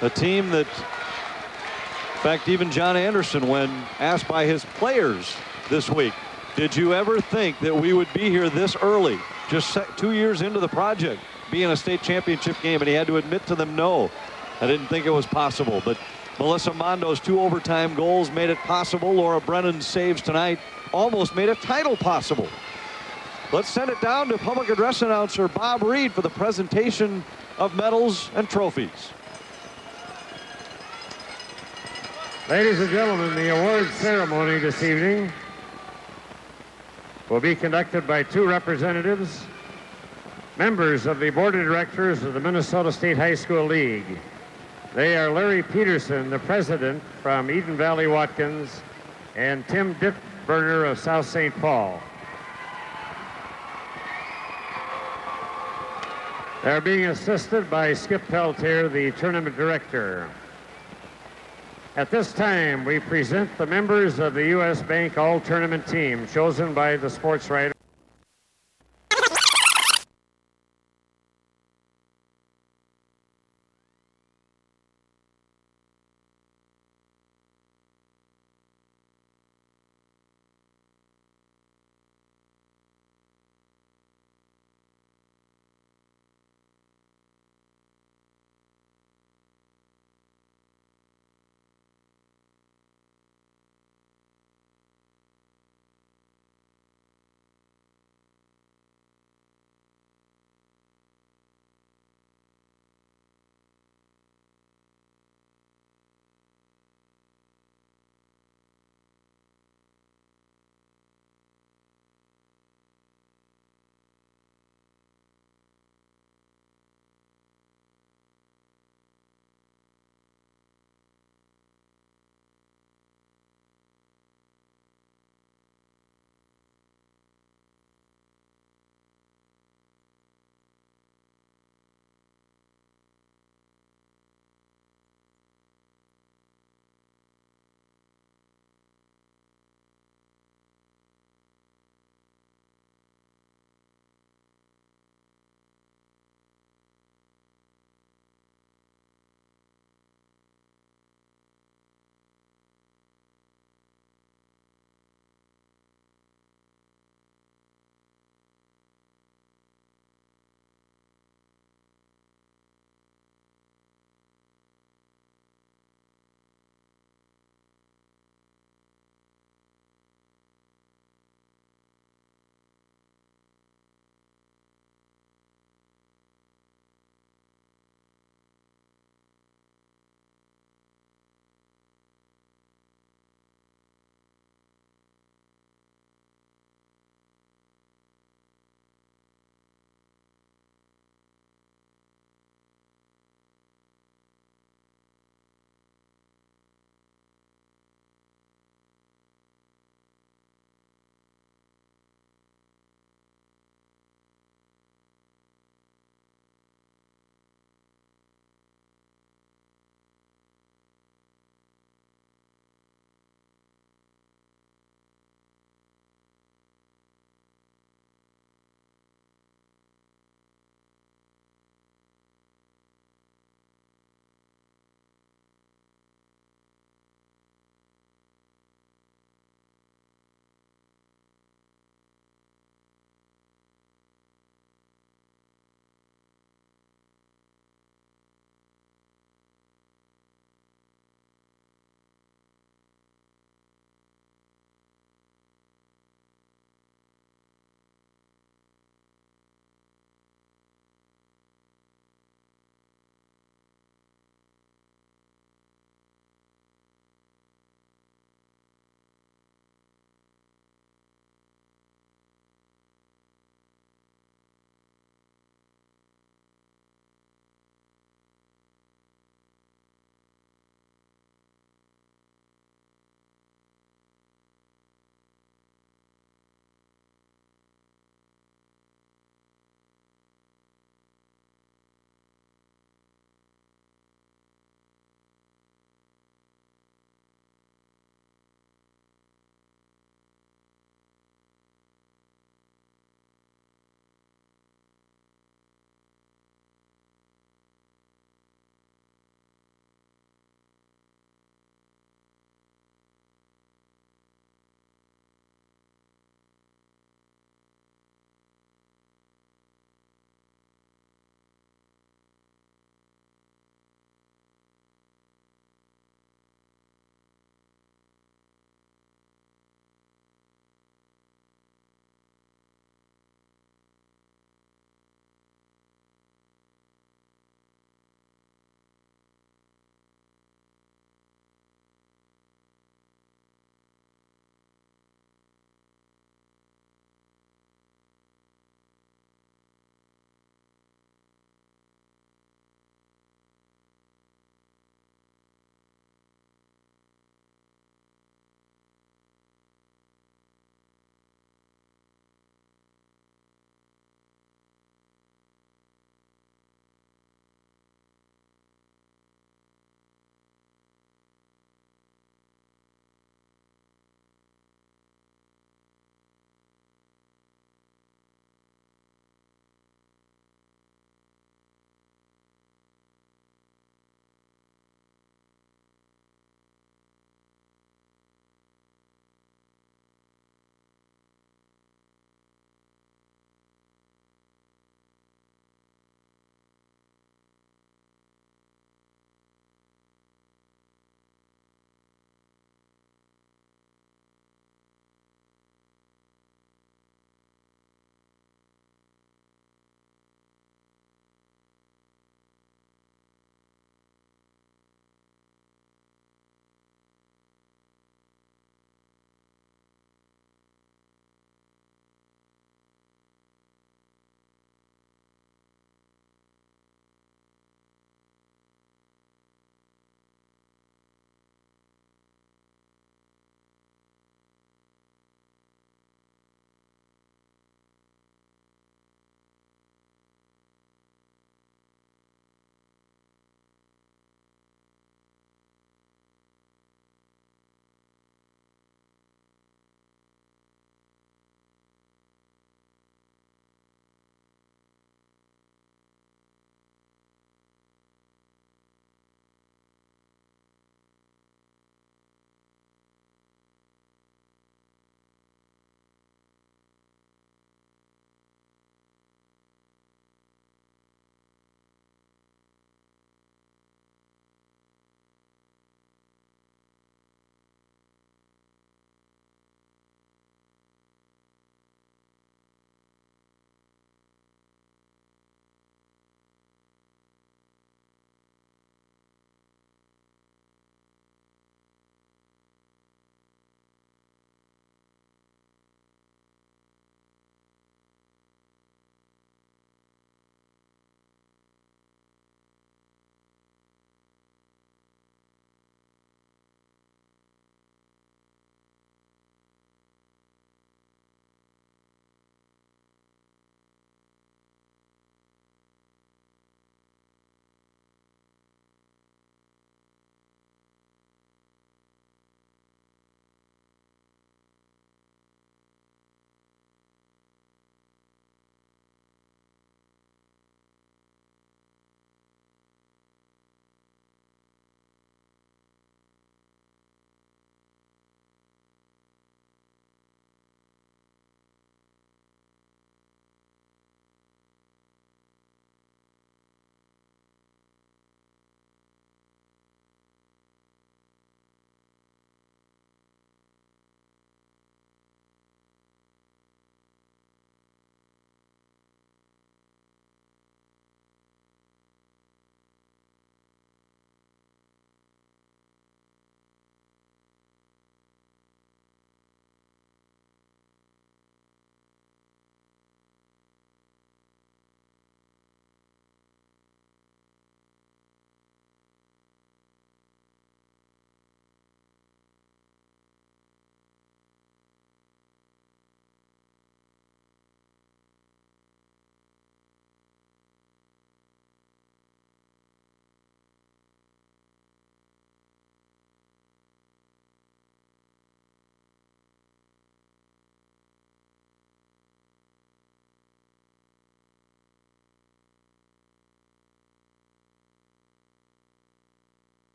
A team that, in fact, even John Anderson, when asked by his players this week, did you ever think that we would be here this early, just 2 years into the project, be in a state championship game? And he had to admit to them, no, I didn't think it was possible. But Melissa Mondo's 2 overtime goals made it possible. Laura Brennan's saves tonight almost made a title possible. Let's send it down to public address announcer Bob Reed for the presentation of medals and trophies. Ladies and gentlemen, the awards ceremony this evening will be conducted by 2 representatives, members of the board of directors of the Minnesota State High School League. They are Larry Peterson, the president from Eden Valley Watkins, and Tim Dittberger of South St. Paul. They're being assisted by Skip Peltier, the tournament director. At this time, we present the members of the U.S. Bank All-Tournament team chosen by the sports writer.